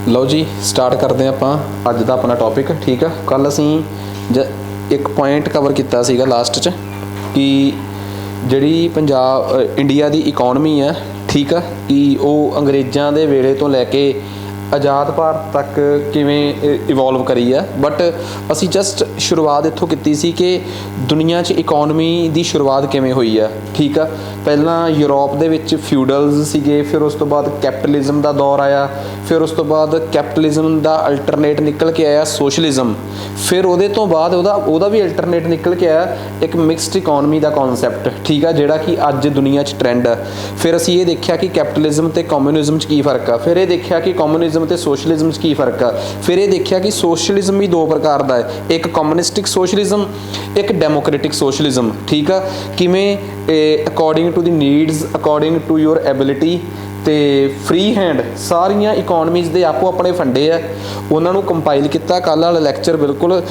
ਲਓ ਜੀ ਸਟਾਰਟ ਕਰਦੇ ਹਾਂ ਆਪਾਂ ਅੱਜ ਦਾ ਆਪਣਾ ਟੌਪਿਕ। ਠੀਕ ਆ, ਕੱਲ ਅਸੀਂ ਇੱਕ ਪੁਆਇੰਟ ਕਵਰ ਕੀਤਾ ਸੀਗਾ ਲਾਸਟ 'ਚ ਕਿ ਜਿਹੜੀ ਇੰਡੀਆ ਦੀ ਇਕੋਨਮੀ ਆ, ਠੀਕ ਆ, ਕਿ ਉਹ ਅੰਗਰੇਜ਼ਾਂ ਦੇ ਵੇਲੇ ਤੋਂ ਲੈ ਕੇ ਆਜ਼ਾਦ ਭਾਰਤ ਤੱਕ ਕਿਵੇਂ ਇਵੋਲਵ ਕਰੀ ਆ। ਬਟ ਅਸੀਂ ਜਸਟ ਸ਼ੁਰੂਆਤ ਇੱਥੋਂ ਕੀਤੀ ਸੀ ਕਿ ਦੁਨੀਆ 'ਚ ਇਕੋਨਮੀ ਦੀ ਸ਼ੁਰੂਆਤ ਕਿਵੇਂ ਹੋਈ ਆ। ਠੀਕ ਆ, ਪਹਿਲਾਂ ਯੂਰਪ ਦੇ ਵਿੱਚ ਫਿਊਡਲਸ ਸੀਗੇ, ਫਿਰ ਉਸ ਤੋਂ ਬਾਅਦ ਕੈਪੀਟਲਿਜ਼ਮ ਦਾ ਦੌਰ ਆਇਆ, ਫਿਰ ਉਸ ਤੋਂ ਬਾਅਦ ਕੈਪੀਟਲਿਜ਼ਮ ਦਾ ਅਲਟਰਨੇਟ ਨਿਕਲ ਕੇ ਆਇਆ ਸੋਸ਼ਲਿਜ਼ਮ, ਫਿਰ ਉਹਦੇ ਤੋਂ ਬਾਅਦ ਉਹਦਾ ਵੀ ਅਲਟਰਨੇਟ ਨਿਕਲ ਕੇ ਆਇਆ ਇੱਕ ਮਿਕਸਡ ਇਕੋਨਮੀ ਦਾ ਕਨਸੈਪਟ। ਠੀਕ ਆ, ਜਿਹੜਾ ਕਿ ਅੱਜ ਦੁਨੀਆ 'ਚ ਟਰੈਂਡ ਆ। ਫਿਰ ਅਸੀਂ ਇਹ ਦੇਖਿਆ ਕਿ ਕੈਪੀਟਲਿਜ਼ਮ ਤੇ ਕਮਿਊਨਿਜ਼ਮ 'ਚ ਕੀ ਫਰਕ ਆ, ਫਿਰ ਇਹ ਦੇਖਿਆ ਕਿ ਕਮਿਊਨਿਜ਼ਮ ਤੇ ਸੋਸ਼ਲਿਜ਼ਮ 'ਚ ਕੀ ਫਰਕ ਆ, ਫਿਰ ਇਹ ਦੇਖਿਆ ਕਿ ਸੋਸ਼ਲਿਜ਼ਮ ਵੀ ਦੋ ਪ੍ਰਕਾਰ ਦਾ ਹੈ, ਇੱਕ ਕਮਿਊਨਿਸਟਿਕ ਸੋਸ਼ਲਿਜ਼ਮ, ਇੱਕ ਡੈਮੋਕ੍ਰੈਟਿਕ ਸੋਸ਼ਲਿਜ਼ਮ। ਠੀਕ ਆ, ਕਿਵੇਂ according to the needs, according to your ability ਤੇ ਫ੍ਰੀ ਹੈਂਡ ਸਾਰੀਆਂ ਇਕੋਨਮੀਜ਼ ਦੇ ਆਪੋ ਆਪਣੇ ਫੰਡੇ ਆ, ਉਹਨਾਂ ਨੂੰ ਕੰਪਾਈਲ ਕੀਤਾ। ਕੱਲ੍ਹ ਵਾਲਾ ਲੈਕਚਰ ਬਿਲਕੁਲ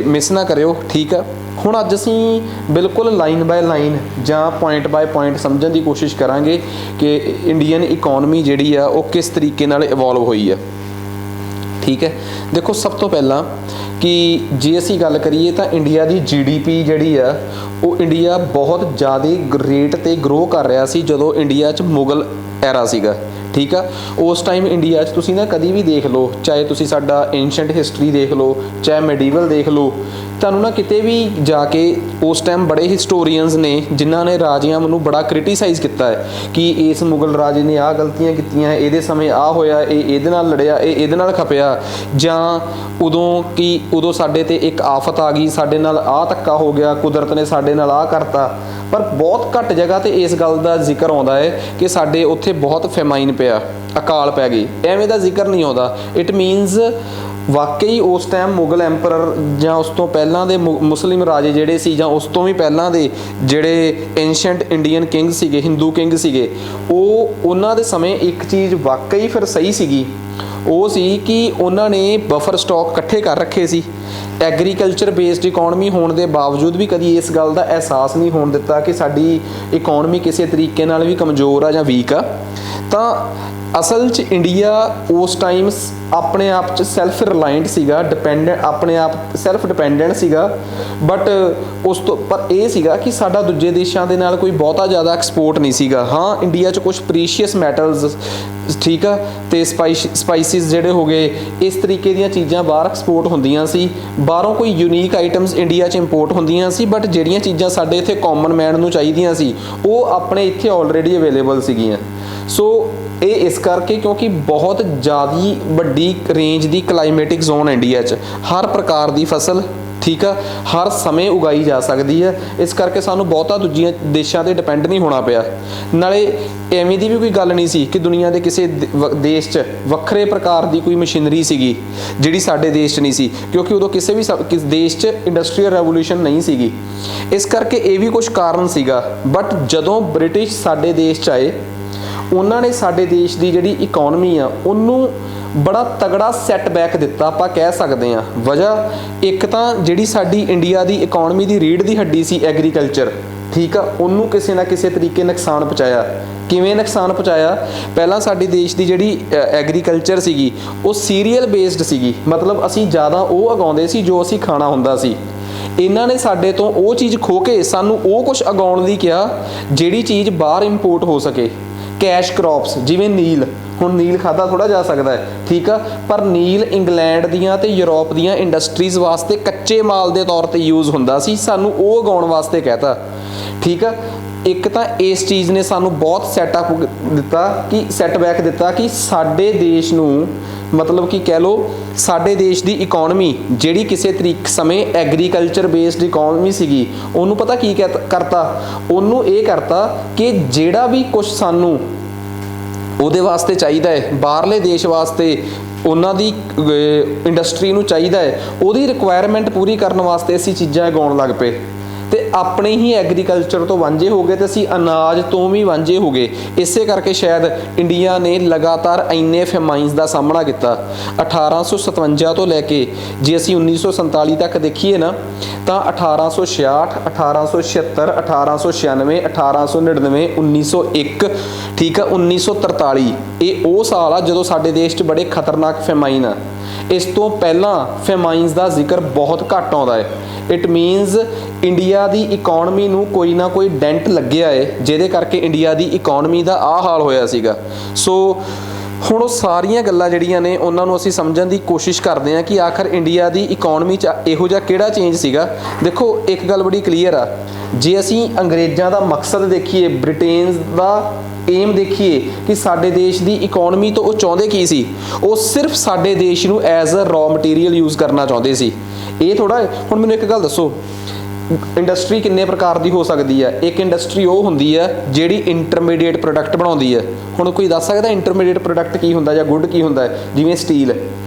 ਮਿਸ ਨਾ ਕਰਿਓ। ਠੀਕ ਆ, ਹੁਣ ਅੱਜ ਅਸੀਂ ਬਿਲਕੁਲ ਲਾਈਨ ਬਾਏ ਲਾਈਨ ਜਾਂ ਪੁਆਇੰਟ ਬਾਏ ਪੁਆਇੰਟ ਸਮਝਣ ਦੀ ਕੋਸ਼ਿਸ਼ ਕਰਾਂਗੇ ਕਿ ਇੰਡੀਅਨ ਇਕੋਨਮੀ ਜਿਹੜੀ ਆ ਉਹ ਕਿਸ ਤਰੀਕੇ ਨਾਲ ਇਵੋਲਵ ਹੋਈ ਆ। ਠੀਕ ਹੈ, ਦੇਖੋ ਸਭ ਤੋਂ ਪਹਿਲਾਂ ਕਿ ਜੇ ਅਸੀਂ ਗੱਲ ਕਰੀਏ ਤਾਂ ਇੰਡੀਆ ਦੀ GDP ਜਿਹੜੀ ਆ ਉਹ ਇੰਡੀਆ ਬਹੁਤ ਜ਼ਿਆਦਾ ਰੇਟ 'ਤੇ ਗਰੋ ਕਰ ਰਿਹਾ ਸੀ ਜਦੋਂ ਇੰਡੀਆ 'ਚ ਮੁਗਲ ਐਰਾ ਸੀਗਾ। ਠੀਕ ਆ, ਉਸ ਟਾਈਮ ਇੰਡੀਆ 'ਚ ਤੁਸੀਂ ਨਾ ਕਦੀ ਵੀ ਦੇਖ ਲਓ, ਚਾਹੇ ਤੁਸੀਂ ਸਾਡਾ ਏਨਸ਼ੈਂਟ ਹਿਸਟਰੀ ਦੇਖ ਲਓ, ਚਾਹੇ ਮੈਡੀਵਲ ਦੇਖ ਲਓ, ਤੁਹਾਨੂੰ ਨਾ ਕਿਤੇ ਵੀ ਜਾ ਕੇ ਉਸ ਟਾਈਮ ਬੜੇ ਹਿਸਟੋਰੀਅਨਸ ਨੇ ਜਿਨ੍ਹਾਂ ਨੇ ਰਾਜਿਆਂ ਨੂੰ ਬੜਾ ਕ੍ਰਿਟੀਸਾਈਜ਼ ਕੀਤਾ ਹੈ ਕਿ ਇਸ ਮੁਗਲ ਰਾਜੇ ਨੇ ਆਹ ਗਲਤੀਆਂ ਕੀਤੀਆਂ, ਇਹਦੇ ਸਮੇਂ ਆਹ ਹੋਇਆ, ਇਹ ਇਹਦੇ ਨਾਲ ਲੜਿਆ, ਇਹ ਇਹਦੇ ਨਾਲ ਖਪਿਆ, ਜਾਂ ਉਦੋਂ ਸਾਡੇ 'ਤੇ ਇੱਕ ਆਫਤ ਆ ਗਈ, ਸਾਡੇ ਨਾਲ ਆਹ ਧੱਕਾ ਹੋ ਗਿਆ, ਕੁਦਰਤ ਨੇ ਸਾਡੇ ਨਾਲ ਆਹ ਕਰਤਾ। ਪਰ ਬਹੁਤ ਘੱਟ ਜਗ੍ਹਾ 'ਤੇ ਇਸ ਗੱਲ ਦਾ ਜ਼ਿਕਰ ਆਉਂਦਾ ਹੈ ਕਿ ਸਾਡੇ ਉੱਥੇ ਬਹੁਤ ਫੈਮਾਈਨ ਪਿਆ, ਅਕਾਲ ਪੈ ਗਈ, ਐਵੇਂ ਦਾ ਜ਼ਿਕਰ ਨਹੀਂ ਆਉਂਦਾ। ਇਟ ਮੀਨਸ ਵਾਕਈ ਉਸ ਟਾਈਮ ਮੁਗਲ ਐਂਪਰਰ ਜਾਂ ਉਸ ਤੋਂ ਪਹਿਲਾਂ ਦੇ ਮੁਸਲਿਮ ਰਾਜੇ ਜਿਹੜੇ ਸੀ, ਜਾਂ ਉਸ ਤੋਂ ਵੀ ਪਹਿਲਾਂ ਦੇ ਜਿਹੜੇ ਏਨਸ਼ੈਂਟ ਇੰਡੀਅਨ ਕਿੰਗ ਸੀਗੇ, ਹਿੰਦੂ ਕਿੰਗ ਸੀਗੇ, ਉਹਨਾਂ ਦੇ ਸਮੇਂ ਇੱਕ ਚੀਜ਼ ਵਾਕਈ ਫਿਰ ਸਹੀ ਸੀਗੀ, ਉਹ ਸੀ ਕਿ ਉਹਨਾਂ ਨੇ ਬਫਰ ਸਟਾਕ ਇਕੱਠੇ ਕਰ ਰੱਖੇ ਸੀ। ਐਗਰੀਕਲਚਰ ਬੇਸਡ ਇਕੋਨਮੀ ਹੋਣ ਦੇ ਬਾਵਜੂਦ ਵੀ ਕਦੀ ਇਸ ਗੱਲ ਦਾ ਅਹਿਸਾਸ ਨਹੀਂ ਹੋਣ ਦਿੱਤਾ ਕਿ ਸਾਡੀ ਇਕੋਨਮੀ ਕਿਸੇ ਤਰੀਕੇ ਨਾਲ ਵੀ ਕਮਜ਼ੋਰ ਆ ਜਾਂ ਵੀਕ ਆ। ਤਾਂ ਅਸਲ 'ਚ ਇੰਡੀਆ ਉਸ ਟਾਈਮ ਆਪਣੇ ਆਪ 'ਚ ਸੈਲਫ ਰਿਲਾਇੰਟ ਸੀਗਾ, ਆਪਣੇ ਆਪ ਸੈਲਫ ਡਿਪੈਂਡੈਂਟ ਸੀਗਾ। ਬਟ ਪਰ ਇਹ ਸੀਗਾ ਕਿ ਸਾਡਾ ਦੂਜੇ ਦੇਸ਼ਾਂ ਦੇ ਨਾਲ ਕੋਈ ਬਹੁਤਾ ਜ਼ਿਆਦਾ ਐਕਸਪੋਰਟ ਨਹੀਂ ਸੀਗਾ। ਹਾਂ, ਇੰਡੀਆ 'ਚ ਕੁਛ ਪ੍ਰੀਸ਼ੀਅਸ ਮੈਟਲਸ, ਠੀਕ ਆ, ਤੇ ਸਪਾਈਸਿਸ ਜਿਹੜੇ ਹੋ ਗਏ, ਇਸ ਤਰੀਕੇ ਦੀਆਂ ਚੀਜ਼ਾਂ ਬਾਹਰ ਐਕਸਪੋਰਟ ਹੁੰਦੀਆਂ ਸੀ, ਬਾਹਰੋਂ ਕੋਈ ਯੂਨੀਕ ਆਈਟਮਸ ਇੰਡੀਆ 'ਚ ਇੰਪੋਰਟ ਹੁੰਦੀਆਂ ਸੀ। ਬਟ ਜਿਹੜੀਆਂ ਚੀਜ਼ਾਂ ਸਾਡੇ ਇੱਥੇ ਕਾਮਨ ਮੈਨ ਨੂੰ ਚਾਹੀਦੀਆਂ ਸੀ ਉਹ ਆਪਣੇ ਇੱਥੇ ਆਲਰੇਡੀ ਅਵੇਲੇਬਲ ਸੀਗੀਆਂ। ਸੋ ਇਹ ਇਸ ਕਰਕੇ ਕਿਉਂਕਿ ਬਹੁਤ ਜ਼ਿਆਦਾ ਵੱਡੀ ਰੇਂਜ ਦੀ ਕਲਾਈਮੇਟਿਕ ਜ਼ੋਨ ਇੰਡੀਆ 'ਚ, ਹਰ ਪ੍ਰਕਾਰ ਦੀ ਫਸਲ, ਠੀਕ ਆ, ਹਰ ਸਮੇਂ ਉਗਾਈ ਜਾ ਸਕਦੀ ਹੈ। ਇਸ ਕਰਕੇ ਸਾਨੂੰ ਬਹੁਤਾ ਦੂਜੀਆਂ ਦੇਸ਼ਾਂ 'ਤੇ ਡਿਪੈਂਡ ਨਹੀਂ ਹੋਣਾ ਪਿਆ। ਨਾਲੇ ਐਵੇਂ ਦੀ ਵੀ ਕੋਈ ਗੱਲ ਨਹੀਂ ਸੀ ਕਿ ਦੁਨੀਆ ਦੇ ਕਿਸੇ ਦੇਸ਼ 'ਚ ਵੱਖਰੇ ਪ੍ਰਕਾਰ ਦੀ ਕੋਈ ਮਸ਼ੀਨਰੀ ਸੀਗੀ ਜਿਹੜੀ ਸਾਡੇ ਦੇਸ਼ 'ਚ ਨਹੀਂ ਸੀ, ਕਿਉਂਕਿ ਉਦੋਂ ਕਿਸੇ ਵੀ ਦੇਸ਼ 'ਚ ਇੰਡਸਟਰੀਅਲ ਰੈਵੋਲੂਸ਼ਨ ਨਹੀਂ ਸੀਗੀ। ਇਸ ਕਰਕੇ ਇਹ ਵੀ ਕੁਛ ਕਾਰਨ ਸੀਗਾ। ਬਟ ਜਦੋਂ ਬ੍ਰਿਟਿਸ਼ ਸਾਡੇ ਦੇਸ਼ 'ਚ ਆਏ, ਉਹਨਾਂ ਨੇ ਸਾਡੇ ਦੇਸ਼ ਦੀ ਜਿਹੜੀ ਇਕੋਨਮੀ ਆ ਉਹਨੂੰ ਬੜਾ ਤਗੜਾ ਸੈਟਬੈਕ ਦਿੱਤਾ, ਆਪਾਂ ਕਹਿ ਸਕਦੇ ਹਾਂ। ਵਜ੍ਹਾ ਇੱਕ ਤਾਂ ਜਿਹੜੀ ਸਾਡੀ ਇੰਡੀਆ ਦੀ ਇਕੋਨਮੀ ਦੀ ਰੀੜ੍ਹ ਦੀ ਹੱਡੀ ਸੀ ਐਗਰੀਕਲਚਰ, ਠੀਕ ਆ, ਉਹਨੂੰ ਕਿਸੇ ਨਾ ਕਿਸੇ ਤਰੀਕੇ ਨੁਕਸਾਨ ਪਹੁੰਚਾਇਆ। ਕਿਵੇਂ ਨੁਕਸਾਨ ਪਹੁੰਚਾਇਆ? ਪਹਿਲਾਂ ਸਾਡੇ ਦੇਸ਼ ਦੀ ਜਿਹੜੀ ਐਗਰੀਕਲਚਰ ਸੀਗੀ ਉਹ ਸੀਰੀਅਲ ਬੇਸਡ ਸੀਗੀ, ਮਤਲਬ ਅਸੀਂ ਜ਼ਿਆਦਾ ਉਹ ਉਗਾਉਂਦੇ ਸੀ ਜੋ ਅਸੀਂ ਖਾਣਾ ਹੁੰਦਾ ਸੀ। ਇਹਨਾਂ ਨੇ ਸਾਡੇ ਤੋਂ ਉਹ ਚੀਜ਼ ਖੋਹ ਕੇ ਸਾਨੂੰ ਉਹ ਕੁਛ ਉਗਾਉਣ ਲਈ ਕਿਹਾ ਜਿਹੜੀ ਚੀਜ਼ ਬਾਹਰ ਇੰਪੋਰਟ ਹੋ ਸਕੇ। ਕੈਸ਼ ਕ੍ਰੌਪਸ, ਜਿਵੇਂ ਨੀਲ, ਹੁਣ ਨੀਲ ਖਾਧਾ ਥੋੜ੍ਹਾ ਜਾ ਸਕਦਾ ਹੈ, ਠੀਕ ਆ, ਪਰ ਨੀਲ ਇੰਗਲੈਂਡ ਦੀਆਂ ਤੇ ਯੂਰਪ ਦੀਆਂ ਇੰਡਸਟਰੀਜ਼ ਵਾਸਤੇ ਕੱਚੇ ਮਾਲ ਦੇ ਤੌਰ 'ਤੇ ਯੂਜ਼ ਹੁੰਦਾ ਸੀ, ਸਾਨੂੰ ਉਹ ਉਗਾਉਣ ਵਾਸਤੇ ਕਹਿਤਾ। ਠੀਕ ਆ, ਇੱਕ ਤਾਂ ਇਸ ਚੀਜ਼ ਨੇ ਸਾਨੂੰ ਬਹੁਤ ਸੈਟਬੈਕ ਦਿੱਤਾ ਕਿ ਸਾਡੇ ਦੇਸ਼ ਨੂੰ, ਮਤਲਬ ਕਿ ਕਹਿ ਲਓ ਸਾਡੇ ਦੇਸ਼ ਦੀ ਇਕੋਨਮੀ ਜਿਹੜੀ ਕਿਸੇ ਸਮੇਂ ਐਗਰੀਕਲਚਰ ਬੇਸਡ ਇਕੋਨਮੀ ਸੀਗੀ, ਉਹਨੂੰ ਪਤਾ ਕੀ ਕਰਤਾ? ਉਹਨੂੰ ਇਹ ਕਰਤਾ ਕਿ ਜਿਹੜਾ ਵੀ ਕੁਛ ਸਾਨੂੰ ਉਹਦੇ ਵਾਸਤੇ ਚਾਹੀਦਾ ਹੈ, ਬਾਹਰਲੇ ਦੇਸ਼ ਵਾਸਤੇ ਉਹਨਾਂ ਦੀ ਇੰਡਸਟਰੀ ਨੂੰ ਚਾਹੀਦਾ ਹੈ, ਉਹਦੀ ਰਿਕੁਆਇਰਮੈਂਟ ਪੂਰੀ ਕਰਨ ਵਾਸਤੇ ਅਸੀਂ ਚੀਜ਼ਾਂ ਉਗਾਉਣ ਲੱਗ ਪਏ। ਤੇ ਆਪਣੇ ਹੀ ਐਗਰੀਕਲਚਰ ਤੋਂ ਵਾਂਝੇ ਹੋ ਗਏ ਤੇ ਅਸੀਂ ਅਨਾਜ ਤੋਂ ਵੀ ਵਾਂਝੇ ਹੋ ਗਏ। ਇਸੇ ਕਰਕੇ ਸ਼ਾਇਦ ਇੰਡੀਆ ਨੇ ਲਗਾਤਾਰ ਇੰਨੇ ਫੈਮਾਈਨਸ ਦਾ ਸਾਹਮਣਾ ਕੀਤਾ। 1857 ਤੋਂ ਲੈ ਕੇ ਜੇ ਅਸੀਂ 1947 ਤੱਕ ਦੇਖੀਏ ਨਾ ਤਾਂ 1866, 1876, 1896, 1899, 1901, ਠੀਕ ਆ, 1943 ਇਹ ਉਹ ਸਾਲ ਆ ਜਦੋਂ ਸਾਡੇ ਦੇਸ਼ 'ਚ ਬੜੇ ਖਤਰਨਾਕ ਫੈਮਾਈਨ ਆ। ਇਸ ਤੋਂ ਪਹਿਲਾਂ ਫੈਮਾਈਨਸ ਦਾ ਜ਼ਿਕਰ ਬਹੁਤ ਘੱਟ ਆਉਂਦਾ ਹੈ। It means India the economy ਨੂੰ ਕੋਈ ਨਾ ਕੋਈ ਡੈਂਟ ਲੱਗਿਆ ਹੈ ਜਿਹਦੇ ਕਰਕੇ ਇੰਡੀਆ ਦੀ ਇਕਨੋਮੀ ਦਾ ਆਹ ਹਾਲ ਹੋਇਆ ਸੀਗਾ। ਸੋ ਹੁਣ ਉਹ ਸਾਰੀਆਂ ਗੱਲਾਂ ਜਿਹੜੀਆਂ ਨੇ ਉਹਨਾਂ ਨੂੰ ਅਸੀਂ ਸਮਝਣ ਦੀ ਕੋਸ਼ਿਸ਼ ਕਰਦੇ ਹਾਂ ਕਿ ਆਖਰ ਇੰਡੀਆ ਦੀ ਇਕਨੋਮੀ 'ਚ ਇਹੋ ਜਿਹਾ ਕਿਹੜਾ ਚੇਂਜ ਸੀਗਾ। ਦੇਖੋ ਇੱਕ ਗੱਲ ਬੜੀ ਕਲੀਅਰ ਆ, ਜੇ ਅਸੀਂ ਅੰਗਰੇਜ਼ਾਂ ਦਾ ਮਕਸਦ ਦੇਖੀਏ, ਬ੍ਰਿਟੇਨ ਦਾ ਏਮ ਦੇਖੀਏ ਕਿ ਸਾਡੇ ਦੇਸ਼ ਦੀ ਇਕਨੋਮੀ ਤੋਂ ਉਹ ਚਾਹੁੰਦੇ ਕੀ ਸੀ, ਉਹ ਸਿਰਫ ਸਾਡੇ ਦੇਸ਼ ਨੂੰ as a raw material use ਕਰਨਾ ਚਾਹੁੰਦੇ ਸੀ। ਇਹ ਥੋੜਾ ਹੁਣ ਮੈਨੂੰ ਇੱਕ ਗੱਲ ਦੱਸੋ, ਇੰਡਸਟਰੀ ਕਿੰਨੇ ਪ੍ਰਕਾਰ ਦੀ ਹੋ ਸਕਦੀ ਹੈ? ਇੱਕ ਇੰਡਸਟਰੀ ਉਹ ਹੁੰਦੀ ਹੈ ਜਿਹੜੀ ਇੰਟਰਮੀਡੀਏਟ ਪ੍ਰੋਡਕਟ ਬਣਾਉਂਦੀ ਹੈ। ਹੁਣ ਕੋਈ ਦੱਸ ਸਕਦਾ ਇੰਟਰਮੀਡੀਏਟ ਪ੍ਰੋਡਕਟ ਕੀ ਹੁੰਦਾ ਜਾਂ ਗੁੱਡ ਕੀ ਹੁੰਦਾ ਹੈ? ਜਿਵੇਂ ਸਟੀਲ,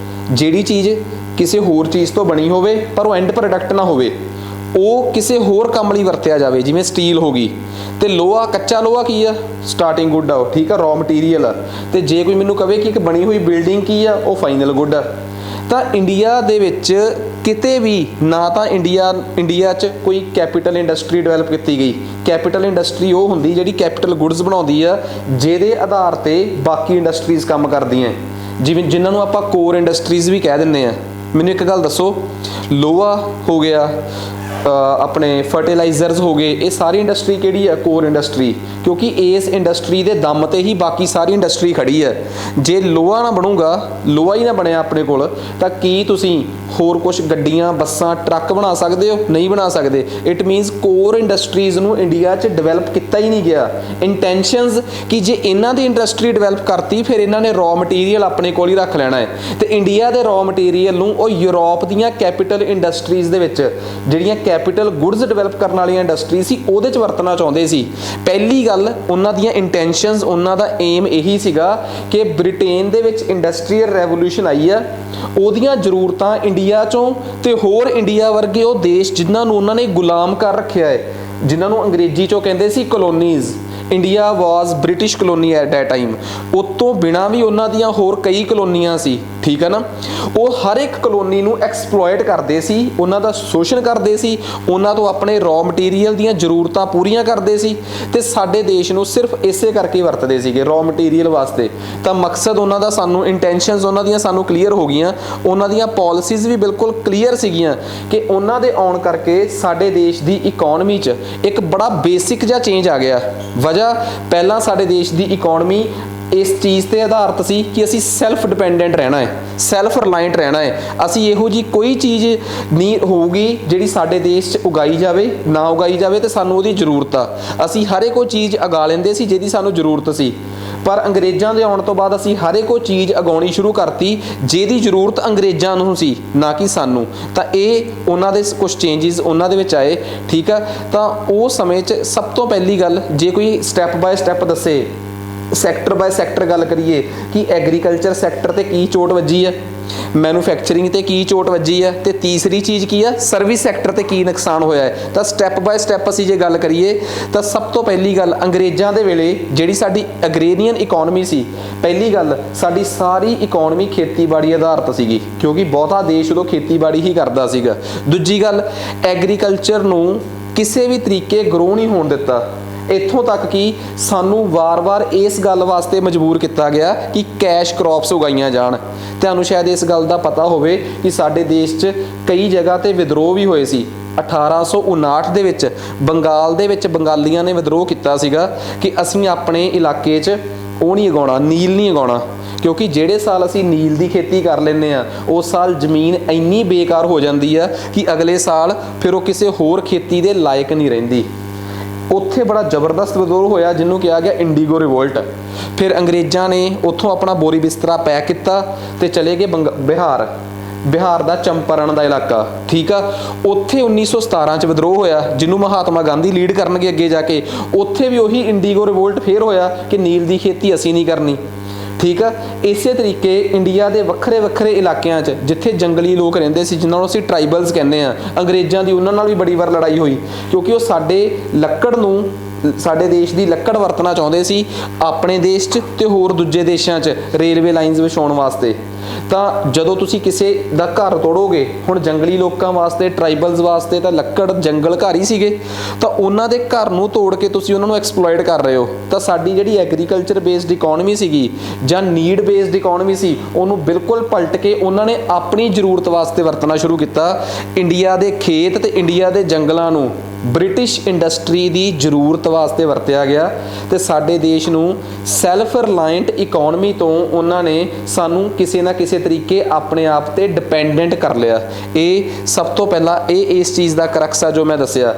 ਜਿਹੜੀ ਚੀਜ਼ ਕਿਸੇ ਹੋਰ ਚੀਜ਼ ਤੋਂ ਬਣੀ ਹੋਵੇ ਪਰ ਉਹ ਐਂਡ ਪ੍ਰੋਡਕਟ ਨਾ ਹੋਵੇ, ਉਹ ਕਿਸੇ ਹੋਰ ਕੰਮ ਲਈ ਵਰਤਿਆ ਜਾਵੇ, ਜਿਵੇਂ ਸਟੀਲ ਹੋ ਗਈ। ਤੇ ਲੋਹਾ, ਕੱਚਾ ਲੋਹਾ ਕੀ ਆ? ਸਟਾਰਟਿੰਗ ਗੁੱਡ ਆ, ਠੀਕ ਆ, ਰॉ ਮਟੀਰੀਅਲ ਆ। ਤੇ ਜੇ ਕੋਈ ਮੈਨੂੰ ਕਵੇ ਕਿ ਇੱਕ ਬਣੀ ਹੋਈ ਬਿਲਡਿੰਗ ਕੀ ਆ, ਉਹ ਫਾਈਨਲ ਗੁੱਡ ਆ। ਤਾਂ ਇੰਡੀਆ ਦੇ ਵਿੱਚ ਕਿਤੇ ਵੀ ਨਾ ਤਾਂ ਇੰਡੀਆ 'ਚ ਕੋਈ ਕੈਪੀਟਲ ਇੰਡਸਟਰੀ ਡਿਵੈਲਪ ਕੀਤੀ ਗਈ। ਕੈਪੀਟਲ ਇੰਡਸਟਰੀ ਉਹ ਹੁੰਦੀ ਜਿਹੜੀ ਕੈਪੀਟਲ ਗੁੱਡਸ ਬਣਾਉਂਦੀ ਆ, ਜਿਹਦੇ ਆਧਾਰ ਤੇ ਬਾਕੀ ਇੰਡਸਟਰੀਜ਼ ਕੰਮ ਕਰਦੀਆਂ, ਜਿਵੇਂ ਜਿਨ੍ਹਾਂ ਨੂੰ ਆਪਾਂ ਕੋਰ ਇੰਡਸਟਰੀਜ਼ ਵੀ ਕਹਿ ਦਿੰਦੇ ਆ। ਮੈਨੂੰ ਇੱਕ ਗੱਲ ਦੱਸੋ, ਲੋਹਾ ਹੋ ਗਿਆ, ਆਪਣੇ ਫਰਟੀਲਾਈਜ਼ਰਸ ਹੋ ਗਏ, ਇਹ ਸਾਰੀ ਇੰਡਸਟਰੀ ਕਿਹੜੀ ਹੈ? ਕੋਰ ਇੰਡਸਟਰੀ, ਕਿਉਂਕਿ ਇਸ ਇੰਡਸਟਰੀ ਦੇ ਦਮ ਤੇ ਹੀ ਬਾਕੀ ਸਾਰੀ ਇੰਡਸਟਰੀ ਖੜੀ ਹੈ। ਜੇ ਲੋਹਾ ਨਾ ਬਣੂਗਾ, ਲੋਹਾ ਹੀ ਨਾ ਬਣਿਆ ਆਪਣੇ ਕੋਲ, ਤਾਂ ਕੀ ਤੁਸੀਂ ਹੋਰ ਕੁਝ ਗੱਡੀਆਂ, ਬੱਸਾਂ, ਟਰੱਕ ਬਣਾ ਸਕਦੇ ਹੋ? ਨਹੀਂ ਬਣਾ ਸਕਦੇ। ਇਟ ਮੀਨਸ ਕੋਰ ਇੰਡਸਟਰੀਜ਼ ਨੂੰ ਇੰਡੀਆ 'ਚ ਡਿਵੈਲਪ ਕੀਤਾ ਹੀ ਨਹੀਂ ਗਿਆ। ਇੰਟੈਂਸ਼ਨਸ ਕਿ ਜੇ ਇਹਨਾਂ ਦੀ ਇੰਡਸਟਰੀ ਡਿਵੈਲਪ ਕਰਤੀ ਫਿਰ ਇਹਨਾਂ ਨੇ ਰॉ ਮਟੀਰੀਅਲ ਆਪਣੇ ਕੋਲ ਹੀ ਰੱਖ ਲੈਣਾ ਹੈ, ਤੇ ਇੰਡੀਆ ਦੇ ਰॉ ਮਟੀਰੀਅਲ ਨੂੰ ਉਹ ਯੂਰਪ ਦੀਆਂ ਕੈਪੀਟਲ ਇੰਡਸਟਰੀਜ਼ ਦੇ ਵਿੱਚ, ਜਿਹੜੀਆਂ ਕੈਪੀਟਲ ਗੁੱਡਸ ਡਿਵੈਲਪ ਕਰਨ ਵਾਲੀਆਂ ਇੰਡਸਟਰੀ ਸੀ, ਉਹਦੇ 'ਚ ਵਰਤਣਾ ਚਾਹੁੰਦੇ ਸੀ। ਪਹਿਲੀ ਗੱਲ, ਉਹਨਾਂ ਦੀਆਂ ਇੰਟੈਂਸ਼ਨਸ, ਉਹਨਾਂ ਦਾ ਏਮ ਇਹੀ ਸੀਗਾ ਕਿ ਬ੍ਰਿਟੇਨ ਦੇ ਵਿੱਚ ਇੰਡਸਟਰੀਅਲ ਰੈਵੋਲੂਸ਼ਨ ਆਈ ਆ, ਉਹਦੀਆਂ ਜ਼ਰੂਰਤਾਂ ਇੰਡੀਆ 'ਚੋਂ ਤੇ ਹੋਰ ਇੰਡੀਆ ਵਰਗੇ ਉਹ ਦੇਸ਼ ਜਿਨ੍ਹਾਂ ਨੂੰ ਉਹਨਾਂ ਨੇ ਗੁਲਾਮ ਕਰ ਰੱਖਿਆ ਹੈ, ਜਿਨ੍ਹਾਂ ਨੂੰ ਅੰਗਰੇਜ਼ੀ 'ਚੋਂ ਕਹਿੰਦੇ ਸੀ colonies. India was British colony at that time. ਉਸ ਤੋਂ ਬਿਨਾਂ ਵੀ ਉਹਨਾਂ ਦੀਆਂ ਹੋਰ ਕਈ ਕਲੋਨੀਆਂ ਸੀ, ਠੀਕ ਹੈ ਨਾ। ਉਹ ਹਰ ਇੱਕ ਕਲੋਨੀ ਨੂੰ ਐਕਸਪਲੋਇਟ ਕਰਦੇ ਸੀ, ਉਹਨਾਂ ਦਾ ਸ਼ੋਸ਼ਣ ਕਰਦੇ ਸੀ, ਉਹਨਾਂ ਤੋਂ ਆਪਣੇ ਰॉ ਮਟੀਰੀਅਲ ਦੀਆਂ ਜ਼ਰੂਰਤਾਂ ਪੂਰੀਆਂ ਕਰਦੇ ਸੀ, ਤੇ ਸਾਡੇ ਦੇਸ਼ ਨੂੰ ਸਿਰਫ ਇਸੇ ਕਰਕੇ ਵਰਤਦੇ ਸੀਗੇ, ਰॉ ਮਟੀਰੀਅਲ ਵਾਸਤੇ। ਤਾਂ ਮਕਸਦ ਉਹਨਾਂ ਦਾ ਸਾਨੂੰ, ਇੰਟੈਂਸ਼ਨਸ ਉਹਨਾਂ ਦੀਆਂ ਸਾਨੂੰ ਕਲੀਅਰ ਹੋ ਗਈਆਂ, ਉਹਨਾਂ ਦੀਆਂ ਪਾਲਿਸੀਜ਼ ਵੀ ਬਿਲਕੁਲ ਕਲੀਅਰ ਸੀਗੀਆਂ ਕਿ ਉਹਨਾਂ ਦੇ ਆਉਣ ਕਰਕੇ ਸਾਡੇ ਦੇਸ਼ ਦੀ ਇਕਨੋਮੀ 'ਚ ਇੱਕ ਬੜਾ ਬੇਸਿਕ ਜਿਹਾ ਚੇਂਜ ਆ ਗਿਆ। ਵਜ੍ਹਾ, ਪਹਿਲਾਂ ਸਾਡੇ ਦੇਸ਼ ਦੀ ਇਕਨੋਮੀ ਇਸ ਚੀਜ਼ ਤੇ ਆਧਾਰਿਤ ਸੀ ਕਿ ਅਸੀਂ ਸੈਲਫ ਡਿਪੈਂਡੈਂਟ ਰਹਿਣਾ ਹੈ, ਸੈਲਫ ਰਿਲਾਇੰਟ ਰਹਿਣਾ ਹੈ। ਅਸੀਂ ਇਹੋ ਜੀ ਕੋਈ ਚੀਜ਼ ਨਹੀਂ ਹੋਊਗੀ ਜਿਹੜੀ ਸਾਡੇ ਦੇਸ਼ 'ਚ ਉਗਾਈ ਜਾਵੇ, ਨਾ ਉਗਾਈ ਜਾਵੇ ਤੇ ਸਾਨੂੰ ਉਹਦੀ ਜ਼ਰੂਰਤ ਆ। ਅਸੀਂ ਹਰ ਇੱਕ ਉਹ ਚੀਜ਼ ਉਗਾ ਲੈਂਦੇ ਸੀ ਜਿਹਦੀ ਸਾਨੂੰ ਜ਼ਰੂਰਤ ਸੀ। ਪਰ ਅੰਗਰੇਜ਼ਾਂ ਦੇ ਆਉਣ ਤੋਂ ਬਾਅਦ ਅਸੀਂ ਹਰ ਇੱਕ ਉਹ ਚੀਜ਼ ਉਗਾਉਣੀ ਸ਼ੁਰੂ ਕਰਤੀ ਜਿਹਦੀ ਜ਼ਰੂਰਤ ਅੰਗਰੇਜ਼ਾਂ ਨੂੰ ਸੀ, ਨਾ ਕਿ ਸਾਨੂੰ। ਤਾਂ ਇਹ ਉਹਨਾਂ ਦੇ ਕੁਝ ਚੇਂਜਿਸ ਉਹਨਾਂ ਦੇ ਵਿੱਚ ਆਏ, ਠੀਕ ਆ। ਤਾਂ ਉਹ ਸਮੇਂ 'ਚ ਸਭ ਤੋਂ ਪਹਿਲੀ ਗੱਲ, ਜੇ ਕੋਈ ਸਟੈਪ ਬਾਏ ਸਟੈਪ ਦੱਸੇ, ਸੈਕਟਰ ਬਾਏ ਸੈਕਟਰ ਗੱਲ ਕਰੀਏ ਕਿ ਐਗਰੀਕਲਚਰ ਸੈਕਟਰ ਤੇ ਕੀ ਚੋਟ ਵੱਜੀ ਹੈ, ਮੈਨੂਫੈਕਚਰਿੰਗ ਤੇ ਕੀ ਚੋਟ ਵੱਜੀ ਹੈ, ਤੇ ਤੀਸਰੀ ਚੀਜ਼ ਕੀ ਆ, ਸਰਵਿਸ ਸੈਕਟਰ ਤੇ ਕੀ ਨੁਕਸਾਨ ਹੋਇਆ ਹੈ। ਤਾਂ ਸਟੈਪ ਬਾਏ ਸਟੈਪ ਅਸੀਂ ਜੇ ਗੱਲ ਕਰੀਏ ਤਾਂ ਸਭ ਤੋਂ ਪਹਿਲੀ ਗੱਲ, ਅੰਗਰੇਜ਼ਾਂ ਦੇ ਵੇਲੇ ਜਿਹੜੀ ਸਾਡੀ ਐਗਰੇਰੀਅਨ ਇਕਨੋਮੀ ਸੀ, ਪਹਿਲੀ ਗੱਲ ਸਾਡੀ ਸਾਰੀ ਇਕਨੋਮੀ ਖੇਤੀਬਾੜੀ ਆਧਾਰਿਤ ਸੀਗੀ, ਕਿਉਂਕਿ ਬਹੁਤਾ ਦੇਸ਼ ਉਦੋਂ ਖੇਤੀਬਾੜੀ ਹੀ ਕਰਦਾ ਸੀਗਾ। ਦੂਜੀ ਗੱਲ, ਐਗਰੀਕਲਚਰ ਨੂੰ ਕਿਸੇ ਵੀ ਤਰੀਕੇ ਗਰੋ ਨਹੀਂ ਹੋਣ ਦਿੱਤਾ, ਇੱਥੋਂ ਤੱਕ ਕਿ ਸਾਨੂੰ ਵਾਰ-ਵਾਰ ਇਸ ਗੱਲ ਵਾਸਤੇ ਮਜਬੂਰ ਕੀਤਾ ਗਿਆ ਕਿ ਕੈਸ਼ ਕ੍ਰੌਪਸ ਉਗਾਈਆਂ ਜਾਣ। ਤੁਹਾਨੂੰ ਸ਼ਾਇਦ ਇਸ ਗੱਲ ਦਾ ਪਤਾ ਹੋਵੇ ਕਿ ਸਾਡੇ ਦੇਸ਼ 'ਚ ਕਈ ਜਗ੍ਹਾ ਤੇ ਵਿਦਰੋਹ ਵੀ ਹੋਏ ਸੀ। 1859 ਦੇ ਵਿੱਚ ਬੰਗਾਲ ਦੇ ਵਿੱਚ ਬੰਗਾਲੀਆਂ ਨੇ ਵਿਦਰੋਹ ਕੀਤਾ ਸੀਗਾ ਕਿ ਅਸੀਂ ਆਪਣੇ ਇਲਾਕੇ 'ਚ ਉਹ ਨਹੀਂ ਉਗਾਉਣਾ, ਨੀਲ ਨਹੀਂ ਉਗਾਉਣਾ, ਕਿਉਂਕਿ ਜਿਹੜੇ ਸਾਲ ਅਸੀਂ ਨੀਲ ਦੀ ਖੇਤੀ ਕਰ ਲੈਂਦੇ ਆ ਉਸ ਸਾਲ ਜ਼ਮੀਨ ਇੰਨੀ ਬੇਕਾਰ ਹੋ ਜਾਂਦੀ ਆ ਕਿ ਅਗਲੇ ਸਾਲ ਫਿਰ ਉਹ ਕਿਸੇ ਹੋਰ ਖੇਤੀ ਦੇ ਲਾਇਕ ਨਹੀਂ ਰਹਿੰਦੀ। ਉੱਥੇ ਬੜਾ ਜ਼ਬਰਦਸਤ ਵਿਦਰੋਹ ਹੋਇਆ ਜਿਹਨੂੰ ਕਿਹਾ ਗਿਆ ਇੰਡੀਗੋ ਰਿਵੋਲਟ। ਫਿਰ ਅੰਗਰੇਜ਼ਾਂ ਨੇ ਉੱਥੋਂ ਆਪਣਾ ਬੋਰੀ ਬਿਸਤਰਾ ਪੈਕ ਕੀਤਾ ਤੇ ਚਲੇ ਗਏ ਬਿਹਾਰ ਦਾ ਚੰਪਾਰਣ ਦਾ ਇਲਾਕਾ, ਠੀਕ ਆ। ਉੱਥੇ 1917 'ਚ ਵਿਦਰੋਹ ਹੋਇਆ ਜਿਹਨੂੰ ਮਹਾਤਮਾ ਗਾਂਧੀ ਲੀਡ ਕਰਨਗੇ ਅੱਗੇ ਜਾ ਕੇ। ਉੱਥੇ ਵੀ ਉਹੀ ਇੰਡੀਗੋ ਰਿਵੋਲਟ ਫੇਰ ਹੋਇਆ ਕਿ ਨੀਲ ਦੀ ਖੇਤੀ ਅਸੀਂ ਨਹੀਂ ਕਰਨੀ, ਠੀਕ ਆ। ਇਸੇ ਤਰੀਕੇ ਇੰਡੀਆ ਦੇ ਵੱਖਰੇ ਵੱਖਰੇ ਇਲਾਕਿਆਂ 'ਚ ਜਿੱਥੇ ਜੰਗਲੀ ਲੋਕ ਰਹਿੰਦੇ ਸੀ, ਜਿਨ੍ਹਾਂ ਨੂੰ ਅਸੀਂ ਟਰਾਈਬਲਸ ਕਹਿੰਦੇ ਆ, ਅੰਗਰੇਜ਼ਾਂ ਦੀ ਉਹਨਾਂ ਨਾਲ ਵੀ ਬੜੀ ਵਾਰ ਲੜਾਈ ਹੋਈ, ਕਿਉਂਕਿ ਉਹ ਸਾਡੇ ਦੇਸ਼ ਦੀ ਲੱਕੜ ਵਰਤਣਾ ਚਾਹੁੰਦੇ ਸੀ ਆਪਣੇ ਦੇਸ਼ 'ਚ ਤੇ ਹੋਰ ਦੂਜੇ ਦੇਸ਼ਾਂ 'ਚ ਰੇਲਵੇ ਲਾਈਨਸ ਵਿਛਾਉਣ ਵਾਸਤੇ। ਤਾਂ ਜਦੋਂ ਤੁਸੀਂ ਕਿਸੇ ਦਾ ਘਰ ਤੋੜੋਗੇ, ਹੁਣ ਜੰਗਲੀ ਲੋਕਾਂ ਵਾਸਤੇ, ਟਰਾਈਬਲਸ ਵਾਸਤੇ ਤਾਂ ਲੱਕੜ ਜੰਗਲ ਘਰ ਹੀ ਸੀਗੇ, ਤਾਂ ਉਹਨਾਂ ਦੇ ਘਰ ਨੂੰ ਤੋੜ ਕੇ ਤੁਸੀਂ ਉਹਨਾਂ ਨੂੰ ਐਕਸਪਲੋਇਟ ਕਰ ਰਹੇ ਹੋ। ਤਾਂ ਸਾਡੀ ਜਿਹੜੀ ਐਗਰੀਕਲਚਰ ਬੇਸਡ ਇਕਨੋਮੀ ਸੀਗੀ ਜਾਂ ਨੀਡ ਬੇਸਡ ਇਕਨੋਮੀ ਸੀ, ਉਹਨੂੰ ਬਿਲਕੁਲ ਪਲਟ ਕੇ ਉਹਨਾਂ ਨੇ ਆਪਣੀ ਜ਼ਰੂਰਤ ਵਾਸਤੇ ਵਰਤਣਾ ਸ਼ੁਰੂ ਕੀਤਾ। ਇੰਡੀਆ ਦੇ ਖੇਤ ਤੇ ਇੰਡੀਆ ਦੇ ਜੰਗਲਾਂ ਨੂੰ ਬ੍ਰਿਟਿਸ਼ ਇੰਡਸਟਰੀ ਦੀ ਜ਼ਰੂਰਤ ਵਾਸਤੇ ਵਰਤਿਆ ਗਿਆ ਤੇ ਸਾਡੇ ਦੇਸ਼ ਨੂੰ ਸੈਲਫ ਰਿਲਾਇੰਟ ਇਕਨੋਮੀ ਤੋਂ ਉਹਨਾਂ ਨੇ ਸਾਨੂੰ ਕਿਸੇ ਨਾ ਕਿਸੇ ਤਰੀਕੇ ਆਪਣੇ ਆਪ ਤੇ ਡਿਪੈਂਡੈਂਟ ਕਰ ਲਿਆ। ਇਹ ਸਭ ਤੋਂ ਪਹਿਲਾਂ ਇਸ ਚੀਜ਼ ਦਾ ਕਰਕਸ ਆ ਜੋ ਮੈਂ ਦੱਸਿਆ।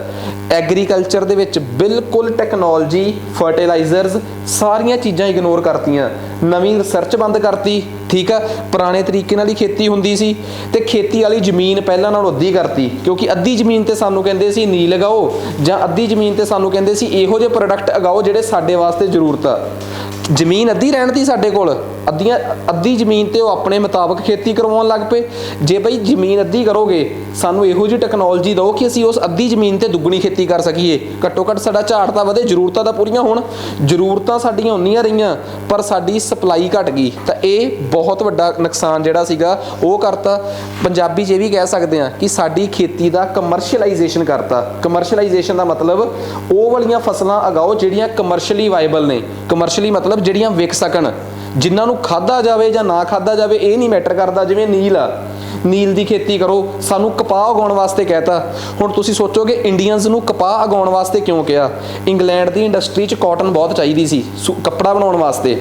ਐਗਰੀਕਲਚਰ ਦੇ ਵਿੱਚ ਬਿਲਕੁਲ ਟੈਕਨੋਲੋਜੀ, ਫਰਟੀਲਾਈਜ਼ਰਸ, ਸਾਰੀਆਂ ਚੀਜ਼ਾਂ ਇਗਨੋਰ ਕਰਤੀਆਂ, ਨਵੀਂ ਰਿਸਰਚ ਬੰਦ ਕਰਤੀ, ਠੀਕ ਆ। ਪੁਰਾਣੇ ਤਰੀਕੇ ਨਾਲ ਹੀ ਖੇਤੀ ਹੁੰਦੀ ਸੀ ਤੇ ਖੇਤੀ ਵਾਲੀ ਜ਼ਮੀਨ ਪਹਿਲਾਂ ਨਾਲੋਂ ਅੱਧੀ ਕਰਤੀ, ਕਿਉਂਕਿ ਅੱਧੀ ਜ਼ਮੀਨ ਤੇ ਸਾਨੂੰ ਕਹਿੰਦੇ ਸੀ ਨੀ ਲਗਾਓ, ਜਾਂ ਅੱਧੀ ਜ਼ਮੀਨ ਤੇ ਸਾਨੂੰ ਕਹਿੰਦੇ ਸੀ ਇਹੋ ਜਿਹੇ ਪ੍ਰੋਡਕਟ ਉਗਾਓ ਜਿਹੜੇ ਸਾਡੇ ਵਾਸਤੇ ਜ਼ਰੂਰਤ ਆ। ਜ਼ਮੀਨ ਅੱਧੀ ਰਹਿਣ ਦੀ ਸਾਡੇ ਕੋਲ, ਅੱਧੀ ਜ਼ਮੀਨ ਤੇ ਉਹ ਆਪਣੇ ਮੁਤਾਬਕ ਖੇਤੀ ਕਰਵਾਉਣ ਲੱਗ ਪਏ। ਜੇ ਬਈ ਜ਼ਮੀਨ ਅੱਧੀ ਕਰੋਗੇ, ਸਾਨੂੰ ਇਹੋ ਜਿਹੀ ਟੈਕਨੋਲੋਜੀ ਦਿਓ ਕਿ ਅਸੀਂ ਉਸ ਅੱਧੀ ਜ਼ਮੀਨ ਤੇ ਦੁੱਗਣੀ ਖੇਤੀ ਕਰ ਸਕੀਏ, ਘੱਟੋ ਘੱਟ ਸਾਡਾ ਝਾੜ ਤਾਂ ਵਧੇ, ਜ਼ਰੂਰਤਾਂ ਤਾਂ ਪੂਰੀਆਂ ਹੋਣ। ਜ਼ਰੂਰਤਾਂ ਸਾਡੀਆਂ ਉਨੀਆਂ ਰਹੀਆਂ ਪਰ ਸਾਡੀ ਸਪਲਾਈ ਘਟ ਗਈ। ਤਾਂ ਇਹ ਬਹੁਤ ਵੱਡਾ ਨੁਕਸਾਨ ਜਿਹੜਾ ਸੀਗਾ ਉਹ ਕਰਤਾ। ਪੰਜਾਬੀ 'ਚ ਇਹ ਵੀ ਕਹਿ ਸਕਦੇ ਹਾਂ ਕਿ ਸਾਡੀ ਖੇਤੀ ਦਾ ਕਮਰਸ਼ੀਅਲਾਈਜੇਸ਼ਨ ਕਰਤਾ। ਕਮਰਸ਼ੀਅਲਾਈਜੇਸ਼ਨ ਦਾ ਮਤਲਬ ਉਹ ਵਾਲੀਆਂ ਫਸਲਾਂ ਉਗਾਓ ਜਿਹੜੀਆਂ ਕਮਰਸ਼ੀਅਲੀ ਵਾਇਬਲ ਨੇ। ਕਮਰਸ਼ੀਅਲੀ ਮਤਲਬ ਜਿਹੜੀਆਂ ਵਿਕ ਸਕਣ, ਜਿਨ੍ਹਾਂ ਨੂੰ ਖਾਧਾ ਜਾਵੇ ਜਾਂ ਨਾ ਖਾਧਾ ਜਾਵੇ ਇਹ ਨਹੀਂ ਮੈਟਰ ਕਰਦਾ। ਜਿਵੇਂ ਨੀਲ ਆ, ਨੀਲ ਦੀ ਖੇਤੀ ਕਰੋ, ਸਾਨੂੰ ਕਪਾਹ ਉਗਾਉਣ ਵਾਸਤੇ ਕਹਿਤਾ। ਹੁਣ ਤੁਸੀਂ ਸੋਚੋਗੇ ਇੰਡੀਅਨਸ ਨੂੰ ਕਪਾਹ ਉਗਾਉਣ ਵਾਸਤੇ ਕਿਉਂ ਕਿਹਾ? ਇੰਗਲੈਂਡ ਦੀ ਇੰਡਸਟਰੀ 'ਚ ਕਾਟਨ ਬਹੁਤ ਚਾਹੀਦੀ ਸੀ ਕੱਪੜਾ ਬਣਾਉਣ ਵਾਸਤੇ।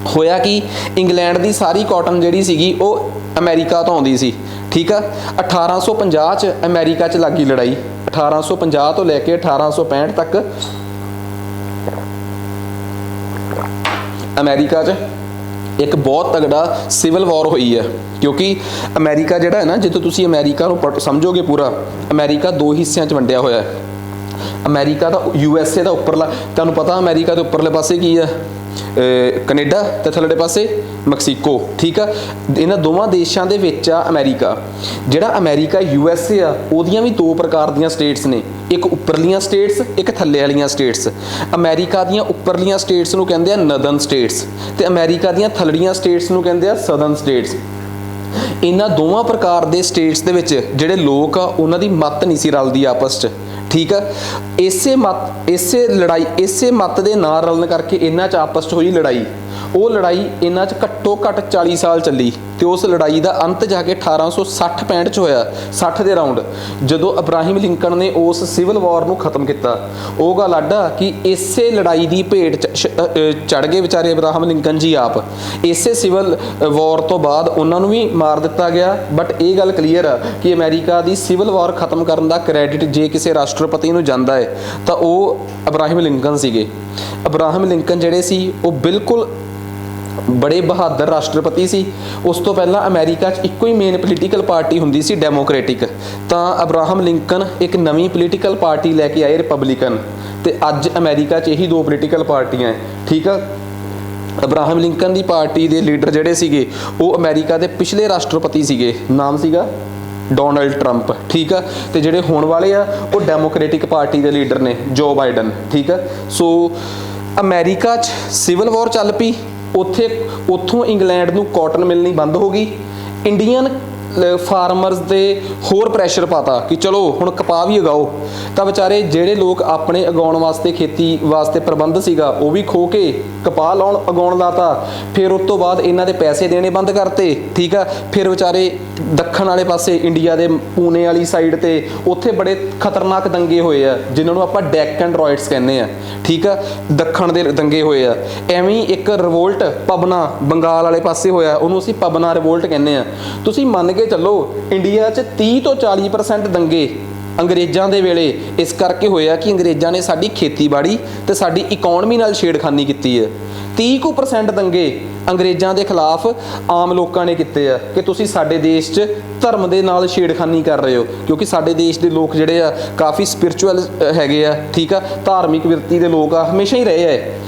ਹੋਇਆ ਕਿ ਇੰਗਲੈਂਡ ਦੀ ਸਾਰੀ ਕਾਟਨ ਜਿਹੜੀ ਸੀਗੀ ਉਹ ਅਮਰੀਕਾ ਤੋਂ ਆਉਂਦੀ ਸੀ, ਠੀਕ ਆ। 1850 'ਚ ਅਮਰੀਕਾ 'ਚ ਲੱਗੀ ਲੜਾਈ। 1850 ਤੋਂ ਲੈ ਕੇ 1865 ਤੱਕ ਅਮਰੀਕਾ 'ਚ ਇੱਕ ਬਹੁਤ ਤਗੜਾ ਸਿਵਲ ਵਾਰ ਹੋਈ ਹੈ, ਕਿਉਂਕਿ ਅਮਰੀਕਾ ਜਿਹੜਾ ਹੈ ਨਾ, ਜਦੋਂ ਤੁਸੀਂ ਅਮਰੀਕਾ ਨੂੰ ਸਮਝੋਗੇ ਪੂਰਾ, ਅਮਰੀਕਾ ਦੋ ਹਿੱਸਿਆਂ 'ਚ ਵੰਡਿਆ ਹੋਇਆ ਹੈ। ਅਮਰੀਕਾ ਦਾ USA ਦਾ ਉੱਪਰਲਾ, ਤੁਹਾਨੂੰ ਪਤਾ ਅਮਰੀਕਾ ਦੇ ਉੱਪਰਲੇ ਪਾਸੇ ਕੀ ਆ? ਕੈਨੇਡਾ ਤੇ ਥੱਲੜੇ ਪਾਸੇ ਮੈਕਸੀਕੋ, ਠੀਕ ਆ। ਇਹਨਾਂ ਦੋਵਾਂ ਦੇਸ਼ਾਂ ਦੇ ਵਿੱਚ ਆ ਅਮਰੀਕਾ। ਜਿਹੜਾ ਅਮਰੀਕਾ USA ਆ, ਉਹਦੀਆਂ ਵੀ ਦੋ ਪ੍ਰਕਾਰ ਦੀਆਂ ਸਟੇਟਸ ਨੇ, ਇੱਕ ਉੱਪਰਲੀਆਂ ਸਟੇਟਸ, ਇੱਕ ਥੱਲੇ ਵਾਲੀਆਂ ਸਟੇਟਸ। ਅਮਰੀਕਾ ਦੀਆਂ ਉੱਪਰਲੀਆਂ ਸਟੇਟਸ ਨੂੰ ਕਹਿੰਦੇ ਆ ਨਰਦਰਨ ਸਟੇਟਸ ਤੇ ਅਮਰੀਕਾ ਦੀਆਂ ਥੱਲੜੀਆਂ ਸਟੇਟਸ ਨੂੰ ਕਹਿੰਦੇ ਆ ਸਦਰਨ ਸਟੇਟਸ। ਇਹਨਾਂ ਦੋਵਾਂ ਪ੍ਰਕਾਰ ਦੇ ਸਟੇਟਸ ਦੇ ਵਿੱਚ ਜਿਹੜੇ ਲੋਕ ਆ ਉਹਨਾਂ ਦੀ ਮੱਤ ਨਹੀਂ ਸੀ ਰਲਦੀ ਆਪਸ 'ਚ, ਠੀਕ ਆ। ਇਸੇ ਮੱਤ ਦੇ ਨਾਲ ਰਲਣ ਕਰਕੇ ਇਹਨਾਂ 'ਚ ਆਪਸ 'ਚ ਹੋਈ ਲੜਾਈ। ਉਹ ਲੜਾਈ ਇਹਨਾਂ 'ਚ ਘੱਟੋ ਘੱਟ 40 ਸਾਲ ਚੱਲੀ ਤੇ ਉਸ ਲੜਾਈ ਦਾ ਅੰਤ ਜਾ ਕੇ 1860-65 'ਚ ਹੋਇਆ, 60 ਦੇ ਰਾਉਂਡ, ਜਦੋਂ ਅਬਰਾਹਿਮ ਲਿੰਕਨ ਨੇ ਉਸ ਸਿਵਲ ਵਾਰ ਨੂੰ ਖਤਮ ਕੀਤਾ। ਉਹ ਗੱਲ ਅੱਡ ਆ ਕਿ ਇਸੇ ਲੜਾਈ ਦੀ ਭੇਟ ਚੜ ਗਏ ਵਿਚਾਰੇ ਅਬਰਾਹਮ ਲਿੰਕਨ ਜੀ ਆਪ। ਇਸੇ ਸਿਵਲ ਵਾਰ ਤੋਂ ਬਾਅਦ ਉਹਨਾਂ ਨੂੰ ਵੀ ਮਾਰ ਦਿੱਤਾ ਗਿਆ। ਬਟ ਇਹ ਗੱਲ ਕਲੀਅਰ ਆ ਕਿ ਅਮਰੀਕਾ ਦੀ ਸਿਵਲ ਵਾਰ ਖਤਮ ਕਰਨ ਦਾ ਕ੍ਰੈਡਿਟ ਜੇ ਕਿਸੇ ਰਾਸ਼ਟਰਪਤੀ ਨੂੰ ਜਾਂਦਾ ਹੈ ਤਾਂ ਉਹ ਅਬਰਾਹਿਮ ਲਿੰਕਨ ਸੀਗੇ। ਅਬਰਾਹਿਮ ਲਿੰਕਨ ਜਿਹੜੇ ਸੀ ਉਹ ਬਿਲਕੁਲ ਬੜੇ ਬਹਾਦਰ ਰਾਸ਼ਟਰਪਤੀ ਸੀ। ਉਸ ਤੋਂ ਪਹਿਲਾਂ ਅਮਰੀਕਾ 'ਚ ਇੱਕੋ ਹੀ ਮੇਨ ਪੋਲੀਟੀਕਲ ਪਾਰਟੀ ਹੁੰਦੀ ਸੀ, ਡੈਮੋਕ੍ਰੈਟਿਕ। ਤਾਂ ਅਬਰਾਹਮ ਲਿੰਕਨ ਇੱਕ ਨਵੀਂ ਪੋਲੀਟੀਕਲ ਪਾਰਟੀ ਲੈ ਕੇ ਆਏ, ਰਿਪਬਲਿਕਨ। ਤੇ ਅੱਜ ਅਮਰੀਕਾ 'ਚ ਇਹੀ ਦੋ ਪੋਲੀਟੀਕਲ ਪਾਰਟੀਆਂ ਹੈ, ਠੀਕ ਆ। ਅਬਰਾਹਮ ਲਿੰਕਨ ਦੀ ਪਾਰਟੀ ਦੇ ਲੀਡਰ ਜਿਹੜੇ ਸੀਗੇ ਉਹ ਅਮਰੀਕਾ ਦੇ ਪਿਛਲੇ ਰਾਸ਼ਟਰਪਤੀ ਸੀਗੇ, ਨਾਮ ਸੀਗਾ ਡੋਨਲਡ ਟਰੰਪ, ਠੀਕ ਆ। ਤੇ ਜਿਹੜੇ ਹੋਣ ਵਾਲੇ ਆ ਉਹ ਡੈਮੋਕ੍ਰੈਟਿਕ ਪਾਰਟੀ ਦੇ ਲੀਡਰ ਨੇ, ਜੋ ਬਾਈਡਨ, ਠੀਕ ਆ। ਸੋ ਅਮਰੀਕਾ 'ਚ ਸਿਵਲ ਵਾਰ ਚੱਲ ਪਈ। ਉੱਥੋਂ ਇੰਗਲੈਂਡ ਨੂੰ ਕਾਟਨ ਮਿਲਣੀ ਬੰਦ ਹੋ ਗਈ। ਇੰਡੀਅਨ ਫਾਰਮਰਸ ਦੇ ਹੋਰ ਪ੍ਰੈਸ਼ਰ ਪਾਤਾ ਕਿ ਚਲੋ ਹੁਣ ਕਪਾਹ ਵੀ ਉਗਾਓ। ਤਾਂ ਵਿਚਾਰੇ ਜਿਹੜੇ ਲੋਕ ਆਪਣੇ ਉਗਾਉਣ ਵਾਸਤੇ, ਖੇਤੀ ਵਾਸਤੇ ਪ੍ਰਬੰਧ ਸੀਗਾ, ਉਹ ਵੀ ਖੋ ਕੇ ਕਪਾਹ ਉਗਾਉਣ ਲਾਤਾ। ਫਿਰ ਉਸ ਤੋਂ ਬਾਅਦ ਇਹਨਾਂ ਦੇ ਪੈਸੇ ਦੇਣੇ ਬੰਦ ਕਰਤੇ, ਠੀਕ ਆ। ਫਿਰ ਵਿਚਾਰੇ ਦੱਖਣ ਵਾਲੇ ਪਾਸੇ ਇੰਡੀਆ ਦੇ ਪੂਨੇ ਵਾਲੀ ਸਾਈਡ ਤੇ ਉੱਥੇ ਬੜੇ ਖਤਰਨਾਕ ਦੰਗੇ ਹੋਏ ਆ, ਜਿਨ੍ਹਾਂ ਨੂੰ ਆਪਾਂ ਡੈਕਨ ਰॉयट्स ਕਹਿੰਦੇ ਆ, ਠੀਕ ਆ। ਦੱਖਣ ਦੇ ਦੰਗੇ ਹੋਏ ਆ। ਐਵੇਂ ਇੱਕ ਰਿਵੋਲਟ ਪਬਨਾ ਬੰਗਾਲ ਵਾਲੇ ਪਾਸੇ ਹੋਇਆ, ਉਹਨੂੰ ਅਸੀਂ ਪਬਨਾ ਰਿਵੋਲਟ ਕਹਿੰਦੇ ਆ। ਤੁਸੀਂ ਮੰਨ ਕੇ ਚੱਲੋ ਇੰਡੀਆ 'ਚ 30 ਤੋਂ 40% ਦੰਗੇ ਅੰਗਰੇਜ਼ਾਂ ਦੇ ਵੇਲੇ ਇਸ ਕਰਕੇ ਹੋਇਆ ਕਿ ਅੰਗਰੇਜ਼ਾਂ ਨੇ ਸਾਡੀ ਖੇਤੀਬਾੜੀ ਤੇ ਸਾਡੀ ਇਕਨੋਮੀ ਨਾਲ ਛੇੜਖਾਨੀ ਕੀਤੀ ਹੈ। 30% ਦੰਗੇ ਅੰਗਰੇਜ਼ਾਂ ਦੇ ਖਿਲਾਫ ਆਮ ਲੋਕਾਂ ਨੇ ਕੀਤੇ ਆ ਕਿ ਤੁਸੀਂ ਸਾਡੇ ਦੇਸ਼ 'ਚ ਧਰਮ ਦੇ ਨਾਲ ਛੇੜਖਾਨੀ ਕਰ ਰਹੇ ਹੋ, ਕਿਉਂਕਿ ਸਾਡੇ ਦੇਸ਼ ਦੇ ਲੋਕ ਜਿਹੜੇ ਆ ਕਾਫੀ ਸਪਿਰਚੁਅਲ ਹੈਗੇ ਆ, ਠੀਕ ਆ, ਧਾਰਮਿਕ ਵਿਰਤੀ ਦੇ ਲੋਕ ਆ, ਹਮੇਸ਼ਾ ਹੀ ਰਹੇ ਆ।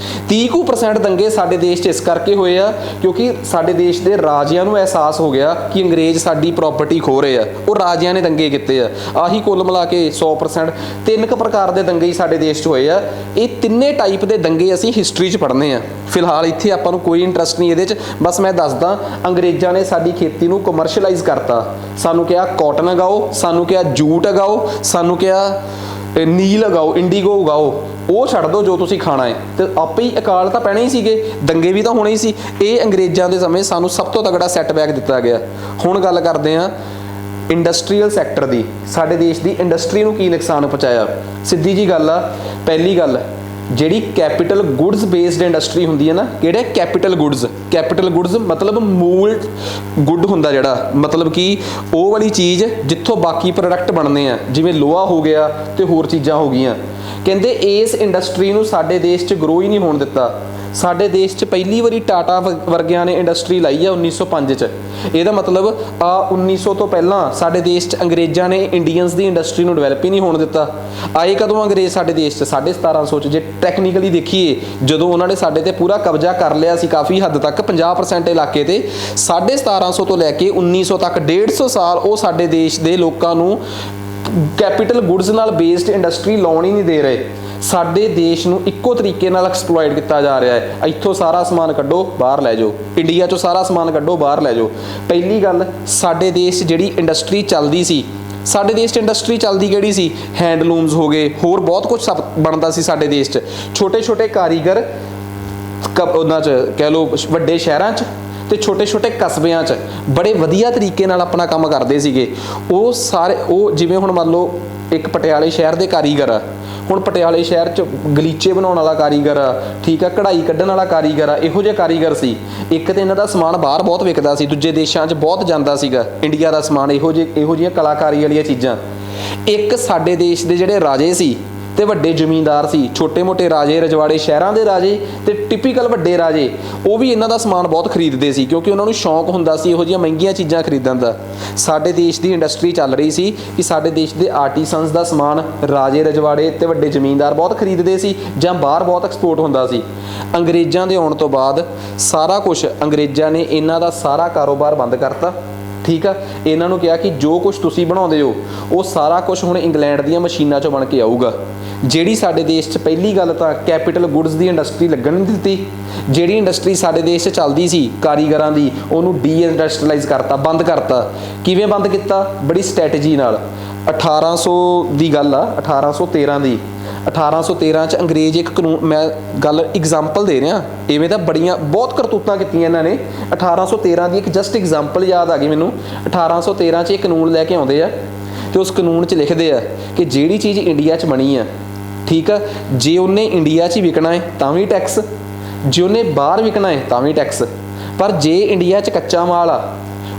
30% ਦੰਗੇ ਸਾਡੇ ਦੇਸ਼ 'ਚ ਇਸ ਕਰਕੇ ਹੋਏ ਆ ਕਿਉਂਕਿ ਸਾਡੇ ਦੇਸ਼ ਦੇ ਰਾਜਿਆਂ ਨੂੰ ਅਹਿਸਾਸ ਹੋ ਗਿਆ ਕਿ ਅੰਗਰੇਜ਼ ਸਾਡੀ ਪ੍ਰਾਪਰਟੀ ਖੋ ਰਹੇ ਆ, ਉਹ ਰਾਜਿਆਂ ਨੇ ਦੰਗੇ ਕੀਤੇ ਆ। ਆਹੀ ਕੁੱਲ ਮਿਲਾ ਕੇ 100% 3 ਪ੍ਰਕਾਰ ਦੇ ਦੰਗੇ ਹੀ ਸਾਡੇ ਦੇਸ਼ 'ਚ ਹੋਏ ਆ। ਇਹ ਤਿੰਨੇ ਟਾਈਪ ਦੇ ਦੰਗੇ ਅਸੀਂ ਹਿਸਟਰੀ 'ਚ ਪੜ੍ਹਨੇ ਆ। ਫਿਲਹਾਲ ਇੱਥੇ ਆਪਾਂ ਨੂੰ ਕੋਈ ਇੰਟਰਸਟ ਨਹੀਂ ਇਹਦੇ 'ਚ, ਬਸ ਮੈਂ ਦੱਸਦਾ ਅੰਗਰੇਜ਼ਾਂ ਨੇ ਸਾਡੀ ਖੇਤੀ ਨੂੰ ਕਮਰਸ਼ੀਅਲਾਈਜ਼ ਕਰਤਾ। ਸਾਨੂੰ ਕਿਹਾ ਕਾਟਨ ਉਗਾਓ, ਸਾਨੂੰ ਕਿਹਾ ਜੂਟ ਉਗਾਓ, ਸਾਨੂੰ ਕਿਹਾ ਨੀਲ ਉਗਾਓ, ਇੰਡੀਗੋ ਉਗਾਓ, ਉਹ ਛੱਡ ਦਿਓ ਜੋ ਤੁਸੀਂ ਖਾਣਾ ਹੈ। ਤੇ ਆਪੇ ਹੀ ਅਕਾਲ ਤਾਂ ਪੈਣੇ ਹੀ ਸੀਗੇ, ਦੰਗੇ ਵੀ ਤਾਂ ਹੋਣੇ ਹੀ ਸੀ। ਇਹ ਅੰਗਰੇਜ਼ਾਂ ਦੇ ਸਮੇਂ ਸਾਨੂੰ ਸਭ ਤੋਂ ਤਗੜਾ ਸੈਟਬੈਕ ਦਿੱਤਾ ਗਿਆ। ਹੁਣ ਗੱਲ ਕਰਦੇ ਹਾਂ ਇੰਡਸਟਰੀਅਲ ਸੈਕਟਰ ਦੀ। ਸਾਡੇ ਦੇਸ਼ ਦੀ ਇੰਡਸਟਰੀ ਨੂੰ ਕੀ ਨੁਕਸਾਨ ਪਹੁੰਚਾਇਆ? ਸਿੱਧੀ ਜੀ ਗੱਲ ਆ, ਪਹਿਲੀ ਗੱਲ ਜਿਹੜੀ ਕੈਪੀਟਲ ਗੁੱਡਸ ਬੇਸਡ ਇੰਡਸਟਰੀ ਹੁੰਦੀ ਹੈ ਨਾ, ਕਿਹੜੇ ਕੈਪੀਟਲ ਗੁੱਡਸ ਮਤਲਬ ਮੂਲ ਗੁੱਡ ਹੁੰਦਾ ਜਿਹੜਾ, ਮਤਲਬ ਕਿ ਉਹ ਵਾਲੀ ਚੀਜ਼ ਜਿੱਥੋਂ ਬਾਕੀ ਪ੍ਰੋਡਕਟ ਬਣਦੇ ਆ, ਜਿਵੇਂ ਲੋਹਾ ਹੋ ਗਿਆ ਤੇ ਹੋਰ ਚੀਜ਼ਾਂ ਹੋ ਗਈਆਂ। ਕਹਿੰਦੇ ਇਸ ਇੰਡਸਟਰੀ ਨੂੰ ਸਾਡੇ ਦੇਸ਼ 'ਚ ਗਰੋ ਹੀ ਨਹੀਂ ਹੋਣ ਦਿੱਤਾ। ਸਾਡੇ ਦੇਸ਼ 'ਚ ਪਹਿਲੀ ਵਾਰੀ ਟਾਟਾ ਵਰਗਿਆਂ ਨੇ ਇੰਡਸਟਰੀ ਲਾਈ ਆ 1905 'ਚ। ਇਹਦਾ ਮਤਲਬ 1900 ਤੋਂ ਪਹਿਲਾਂ ਸਾਡੇ ਦੇਸ਼ 'ਚ ਅੰਗਰੇਜ਼ਾਂ ਨੇ ਇੰਡੀਅਨਸ ਦੀ ਇੰਡਸਟਰੀ ਨੂੰ ਡਿਵੈਲਪ ਹੀ ਨਹੀਂ ਹੋਣ ਦਿੱਤਾ। ਆਏ ਕਦੋਂ ਅੰਗਰੇਜ਼ ਸਾਡੇ ਦੇਸ਼ 'ਚ? 1750 'ਚ। ਜੇ ਟੈਕਨੀਕਲੀ ਦੇਖੀਏ, ਜਦੋਂ ਉਹਨਾਂ ਨੇ ਸਾਡੇ ਤੇ ਪੂਰਾ ਕਬਜ਼ਾ ਕਰ ਲਿਆ ਸੀ ਕਾਫੀ ਹੱਦ ਤੱਕ, 50% ਇਲਾਕੇ ਤੇ, 1750 ਤੋਂ ਲੈ ਕੇ 1900 ਤੱਕ 150 ਸਾਲ ਉਹ ਸਾਡੇ ਦੇਸ਼ ਦੇ ਲੋਕਾਂ ਨੂੰ ਕੈਪੀਟਲ ਗੁੱਡਸ ਨਾਲ ਬੇਸਡ ਇੰਡਸਟਰੀ ਲਾਉਣ ਹੀ ਨਹੀਂ ਦੇ ਰਹੇ। ਸਾਡੇ ਦੇਸ਼ ਨੂੰ ਇੱਕੋ ਤਰੀਕੇ ਨਾਲ ਐਕਸਪਲੋਇਟ ਕੀਤਾ ਜਾ ਰਿਹਾ ਹੈ। ਇੱਥੋਂ ਸਾਰਾ ਸਮਾਨ ਕੱਢੋ ਬਾਹਰ ਲੈ ਜਾਓ, ਇੰਡੀਆ 'ਚੋਂ ਸਾਰਾ ਸਮਾਨ ਕੱਢੋ ਬਾਹਰ ਲੈ ਜਾਓ। ਪਹਿਲੀ ਗੱਲ, ਸਾਡੇ ਦੇਸ਼ 'ਚ ਜਿਹੜੀ ਇੰਡਸਟਰੀ ਚੱਲਦੀ ਸੀ, ਸਾਡੇ ਦੇਸ਼ 'ਚ ਇੰਡਸਟਰੀ ਚੱਲਦੀ ਕਿਹੜੀ ਸੀ? ਹੈਂਡਲੂਮਸ ਹੋ ਗਏ, ਹੋਰ ਬਹੁਤ ਕੁਝ ਸਭ ਬਣਦਾ ਸੀ ਸਾਡੇ ਦੇਸ਼ 'ਚ। ਛੋਟੇ ਛੋਟੇ ਕਾਰੀਗਰ ਉਹਨਾਂ 'ਚ ਕਹਿ ਲਓ ਵੱਡੇ ਸ਼ਹਿਰਾਂ 'ਚ ਤੇ ਛੋਟੇ ਛੋਟੇ ਕਸਬਿਆਂ 'ਚ ਬੜੇ ਵਧੀਆ ਤਰੀਕੇ ਨਾਲ ਆਪਣਾ ਕੰਮ ਕਰਦੇ ਸੀਗੇ। ਉਹ ਸਾਰੇ ਜਿਵੇਂ ਹੁਣ ਮੰਨ ਲਓ ਇੱਕ ਪਟਿਆਲੇ ਸ਼ਹਿਰ ਦੇ ਕਾਰੀਗਰ ਆ, ਹੁਣ ਪਟਿਆਲੇ ਸ਼ਹਿਰ 'ਚ ਗਲੀਚੇ ਬਣਾਉਣ ਵਾਲਾ ਕਾਰੀਗਰ ਆ, ਠੀਕ ਆ, ਕਢਾਈ ਕੱਢਣ ਵਾਲਾ ਕਾਰੀਗਰ ਆ, ਇਹੋ ਜਿਹੇ ਕਾਰੀਗਰ ਸੀ। ਇੱਕ ਤਾਂ ਇਹਨਾਂ ਦਾ ਸਮਾਨ ਬਾਹਰ ਬਹੁਤ ਵਿਕਦਾ ਸੀ, ਦੂਜੇ ਦੇਸ਼ਾਂ 'ਚ ਬਹੁਤ ਜਾਂਦਾ ਸੀਗਾ ਇੰਡੀਆ ਦਾ ਸਮਾਨ, ਇਹੋ ਜਿਹੀਆਂ ਕਲਾਕਾਰੀ ਵਾਲੀਆਂ ਚੀਜ਼ਾਂ। ਇੱਕ ਸਾਡੇ ਦੇਸ਼ ਦੇ ਜਿਹੜੇ ਰਾਜੇ ਸੀ ਤੇ ਵੱਡੇ ਜ਼ਮੀਂਦਾਰ ਸੀ, ਛੋਟੇ ਮੋਟੇ ਰਾਜੇ ਰਜਵਾੜੇ, ਸ਼ਹਿਰਾਂ ਦੇ ਰਾਜੇ ਤੇ ਟਿਪੀਕਲ ਵੱਡੇ ਰਾਜੇ, ਉਹ ਵੀ ਇਹਨਾਂ ਦਾ ਸਮਾਨ ਬਹੁਤ ਖਰੀਦਦੇ ਸੀ ਕਿਉਂਕਿ ਉਹਨਾਂ ਨੂੰ ਸ਼ੌਂਕ ਹੁੰਦਾ ਸੀ ਇਹੋ ਜਿਹੀਆਂ ਮਹਿੰਗੀਆਂ ਚੀਜ਼ਾਂ ਖਰੀਦਣ ਦਾ। ਸਾਡੇ ਦੇਸ਼ ਦੀ ਇੰਡਸਟਰੀ ਚੱਲ ਰਹੀ ਸੀ ਕਿ ਸਾਡੇ ਦੇਸ਼ ਦੇ ਆਰਟੀਸਨਸ ਦਾ ਸਮਾਨ ਰਾਜੇ ਰਜਵਾੜੇ ਤੇ ਵੱਡੇ ਜ਼ਮੀਂਦਾਰ ਬਹੁਤ ਖਰੀਦਦੇ ਸੀ ਜਾਂ ਬਾਹਰ ਬਹੁਤ ਐਕਸਪੋਰਟ ਹੁੰਦਾ ਸੀ। ਅੰਗਰੇਜ਼ਾਂ ਦੇ ਆਉਣ ਤੋਂ ਬਾਅਦ ਸਾਰਾ ਕੁਝ ਅੰਗਰੇਜ਼ਾਂ ਨੇ ਇਹਨਾਂ ਦਾ ਸਾਰਾ ਕਾਰੋਬਾਰ ਬੰਦ ਕਰਤਾ, ਠੀਕ ਆ। ਇਹਨਾਂ ਨੂੰ ਕਿਹਾ ਕਿ ਜੋ ਕੁਝ ਤੁਸੀਂ ਬਣਾਉਂਦੇ ਹੋ ਉਹ ਸਾਰਾ ਕੁਝ ਹੁਣ ਇੰਗਲੈਂਡ ਦੀਆਂ ਮਸ਼ੀਨਾਂ 'ਚੋਂ ਬਣ ਕੇ ਆਊਗਾ। ਜਿਹੜੀ ਸਾਡੇ ਦੇਸ਼ 'ਚ ਪਹਿਲੀ ਗੱਲ ਤਾਂ ਕੈਪੀਟਲ ਗੁੱਡਸ ਦੀ ਇੰਡਸਟਰੀ ਲੱਗਣ ਨਹੀਂ ਦਿੱਤੀ। ਜਿਹੜੀ ਇੰਡਸਟਰੀ ਸਾਡੇ ਦੇਸ਼ 'ਚ ਚੱਲਦੀ ਸੀ ਕਾਰੀਗਰਾਂ ਦੀ, ਉਹਨੂੰ ਡੀ ਇੰਡਸਟਰੀਅਲਾਈਜ਼ ਕਰਤਾ, ਬੰਦ ਕਰਤਾ। ਕਿਵੇਂ ਬੰਦ ਕੀਤਾ? ਬੜੀ ਸਟ੍ਰੈਟਜੀ ਨਾਲ। 1800 ਦੀ ਗੱਲ ਆ, 1813 ਦੀ। 1813 'ਚ ਅੰਗਰੇਜ਼ ਇੱਕ ਕਾਨੂੰਨ, ਮੈਂ ਗੱਲ ਐਗਜ਼ਾਮਪਲ ਦੇ ਰਿਹਾ, ਇਵੇਂ ਤਾਂ ਬੜੀਆਂ ਬਹੁਤ ਕਰਤੂਤਾਂ ਕੀਤੀਆਂ ਇਹਨਾਂ ਨੇ। 1813 ਦੀ ਇੱਕ ਜਸਟ ਐਗਜ਼ਾਮਪਲ ਯਾਦ ਆ ਗਈ ਮੈਨੂੰ। 1813 'ਚ ਇਹ ਕਾਨੂੰਨ ਲੈ ਕੇ ਆਉਂਦੇ ਆ ਤੇ ਉਸ ਕਾਨੂੰਨ 'ਚ ਲਿਖਦੇ ਆ ਕਿ ਜਿਹੜੀ ਚੀਜ਼ ਇੰਡੀਆ 'ਚ ਬਣੀ ਆ, ਠੀਕ ਆ, ਜੇ ਉਹਨੇ ਇੰਡੀਆ 'ਚ ਹੀ ਵਿਕਣਾ ਹੈ ਤਾਂ ਵੀ ਟੈਕਸ, ਜੇ ਉਹਨੇ ਬਾਹਰ ਵਿਕਣਾ ਹੈ ਤਾਂ ਵੀ ਟੈਕਸ। ਪਰ ਜੇ ਇੰਡੀਆ 'ਚ ਕੱਚਾ ਮਾਲ ਆ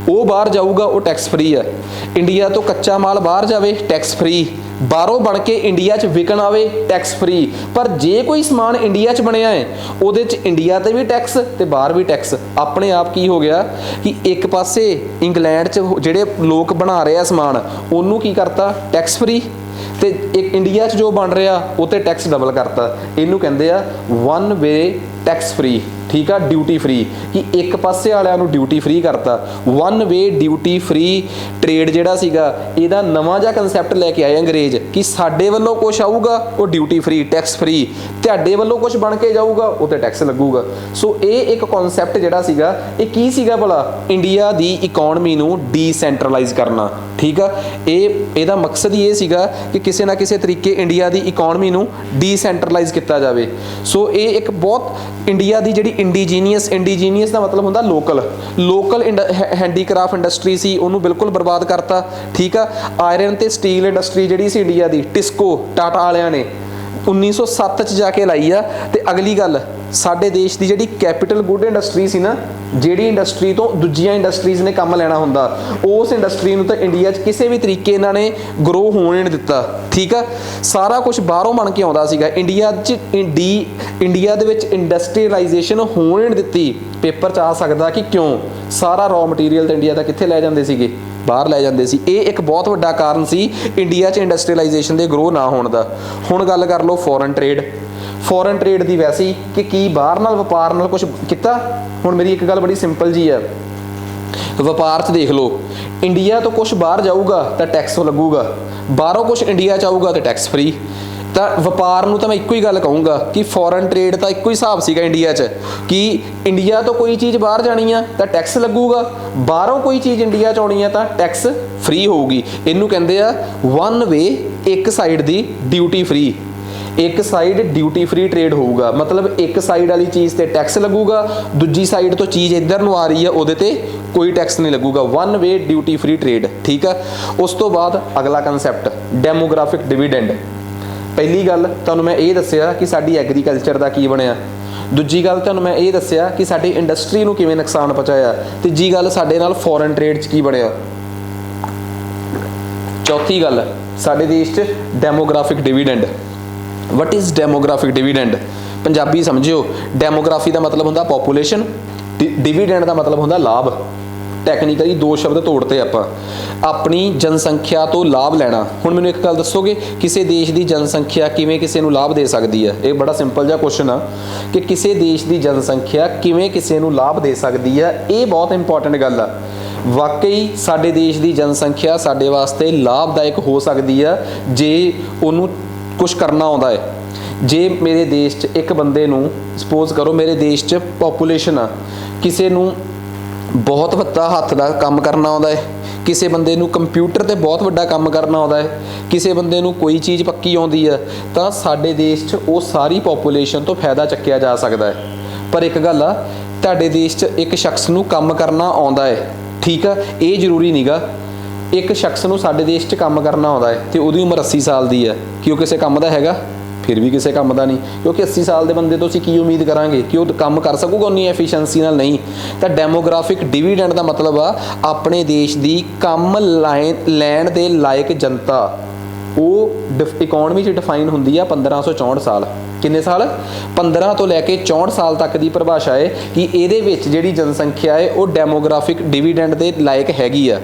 ਉਹ ਬਾਹਰ ਜਾਊਗਾ, ਉਹ ਟੈਕਸ ਫਰੀ ਆ। ਇੰਡੀਆ ਤੋਂ ਕੱਚਾ ਮਾਲ ਬਾਹਰ ਜਾਵੇ, ਟੈਕਸ ਫਰੀ। ਬਾਹਰੋਂ ਬਣ ਕੇ ਇੰਡੀਆ 'ਚ ਵਿਕਣ ਆਵੇ, ਟੈਕਸ ਫਰੀ। ਪਰ ਜੇ ਕੋਈ ਸਮਾਨ ਇੰਡੀਆ 'ਚ ਬਣਿਆ ਹੈ ਉਹਦੇ 'ਚ ਇੰਡੀਆ ਤੇ ਵੀ ਟੈਕਸ ਤੇ ਬਾਹਰ ਵੀ ਟੈਕਸ। ਆਪਣੇ ਆਪ ਕੀ ਹੋ ਗਿਆ ਕਿ ਇੱਕ ਪਾਸੇ ਇੰਗਲੈਂਡ 'ਚ ਜਿਹੜੇ ਲੋਕ ਬਣਾ ਰਹੇ ਆ ਸਮਾਨ, ਉਹਨੂੰ ਕੀ ਕਰਤਾ? Tax free. ਤੇ ਇੱਕ ਇੰਡੀਆ 'ਚ ਜੋ ਬਣ ਰਿਹਾ ਉਹ ਤੇ ਟੈਕਸ ਡਬਲ ਕਰਤਾ। ਇਹਨੂੰ ਕਹਿੰਦੇ ਆ ਵਨ ਵੇ ਟੈਕਸ ਫਰੀ, ਠੀਕ ਆ, ਡਿਊਟੀ ਫਰੀ। ਕਿ ਇੱਕ ਪਾਸੇ ਵਾਲਿਆਂ ਨੂੰ ਡਿਊਟੀ ਫਰੀ ਕਰਤਾ। One way duty free trade ਜਿਹੜਾ ਸੀਗਾ, ਇਹਦਾ ਨਵਾਂ ਜਿਹਾ ਕਨਸੈਪਟ ਲੈ ਕੇ ਆਏ ਅੰਗਰੇਜ਼ ਕਿ ਸਾਡੇ ਵੱਲੋਂ ਕੁਝ ਆਊਗਾ ਉਹ ਡਿਊਟੀ ਫਰੀ, ਟੈਕਸ ਫਰੀ, ਤੁਹਾਡੇ ਵੱਲੋਂ ਕੁਝ ਬਣ ਕੇ ਜਾਊਗਾ ਉਹ ਤੇ ਟੈਕਸ ਲੱਗੂਗਾ। ਸੋ ਇਹ ਇੱਕ ਕਨਸੈਪਟ ਜਿਹੜਾ ਸੀਗਾ, ਇਹ ਕੀ ਸੀਗਾ ਭਲਾ? ਇੰਡੀਆ ਦੀ ਇਕਨੋਮੀ ਨੂੰ ਡੀਸੈਂਟਰਲਾਈਜ਼ ਕਰਨਾ, ਠੀਕ ਆ। ਇਹਦਾ ਮਕਸਦ ਹੀ ਇਹ ਸੀਗਾ ਕਿ ਕਿਸੇ ਨਾ ਕਿਸੇ ਤਰੀਕੇ ਇੰਡੀਆ ਦੀ ਇਕਨੋਮੀ ਨੂੰ ਡੀਸੈਂਟਰਲਾਈਜ਼ ਕੀਤਾ ਜਾਵੇ। ਸੋ ਇਹ ਇੱਕ ਬਹੁਤ ਇੰਡੀਆ ਦੀ ਜਿਹੜੀ ਇੰਡੀਜੀਨੀਅਸ ਦਾ ਮਤਲਬ ਹੁੰਦਾ ਲੋਕਲ ਹੈਂਡੀਕ੍ਰਾਫਟ ਇੰਡਸਟਰੀ ਸੀ, ਉਹਨੂੰ ਬਿਲਕੁਲ ਬਰਬਾਦ ਕਰਤਾ, ਠੀਕ ਆ। ਆਇਰਨ ਤੇ ਸਟੀਲ ਇੰਡਸਟਰੀ ਜਿਹੜੀ ਸੀ ਇੰਡੀਆ ਦੀ, ਟਿਸਕੋ ਟਾਟਾ ਵਾਲਿਆਂ ਨੇ 1907 'ਚ ਜਾ ਕੇ ਲਾਈ ਆ। ਤੇ ਅਗਲੀ ਗੱਲ, ਸਾਡੇ ਦੇਸ਼ ਦੀ ਜਿਹੜੀ ਕੈਪੀਟਲ ਗੁੱਡ ਇੰਡਸਟਰੀ ਸੀ ਨਾ, ਜਿਹੜੀ ਇੰਡਸਟਰੀ ਤੋਂ ਦੂਜੀਆਂ ਇੰਡਸਟਰੀਜ਼ ਨੇ ਕੰਮ ਲੈਣਾ ਹੁੰਦਾ, ਉਸ ਇੰਡਸਟਰੀ ਨੂੰ ਤਾਂ ਇੰਡੀਆ 'ਚ ਕਿਸੇ ਵੀ ਤਰੀਕੇ ਇਹਨਾਂ ਨੇ ਗਰੋ ਹੋਣ ਨਹੀਂ ਦਿੱਤਾ, ਠੀਕ ਆ। ਸਾਰਾ ਕੁਝ ਬਾਹਰੋਂ ਬਣ ਕੇ ਆਉਂਦਾ ਸੀਗਾ। ਇੰਡੀਆ ਦੇ ਵਿੱਚ ਇੰਡਸਟਰੀਅਲਾਈਜੇਸ਼ਨ ਹੋਣ ਨਹੀਂ ਦਿੱਤੀ। ਪੇਪਰ 'ਚ ਆ ਸਕਦਾ ਕਿ ਕਿਉਂ? ਸਾਰਾ ਰॉ ਮਟੀਰੀਅਲ ਤਾਂ ਇੰਡੀਆ ਦਾ ਕਿੱਥੇ ਲੈ ਜਾਂਦੇ ਸੀਗੇ? ਬਾਹਰ ਲੈ ਜਾਂਦੇ ਸੀ। ਇਹ ਇੱਕ ਬਹੁਤ ਵੱਡਾ ਕਾਰਨ ਸੀ ਇੰਡੀਆ 'ਚ ਇੰਡਸਟਰੀਅਲਾਈਜੇਸ਼ਨ ਦੇ ਗਰੋ ਨਾ ਹੋਣ ਦਾ। ਹੁਣ ਗੱਲ ਕਰ ਲਓ ਫੋਰਨ ਟ੍ਰੇਡ ਦੀ ਵੈਸੇ ਹੀ ਕਿ ਕੀ ਬਾਹਰ ਨਾਲ ਵਪਾਰ ਨਾਲ ਕੁਝ ਕੀਤਾ। ਹੁਣ ਮੇਰੀ ਇੱਕ ਗੱਲ ਬੜੀ ਸਿੰਪਲ ਜੀ ਹੈ, ਵਪਾਰ 'ਚ ਦੇਖ ਲਓ, ਇੰਡੀਆ ਤੋਂ ਕੁਝ ਬਾਹਰ ਜਾਊਗਾ ਤਾਂ ਟੈਕਸ ਲੱਗੂਗਾ, ਬਾਹਰੋਂ ਕੁਝ ਇੰਡੀਆ 'ਚ ਆਊਗਾ ਤਾਂ ਟੈਕਸ ਫ੍ਰੀ। ਤਾਂ ਵਪਾਰ ਨੂੰ ਤਾਂ ਮੈਂ ਇੱਕੋ ਹੀ ਗੱਲ ਕਹੂੰਗਾ ਕਿ ਫੋਰਨ ਟ੍ਰੇਡ ਤਾਂ ਇੱਕੋ ਹੀ ਹਿਸਾਬ ਸੀਗਾ ਇੰਡੀਆ 'ਚ ਕਿ ਇੰਡੀਆ ਤੋਂ ਕੋਈ ਚੀਜ਼ ਬਾਹਰ ਜਾਣੀ ਆ ਤਾਂ ਟੈਕਸ ਲੱਗੂਗਾ, ਬਾਹਰੋਂ ਕੋਈ ਚੀਜ਼ ਇੰਡੀਆ 'ਚ ਆਉਣੀ ਆ ਤਾਂ ਟੈਕਸ ਫ੍ਰੀ ਹੋਊਗੀ। ਇਹਨੂੰ ਕਹਿੰਦੇ ਆ ਵਨ ਵੇ, ਇੱਕ ਸਾਈਡ ਦੀ ਡਿਊਟੀ ਫ੍ਰੀ, ਇੱਕ ਸਾਈਡ ਡਿਊਟੀ ਫ੍ਰੀ ਟ੍ਰੇਡ ਹੋਊਗਾ। ਮਤਲਬ ਇੱਕ ਸਾਈਡ ਵਾਲੀ ਚੀਜ਼ ਤੇ ਟੈਕਸ ਲੱਗੂਗਾ, ਦੂਜੀ ਸਾਈਡ ਤੋਂ ਚੀਜ਼ ਇੱਧਰ ਨੂੰ ਆ ਰਹੀ ਆ ਉਹਦੇ ਤੇ ਕੋਈ ਟੈਕਸ ਨਹੀਂ ਲੱਗੂਗਾ। One way duty free trade, ਠੀਕ ਆ। ਉਸ ਤੋਂ ਬਾਅਦ ਅਗਲਾ ਕਨਸੈਪਟ ਡੈਮੋਗ੍ਰਾਫਿਕ ਡਿਵੀਡੈਂਡ। ਪਹਿਲੀ ਗੱਲ ਤੁਹਾਨੂੰ ਮੈਂ ਇਹ ਦੱਸਿਆ ਕਿ ਸਾਡੀ ਐਗਰੀਕਲਚਰ ਦਾ ਕੀ ਬਣਿਆ। ਦੂਜੀ ਗੱਲ ਤੁਹਾਨੂੰ ਮੈਂ ਇਹ ਦੱਸਿਆ ਕਿ ਸਾਡੀ ਇੰਡਸਟਰੀ ਨੂੰ ਕਿਵੇਂ ਨੁਕਸਾਨ ਪਹੁੰਚਾਇਆ। ਤੀਜੀ ਗੱਲ ਸਾਡੇ ਨਾਲ ਫੋਰਨ ਟ੍ਰੇਡ 'ਚ ਕੀ ਬਣਿਆ। ਚੌਥੀ ਗੱਲ ਸਾਡੇ ਦੇਸ਼ 'ਚ demographic dividend. What is demographic dividend? Punjabi ਸਮਝਿਓ, ਡੈਮੋਗ੍ਰਾਫੀ ਦਾ ਮਤਲਬ ਹੁੰਦਾ ਪੋਪੂਲੇਸ਼ਨ, ਡਿਵੀਡੈਂਡ ਦਾ ਮਤਲਬ ਹੁੰਦਾ ਲਾਭ। ਟੈਕਨੀਕਲੀ ਦੋ ਸ਼ਬਦ ਤੋੜਤੇ ਆਪਾਂ। ਆਪਣੀ ਜਨਸੰਖਿਆ ਤੋਂ ਲਾਭ ਲੈਣਾ। ਹੁਣ ਮੈਨੂੰ ਇੱਕ ਗੱਲ ਦੱਸੋਗੇ, ਕਿਸੇ ਦੇਸ਼ ਦੀ ਜਨਸੰਖਿਆ ਕਿਵੇਂ ਕਿਸੇ ਨੂੰ ਲਾਭ ਦੇ ਸਕਦੀ ਹੈ? ਇਹ ਬੜਾ ਸਿੰਪਲ ਜਿਹਾ ਕੁਐਸਚਨ ਆ ਕਿ ਕਿਸੇ ਦੇਸ਼ ਦੀ ਜਨਸੰਖਿਆ ਕਿਵੇਂ ਕਿਸੇ ਨੂੰ ਲਾਭ ਦੇ ਸਕਦੀ ਹੈ। ਇਹ ਬਹੁਤ ਇੰਪੋਰਟੈਂਟ ਗੱਲ ਆ। ਵਾਕਈ ਸਾਡੇ ਦੇਸ਼ ਦੀ ਜਨਸੰਖਿਆ ਸਾਡੇ ਵਾਸਤੇ ਲਾਭਦਾਇਕ ਹੋ ਸਕਦੀ ਆ ਜੇ ਉਹਨੂੰ ਕੁਝ ਕਰਨਾ ਆਉਂਦਾ ਹੈ। ਜੇ ਮੇਰੇ ਦੇਸ਼ 'ਚ ਇੱਕ ਬੰਦੇ ਨੂੰ ਸਪੋਜ਼ ਕਰੋ, ਮੇਰੇ ਦੇਸ਼ 'ਚ ਪੋਪੂਲੇਸ਼ਨ ਆ, ਕਿਸੇ ਨੂੰ ਬਹੁਤ ਵੱਡਾ ਹੱਥ ਦਾ ਕੰਮ ਕਰਨਾ ਆਉਂਦਾ ਹੈ, ਕਿਸੇ ਬੰਦੇ ਨੂੰ ਕੰਪਿਊਟਰ 'ਤੇ ਬਹੁਤ ਵੱਡਾ ਕੰਮ ਕਰਨਾ ਆਉਂਦਾ ਹੈ, ਕਿਸੇ ਬੰਦੇ ਨੂੰ ਕੋਈ ਚੀਜ਼ ਪੱਕੀ ਆਉਂਦੀ ਹੈ, ਤਾਂ ਸਾਡੇ ਦੇਸ਼ 'ਚ ਉਹ ਸਾਰੀ ਪੋਪੂਲੇਸ਼ਨ ਤੋਂ ਫਾਇਦਾ ਚੱਕਿਆ ਜਾ ਸਕਦਾ ਹੈ। ਪਰ ਇੱਕ ਗੱਲ ਆ, ਤੁਹਾਡੇ ਦੇਸ਼ 'ਚ ਇੱਕ ਸ਼ਖਸ ਨੂੰ ਕੰਮ ਕਰਨਾ ਆਉਂਦਾ ਹੈ, ਠੀਕ ਆ, ਇਹ ਜ਼ਰੂਰੀ ਨਹੀਂਗਾ। ਇੱਕ ਸ਼ਖਸ ਨੂੰ ਸਾਡੇ ਦੇਸ਼ 'ਚ ਕੰਮ ਕਰਨਾ ਆਉਂਦਾ ਹੈ ਅਤੇ ਉਹਦੀ ਉਮਰ 80 ਸਾਲ ਦੀ ਹੈ, ਕਿ ਉਹ ਕਿਸੇ ਕੰਮ ਦਾ ਹੈਗਾ? ਫਿਰ ਵੀ ਕਿਸੇ ਕੰਮ ਦਾ ਨਹੀਂ, ਕਿਉਂਕਿ 80 ਸਾਲ ਦੇ ਬੰਦੇ ਤੋਂ ਅਸੀਂ ਕੀ ਉਮੀਦ ਕਰਾਂਗੇ ਕਿ ਉਹ ਕੰਮ ਕਰ ਸਕੂਗਾ ਉਨੀ ਐਫੀਸ਼ੀਐਂਸੀ ਨਾਲ? ਨਹੀਂ। ਤਾਂ ਡੈਮੋਗ੍ਰਾਫਿਕ ਡਿਵੀਡੈਂਡ ਦਾ ਮਤਲਬ ਆ ਆਪਣੇ ਦੇਸ਼ ਦੀ ਕੰਮ ਲੈਣ ਦੇ ਲਾਇਕ ਜਨਤਾ। ਉਹ ਇਕੋਨਮੀ 'ਚ ਡਿਫਾਈਨ ਹੁੰਦੀ ਆ 1564 ਸਾਲ। ਕਿੰਨੇ ਸਾਲ? 15 ਤੋਂ ਲੈ ਕੇ 64 ਸਾਲ ਤੱਕ ਦੀ ਪਰਿਭਾਸ਼ਾ ਹੈ ਕਿ ਇਹਦੇ ਵਿੱਚ ਜਿਹੜੀ ਜਨਸੰਖਿਆ ਹੈ ਉਹ ਡੈਮੋਗ੍ਰਾਫਿਕ ਡਿਵੀਡੈਂਡ ਦੇ ਲਾਇਕ ਹੈਗੀ ਆ।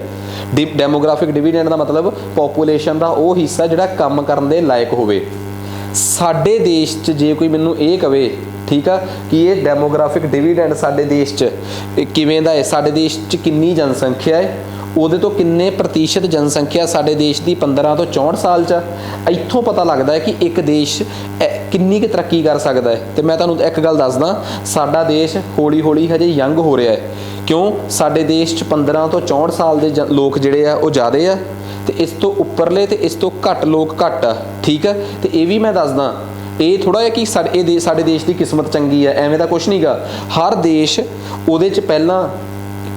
ਡੈਮੋਗ੍ਰਾਫਿਕ ਡਿਵੀਡੈਂਡ ਦਾ ਮਤਲਬ ਪੋਪੂਲੇਸ਼ਨ ਦਾ ਉਹ ਹਿੱਸਾ ਜਿਹੜਾ ਕੰਮ ਕਰਨ ਦੇ ਲਾਇਕ ਹੋਵੇ। ਸਾਡੇ ਦੇਸ਼ 'ਚ ਜੇ ਕੋਈ ਮੈਨੂੰ ਇਹ ਕਵੇ, ਠੀਕ ਆ, ਕਿ ਇਹ ਡੈਮੋਗ੍ਰਾਫਿਕ ਡਿਵੀਡੈਂਡ ਸਾਡੇ ਦੇਸ਼ 'ਚ ਕਿਵੇਂ ਦਾ ਹੈ, ਸਾਡੇ ਦੇਸ਼ 'ਚ ਕਿੰਨੀ ਜਨਸੰਖਿਆ ਹੈ, ਉਹਦੇ ਤੋਂ ਕਿੰਨੇ ਪ੍ਰਤੀਸ਼ਤ ਜਨਸੰਖਿਆ ਸਾਡੇ ਦੇਸ਼ ਦੀ 15 ਤੋਂ 64 ਸਾਲ 'ਚ, ਇੱਥੋਂ ਪਤਾ ਲੱਗਦਾ ਹੈ ਕਿ ਇੱਕ ਦੇਸ਼ ਕਿੰਨੀ ਕੁ ਤਰੱਕੀ ਕਰ ਸਕਦਾ ਹੈ। ਅਤੇ ਮੈਂ ਤੁਹਾਨੂੰ ਇੱਕ ਗੱਲ ਦੱਸਦਾ, ਸਾਡਾ ਦੇਸ਼ ਹੌਲੀ ਹੌਲੀ ਹਜੇ ਯੰਗ ਹੋ ਰਿਹਾ ਹੈ। ਕਿਉਂ? ਸਾਡੇ ਦੇਸ਼ 'ਚ 15 ਤੋਂ 64 ਸਾਲ ਦੇ ਲੋਕ ਜਿਹੜੇ ਆ ਉਹ ਜ਼ਿਆਦੇ ਆ, ਅਤੇ ਇਸ ਤੋਂ ਉੱਪਰਲੇ ਅਤੇ ਇਸ ਤੋਂ ਘੱਟ ਲੋਕ ਘੱਟ ਆ, ਠੀਕ ਆ। ਅਤੇ ਇਹ ਵੀ ਮੈਂ ਦੱਸਦਾ, ਇਹ ਥੋੜ੍ਹਾ ਜਿਹਾ ਕਿ ਸਾਡੇ ਦੇਸ਼ ਦੀ ਕਿਸਮਤ ਚੰਗੀ ਆ, ਐਵੇਂ ਦਾ ਕੁਛ ਨਹੀਂ ਗਾ। ਹਰ ਦੇਸ਼ ਉਹਦੇ 'ਚ ਪਹਿਲਾਂ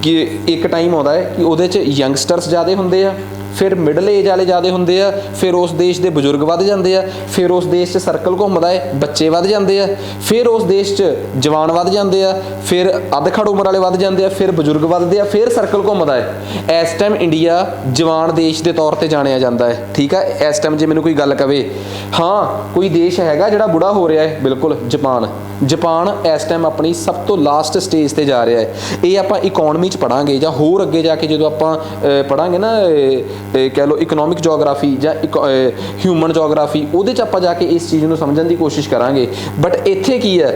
ਕਿ ਇੱਕ ਟਾਈਮ ਆਉਂਦਾ ਹੈ ਕਿ ਉਹਦੇ 'ਚ ਯੰਗਸਟਰਸ ਜ਼ਿਆਦਾ ਹੁੰਦੇ ਆ, ਫਿਰ ਮਿਡਲ ਏਜ ਵਾਲੇ ਜ਼ਿਆਦਾ ਹੁੰਦੇ ਆ, ਫਿਰ ਉਸ ਦੇਸ਼ ਦੇ ਬਜ਼ੁਰਗ ਵੱਧ ਜਾਂਦੇ ਆ, ਫਿਰ ਉਸ ਦੇਸ਼ 'ਚ ਸਰਕਲ ਘੁੰਮਦਾ ਹੈ, ਬੱਚੇ ਵੱਧ ਜਾਂਦੇ ਆ, ਫਿਰ ਉਸ ਦੇਸ਼ 'ਚ ਜਵਾਨ ਵੱਧ ਜਾਂਦੇ ਆ, ਫਿਰ ਅੱਧਖੜ ਉਮਰ ਵਾਲੇ ਵੱਧ ਜਾਂਦੇ ਆ, ਫਿਰ ਬਜ਼ੁਰਗ ਵੱਧਦੇ ਆ, ਫਿਰ ਸਰਕਲ ਘੁੰਮਦਾ ਹੈ। ਇਸ ਟਾਈਮ ਇੰਡੀਆ ਜਵਾਨ ਦੇਸ਼ ਦੇ ਤੌਰ 'ਤੇ ਜਾਣਿਆ ਜਾਂਦਾ ਹੈ, ਠੀਕ ਆ। ਇਸ ਟਾਈਮ ਜੇ ਮੈਨੂੰ ਕੋਈ ਗੱਲ ਕਵੇ, ਹਾਂ ਕੋਈ ਦੇਸ਼ ਹੈਗਾ ਜਿਹੜਾ ਬੁੜਾ ਹੋ ਰਿਹਾ ਹੈ, ਬਿਲਕੁਲ ਜਾਪਾਨ ਇਸ ਟਾਈਮ ਆਪਣੀ ਸਭ ਤੋਂ ਲਾਸਟ ਸਟੇਜ 'ਤੇ ਜਾ ਰਿਹਾ ਹੈ। ਇਹ ਆਪਾਂ ਇਕੋਨਮੀ 'ਚ ਪੜ੍ਹਾਂਗੇ ਜਾਂ ਹੋਰ ਅੱਗੇ ਜਾ ਕੇ ਜਦੋਂ ਆਪਾਂ ਪੜ੍ਹਾਂਗੇ ਨਾ, ਕਹਿ ਲਓ ਇਕਨੋਮਿਕ ਜੋਗਰਾਫੀ ਜਾਂ ਹਿਊਮਨ ਜੋਗਰਾਫੀ, ਉਹਦੇ 'ਚ ਆਪਾਂ ਜਾ ਕੇ ਇਸ ਚੀਜ਼ ਨੂੰ ਸਮਝਣ ਦੀ ਕੋਸ਼ਿਸ਼ ਕਰਾਂਗੇ। ਬਟ ਇੱਥੇ ਕੀ ਹੈ,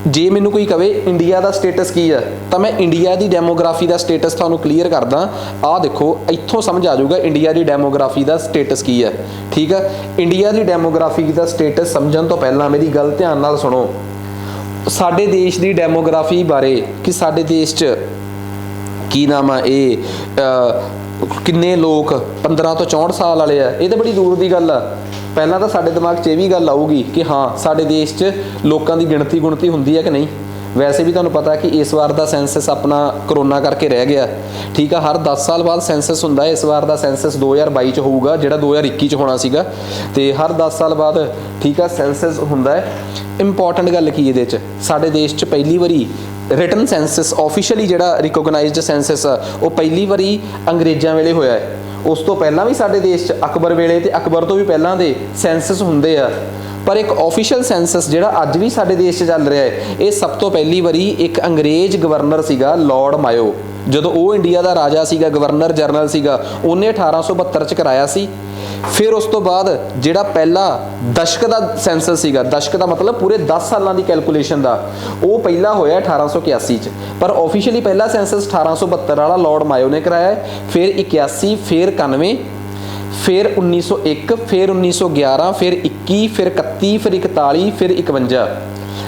ਜੇ ਮੈਨੂੰ ਕੋਈ ਕਵੇ ਇੰਡੀਆ ਦਾ ਸਟੇਟਸ ਕੀ ਹੈ, ਤਾਂ ਮੈਂ ਇੰਡੀਆ ਦੀ ਡੈਮੋਗ੍ਰਾਫੀ ਦਾ ਸਟੇਟਸ ਤੁਹਾਨੂੰ ਕਲੀਅਰ ਕਰਦਾ। ਆਹ ਦੇਖੋ, ਇੱਥੋਂ ਸਮਝ ਆ ਜਾਊਗਾ ਇੰਡੀਆ ਦੀ ਡੈਮੋਗ੍ਰਾਫੀ ਦਾ ਸਟੇਟਸ ਕੀ ਹੈ, ਠੀਕ ਆ। ਇੰਡੀਆ ਦੀ ਡੈਮੋਗ੍ਰਾਫੀ ਦਾ ਸਟੇਟਸ ਸਮਝਣ ਤੋਂ ਪਹਿਲਾਂ ਮੇਰੀ ਗੱਲ ਧਿਆਨ ਨਾਲ ਸੁਣੋ। ਸਾਡੇ ਦੇਸ਼ ਦੀ ਡੈਮੋਗ੍ਰਾਫੀ ਬਾਰੇ ਕਿ ਸਾਡੇ ਦੇਸ਼ 'ਚ ਕੀ ਨਾਮ ਆ, ਇਹ ਕਿੰਨੇ ਲੋਕ 15 ਤੋਂ 64 ਸਾਲ ਵਾਲੇ ਆ, ਇਹ ਤਾਂ ਬੜੀ ਦੂਰ ਦੀ ਗੱਲ ਆ। ਪਹਿਲਾਂ ਤਾਂ ਸਾਡੇ ਦਿਮਾਗ 'ਚ ਇਹ ਵੀ ਗੱਲ ਆਊਗੀ ਕਿ ਹਾਂ ਸਾਡੇ ਦੇਸ਼ 'ਚ ਲੋਕਾਂ ਦੀ ਗਿਣਤੀ ਹੁੰਦੀ ਹੈ ਕਿ ਨਹੀਂ। ਵੈਸੇ ਵੀ ਤੁਹਾਨੂੰ ਪਤਾ ਕਿ ਇਸ ਵਾਰ ਦਾ ਸੈਂਸਸ ਆਪਣਾ ਕਰੋਨਾ ਕਰਕੇ ਰਹਿ ਗਿਆ, ਠੀਕ ਆ। ਹਰ 10 ਸਾਲ ਬਾਅਦ ਸੈਂਸਸ ਹੁੰਦਾ ਹੈ। ਇਸ ਵਾਰ ਦਾ ਸੈਂਸਸ 2022 'ਚ ਹੋਊਗਾ, ਜਿਹੜਾ 2021 'ਚ ਹੋਣਾ ਸੀਗਾ, ਅਤੇ ਹਰ 10 ਸਾਲ ਬਾਅਦ, ਠੀਕ ਆ, ਸੈਂਸਸ ਹੁੰਦਾ ਹੈ। ਇੰਪੋਰਟੈਂਟ ਗੱਲ ਕੀ ਇਹਦੇ 'ਚ, ਸਾਡੇ ਦੇਸ਼ 'ਚ ਪਹਿਲੀ ਵਾਰੀ ਰਿਟਨ ਸੈਂਸਸ, ਆਫੀਸ਼ੀਅਲੀ ਜਿਹੜਾ ਰਿਕੋਗਨਾਈਜ਼ਡ ਸੈਂਸਸ ਆ, ਉਹ ਪਹਿਲੀ ਵਾਰੀ ਅੰਗਰੇਜ਼ਾਂ ਵੇਲੇ ਹੋਇਆ ਹੈ। ਉਸ ਤੋਂ ਪਹਿਲਾਂ ਵੀ ਸਾਡੇ ਦੇਸ਼ 'ਚ ਅਕਬਰ ਵੇਲੇ ਅਤੇ ਅਕਬਰ ਤੋਂ ਵੀ ਪਹਿਲਾਂ ਦੇ ਸੈਂਸਸ ਹੁੰਦੇ ਆ, ਪਰ ਇੱਕ ਆਫੀਸ਼ੀਅਲ ਸੈਂਸਸ ਜਿਹੜਾ ਅੱਜ ਵੀ ਸਾਡੇ ਦੇਸ਼ 'ਚ ਚੱਲ ਰਿਹਾ ਹੈ, ਇਹ ਸਭ ਤੋਂ ਪਹਿਲੀ ਵਾਰੀ ਇੱਕ ਅੰਗਰੇਜ਼ ਗਵਰਨਰ ਸੀਗਾ, ਲਾਰਡ ਮਾਇਓ, ਜਦੋਂ ਉਹ ਇੰਡੀਆ ਦਾ ਰਾਜਾ ਸੀਗਾ, ਗਵਰਨਰ ਜਨਰਲ ਸੀਗਾ, ਉਹਨੇ 1872 'ਚ ਕਰਾਇਆ ਸੀ। ਫਿਰ ਉਸ ਤੋਂ ਬਾਅਦ ਜਿਹੜਾ ਪਹਿਲਾ ਦਸ਼ਕ ਦਾ ਸੈਂਸਸ ਸੀਗਾ, ਦਸ਼ਕ ਦਾ ਮਤਲਬ ਪੂਰੇ 10 ਸਾਲਾਂ ਦੀ ਕੈਲਕੂਲੇਸ਼ਨ ਦਾ, ਉਹ ਪਹਿਲਾ ਹੋਇਆ 1881 'ਚ, ਪਰ ਆਫੀਸ਼ੀਅਲੀ ਪਹਿਲਾ ਸੈਂਸਸ 1872 ਵਾਲਾ ਲਾਰਡ ਮਾਇਓ ਨੇ ਕਰਾਇਆ। ਫਿਰ 81, ਫਿਰ 91, ਫਿਰ 1901, ਫਿਰ 1911, ਫਿਰ 21, ਫਿਰ 31, ਫਿਰ 41, ਫਿਰ 51।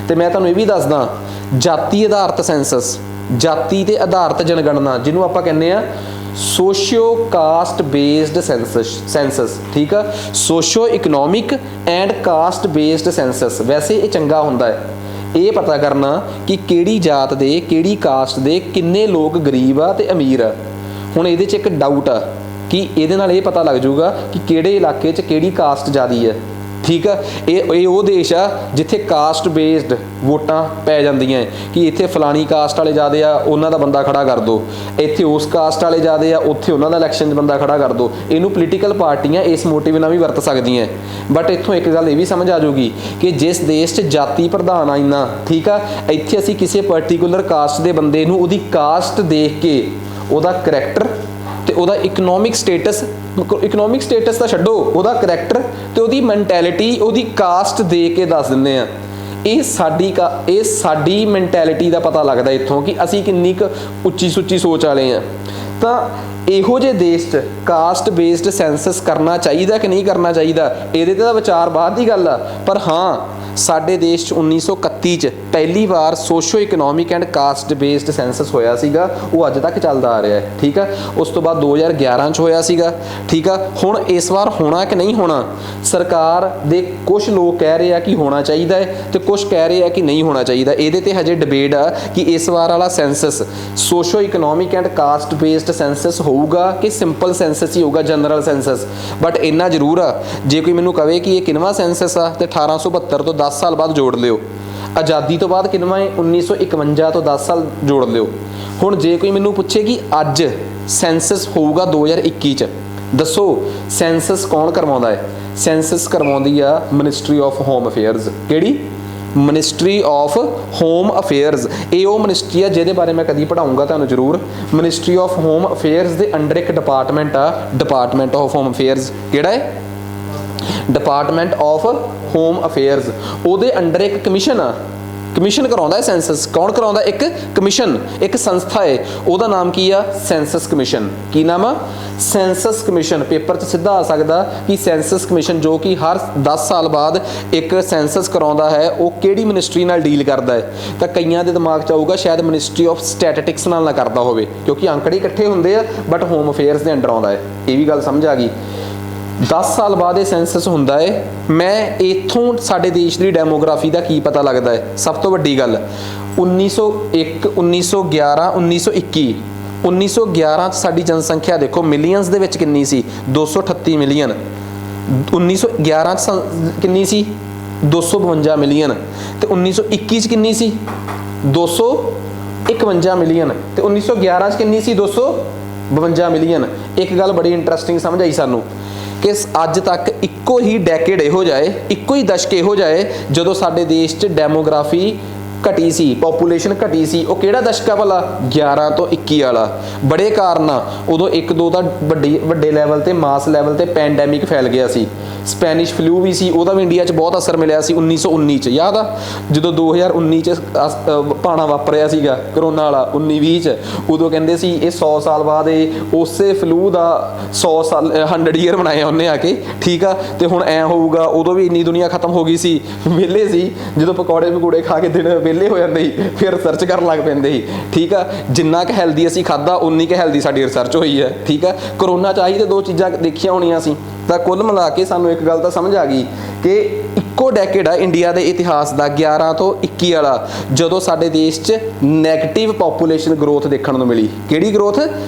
ਤੇ ਮੈਂ ਤੁਹਾਨੂੰ ਇਹ ਵੀ ਦੱਸਦਾ, ਜਾਤੀ ਆਧਾਰਿਤ ਸੈਂਸਸ, ਜਾਤੀ ਤੇ ਆਧਾਰਿਤ ਜਨਗਣਨਾ, ਜਿਹਨੂੰ ਆਪਾਂ ਕਹਿੰਦੇ ਆ ਸੋਸ਼ੀਓ ਕਾਸਟ ਬੇਸਡ ਸੈਂਸਸ, ਠੀਕ ਆ, socio economic and caste based census. ਵੈਸੇ ਇਹ ਚੰਗਾ ਹੁੰਦਾ ਹੈ ਇਹ ਪਤਾ ਕਰਨਾ ਕਿ ਕਿਹੜੀ ਜਾਤ ਦੇ, ਕਿਹੜੀ ਕਾਸਟ ਦੇ ਕਿੰਨੇ ਲੋਕ ਗਰੀਬ ਆ ਤੇ ਅਮੀਰ ਆ। ਹੁਣ ਇਹਦੇ 'ਚ ਇੱਕ ਡਾਊਟ ਆ ਕਿ ਇਹਦੇ ਨਾਲ ਇਹ ਪਤਾ ਲੱਗ ਜਾਊਗਾ ਕਿ ਕਿਹੜੇ ਇਲਾਕੇ 'ਚ ਕਿਹੜੀ ਕਾਸਟ ਜ਼ਿਆਦੀ ਹੈ, ਠੀਕ ਆ। ਇਹ ਉਹ ਦੇਸ਼ ਆ ਜਿੱਥੇ ਕਾਸਟ ਬੇਸਡ ਵੋਟਾਂ ਪੈ ਜਾਂਦੀਆਂ ਕਿ ਇੱਥੇ ਫਲਾਣੀ ਕਾਸਟ ਵਾਲੇ ਜ਼ਿਆਦੇ ਆ, ਉਹਨਾਂ ਦਾ ਬੰਦਾ ਖੜਾ ਕਰ ਦਿਓ, ਇੱਥੇ ਉਸ ਕਾਸਟ ਵਾਲੇ ਜ਼ਿਆਦੇ ਆ, ਉੱਥੇ ਉਹਨਾਂ ਦਾ ਇਲੈਕਸ਼ਨ 'ਚ ਬੰਦਾ ਖੜਾ ਕਰ ਦਿਓ। ਇਹਨੂੰ ਪੋਲੀਟੀਕਲ ਪਾਰਟੀਆਂ ਇਸ ਮੋਟਿਵ ਨਾਲ ਵੀ ਵਰਤ ਸਕਦੀਆਂ। ਬਟ ਇੱਥੋਂ ਇੱਕ ਗੱਲ ਇਹ ਵੀ ਸਮਝ ਆ ਜਾਊਗੀ ਕਿ ਜਿਸ ਦੇਸ਼ 'ਚ ਜਾਤੀ ਪ੍ਰਧਾਨ ਆ ਇੰਨਾ, ਠੀਕ ਆ, ਇੱਥੇ ਅਸੀਂ ਕਿਸੇ ਪਰਟੀਕੂਲਰ ਕਾਸਟ ਦੇ ਬੰਦੇ ਨੂੰ ਉਹਦੀ ਕਾਸਟ ਦੇਖ ਕੇ ਉਹਦਾ ਕਰੈਕਟਰ ਤੇ ਉਹਦਾ ਇਕਨੋਮਿਕ ਸਟੇਟਸ ਤਾਂ ਛੱਡੋ, ਉਹਦਾ ਕਰੈਕਟਰ ਤੇ ਉਹਦੀ ਮੈਂਟੈਲਿਟੀ, ਉਹਦੀ ਕਾਸਟ ਦੇ ਕੇ ਦੱਸ ਦਿੰਦੇ ਆ। ਇਹ ਸਾਡੀ ਮੈਂਟੈਲਿਟੀ ਦਾ ਪਤਾ ਲੱਗਦਾ ਇੱਥੋਂ ਕਿ ਅਸੀਂ ਕਿੰਨੀ ਕੁ ਉੱਚੀ ਸੁੱਚੀ ਸੋਚ ਵਾਲੇ ਆ। ਤਾਂ ਇਹੋ ਜਿਹੇ ਦੇਸ਼ 'ਚ ਕਾਸਟ ਬੇਸਡ ਸੈਂਸਸ ਕਰਨਾ ਚਾਹੀਦਾ ਕਿ ਨਹੀਂ ਕਰਨਾ ਚਾਹੀਦਾ, ਇਹਦੇ ਤੇ ਤਾਂ ਵਿਚਾਰ ਬਾਅਦ ਦੀ ਗੱਲ ਆ। ਪਰ ਹਾਂ, ਸਾਡੇ ਦੇਸ਼ 'ਚ 1931 'ਚ ਪਹਿਲੀ ਵਾਰ socio economic and caste based census ਹੋਇਆ ਸੀਗਾ, ਉਹ ਅੱਜ ਤੱਕ ਚੱਲਦਾ ਆ ਰਿਹਾ ਹੈ, ਠੀਕ ਆ। ਉਸ ਤੋਂ ਬਾਅਦ 2011 'ਚ ਹੋਇਆ ਸੀਗਾ, ਠੀਕ ਆ। ਹੁਣ ਇਸ ਵਾਰ ਹੋਣਾ ਕਿ ਨਹੀਂ ਹੋਣਾ, ਸਰਕਾਰ ਦੇ ਕੁਝ ਲੋਕ ਕਹਿ ਰਹੇ ਆ ਕਿ ਹੋਣਾ ਚਾਹੀਦਾ ਹੈ ਤੇ ਕੁਝ ਕਹਿ ਰਹੇ ਆ ਕਿ ਨਹੀਂ ਹੋਣਾ ਚਾਹੀਦਾ। ਇਹਦੇ ਤੇ ਹਜੇ ਡਿਬੇਟ ਆ ਕਿ ਇਸ ਵਾਰ ਵਾਲਾ census socio economic and caste based census ਹੋਊਗਾ ਕਿ ਸਿੰਪਲ ਸੈਂਸਸ ਹੀ ਹੋਊਗਾ, ਜਨਰਲ ਸੈਂਸਸ। ਬਟ ਇੰਨਾ ਜ਼ਰੂਰ ਆ, ਜੇ ਕੋਈ ਮੈਨੂੰ ਕਵੇ ਕਿ ਇਹ ਕਿੰਨਵਾਂ ਸੈਂਸਸ ਆ ਤੇ 1872 ਤੋਂ 10 ਸਾਲ ਬਾਅਦ ਜੋੜ ਲਿਓ, ਆਜ਼ਾਦੀ ਤੋਂ ਬਾਅਦ ਕਿੰਨਵਾਂ ਹੈ 1951 ਤੋਂ 10 ਸਾਲ ਜੋੜ ਲਿਓ। ਹੁਣ ਜੇ ਕੋਈ ਮੈਨੂੰ ਪੁੱਛੇ ਕਿ ਅੱਜ ਸੈਂਸਸ ਹੋਊਗਾ 2021 'ਚ, ਦੱਸੋ ਸੈਂਸਸ ਕੌਣ ਕਰਵਾਉਂਦਾ ਹੈ? ਸੈਂਸਸ ਕਰਵਾਉਂਦੀ ਆ ਮਿਨਿਸਟਰੀ ਆਫ ਹੋਮ ਅਫੇਅਰਸ। ਕਿਹੜੀ? Ministry of home affairs. ਇਹ ਉਹ ਮਿਨਿਸਟਰੀ ਆ ਜਿਹਦੇ ਬਾਰੇ ਮੈਂ ਕਦੀ ਪੜ੍ਹਾਊਂਗਾ ਤੁਹਾਨੂੰ ਜ਼ਰੂਰ। ਮਿਨਿਸਟਰੀ ਆਫ ਹੋਮ ਅਫੇਅਰਸ ਦੇ ਅੰਡਰ ਇੱਕ ਡਿਪਾਰਟਮੈਂਟ ਆ, ਡਿਪਾਰਟਮੈਂਟ ਆਫ ਹੋਮ ਅਫੇਅਰਸ। ਕਿਹੜਾ ਹੈ? Department of home affairs. ਉਹਦੇ ਅੰਡਰ ਇੱਕ ਕਮਿਸ਼ਨ ਆ, ਕਮਿਸ਼ਨ ਕਰਾਉਂਦਾ ਹੈ ਸੈਂਸਸ। ਕੌਣ ਕਰਾਉਂਦਾ? ਇੱਕ ਕਮਿਸ਼ਨ, ਇੱਕ ਸੰਸਥਾ ਹੈ, ਉਹਦਾ ਨਾਮ ਕੀ ਆ? Senses commission. ਕੀ ਨਾਮ ਆ? Senses commission. ਪੇਪਰ 'ਚ ਸਿੱਧਾ ਆ ਸਕਦਾ ਕਿ ਸੈਂਸਸ ਕਮਿਸ਼ਨ ਜੋ ਕਿ ਹਰ 10 ਸਾਲ ਬਾਅਦ ਇੱਕ ਸੈਂਸਸ ਕਰਾਉਂਦਾ ਹੈ, ਉਹ ਕਿਹੜੀ ਮਿਨਿਸਟਰੀ ਨਾਲ ਡੀਲ ਕਰਦਾ ਹੈ? ਤਾਂ ਕਈਆਂ ਦੇ ਦਿਮਾਗ 'ਚ ਆਊਗਾ ਸ਼ਾਇਦ ਮਿਨਿਸਟਰੀ ਆਫ ਸਟੈਟਿਸਟਿਕਸ ਨਾਲ ਨਾ ਕਰਦਾ ਹੋਵੇ, ਕਿਉਂਕਿ ਅੰਕੜੇ ਇਕੱਠੇ ਹੁੰਦੇ ਆ, ਬਟ ਹੋਮ ਅਫੇਅਰਸ ਦੇ ਅੰਡਰ ਆਉਂਦਾ ਹੈ। ਇਹ ਵੀ ਗੱਲ ਸਮਝ ਆ ਗਈ। 10 ਸਾਲ ਬਾਅਦ ਇਹ ਸੈਂਸਸ ਹੁੰਦਾ ਹੈ। ਮੈਂ ਇੱਥੋਂ ਸਾਡੇ ਦੇਸ਼ ਦੀ ਡੈਮੋਗ੍ਰਾਫੀ ਦਾ ਕੀ ਪਤਾ ਲੱਗਦਾ ਹੈ? ਸਭ ਤੋਂ ਵੱਡੀ ਗੱਲ 1901, 1911, 1921। 1911 'ਚ ਸਾਡੀ ਜਨਸੰਖਿਆ ਦੇਖੋ ਮਿਲੀਅਨਸ ਦੇ ਵਿੱਚ ਕਿੰਨੀ ਸੀ? 238 ਮਿਲੀਅਨ। 1911 'ਚ ਕਿੰਨੀ ਸੀ? 252 ਮਿਲੀਅਨ। ਤੇ 1921 'ਚ ਕਿੰਨੀ ਸੀ? 251 ਮਿਲੀਅਨ। ਤੇ 1911 'ਚ ਕਿੰਨੀ ਸੀ? 252 ਮਿਲੀਅਨ। ਇੱਕ ਗੱਲ ਬੜੀ ਇੰਟਰਸਟਿੰਗ ਸਮਝ ਆਈ ਸਾਨੂੰ ਕਿ ਅੱਜ ਤੱਕ ਇੱਕੋ ਹੀ ਡੈਕੇਡ ਇਹੋ ਜਾਏ, ਇੱਕੋ ਹੀ ਦਸ਼ਕ ਇਹੋ ਜਾਏ ਜਦੋਂ ਸਾਡੇ ਦੇਸ਼ 'ਚ ਡੈਮੋਗ੍ਰਾਫੀ ਘਟੀ ਸੀ, ਪੋਪੂਲੇਸ਼ਨ ਘਟੀ ਸੀ। ਉਹ ਕਿਹੜਾ ਦਸ਼ਕ ਆ ਭਲਾ? 11 ਤੋਂ 21 ਵਾਲਾ। ਬੜੇ ਕਾਰਨ ਆ, ਉਦੋਂ ਇੱਕ ਦੋ ਤਾਂ ਵੱਡੇ ਲੈਵਲ ਤੇ, ਮਾਸ ਲੈਵਲ ਤੇ ਪੈਂਡੈਮਿਕ ਫੈਲ ਗਿਆ ਸੀ। ਸਪੈਨਿਸ਼ ਫਲੂ ਵੀ ਸੀ, ਉਹਦਾ ਵੀ ਇੰਡੀਆ 'ਚ ਬਹੁਤ ਅਸਰ ਮਿਲਿਆ ਸੀ 1919 'ਚ। ਯਾਦ ਆ ਜਦੋਂ 2019 'ਚ ਭਾਣਾ ਵਾਪਰਿਆ ਸੀਗਾ ਕਰੋਨਾ ਵਾਲਾ 1920 'ਚ, ਉਦੋਂ ਕਹਿੰਦੇ ਸੀ ਇਹ 100 ਸਾਲ ਬਾਅਦ ਇਹ ਉਸੇ ਫਲੂ ਦਾ 100 ਸਾਲ 100 ਈਅਰ ਮਨਾਇਆ ਉਹਨੇ ਆ ਕੇ, ਠੀਕ ਆ। ਤੇ ਹੁਣ ਐਂ ਹੋਊਗਾ, ਉਦੋਂ ਵੀ ਇੰਨੀ ਦੁਨੀਆ ਖਤਮ ਹੋ ਗਈ ਸੀ, ਵਿਹਲੇ ਸੀ, ਜਦੋਂ ਪਕੌੜੇ ਪਕੂੜੇ ਖਾ ਕੇ ਦਿਨ ਵਿਹਲੇ ਹੋ ਜਾਂਦੇ ਸੀ, ਫਿਰ ਰਿਸਰਚ ਕਰਨ ਲੱਗ ਪੈਂਦੇ ਸੀ, ਠੀਕ ਆ। ਜਿੰਨਾ ਕੁ ਹੈਲਦੀ ਅਸੀਂ ਖਾਧਾ ਉਨੀ ਕੁ ਹੈਲਦੀ ਸਾਡੀ ਰਿਸਰਚ ਹੋਈ ਹੈ, ਠੀਕ ਆ। ਕਰੋਨਾ 'ਚ ਆਹੀ ਤੇ ਦੋ ਚੀਜ਼ਾਂ ਦੇਖੀਆਂ ਹੋਣੀਆਂ ਸੀ। ਤਾਂ ਕੁੱਲ ਮਿਲਾ ਕੇ ਸਾਨੂੰ ਇੱਕ ਗੱਲ ਤਾਂ ਸਮਝ ਆ ਗਈ ਕਿ ਇੱਕੋ ਡੈਕੇਡ ਆ ਇੰਡੀਆ ਦੇ ਇਤਿਹਾਸ ਦਾ 11 ਤੋਂ 21 ਵਾਲਾ, ਜਦੋਂ ਸਾਡੇ ਦੇਸ਼ 'ਚ ਨੈਗੇਟਿਵ ਪੋਪੂਲੇਸ਼ਨ ਗਰੋਥ ਦੇਖਣ ਨੂੰ ਮਿਲੀ। ਕਿਹੜੀ growth?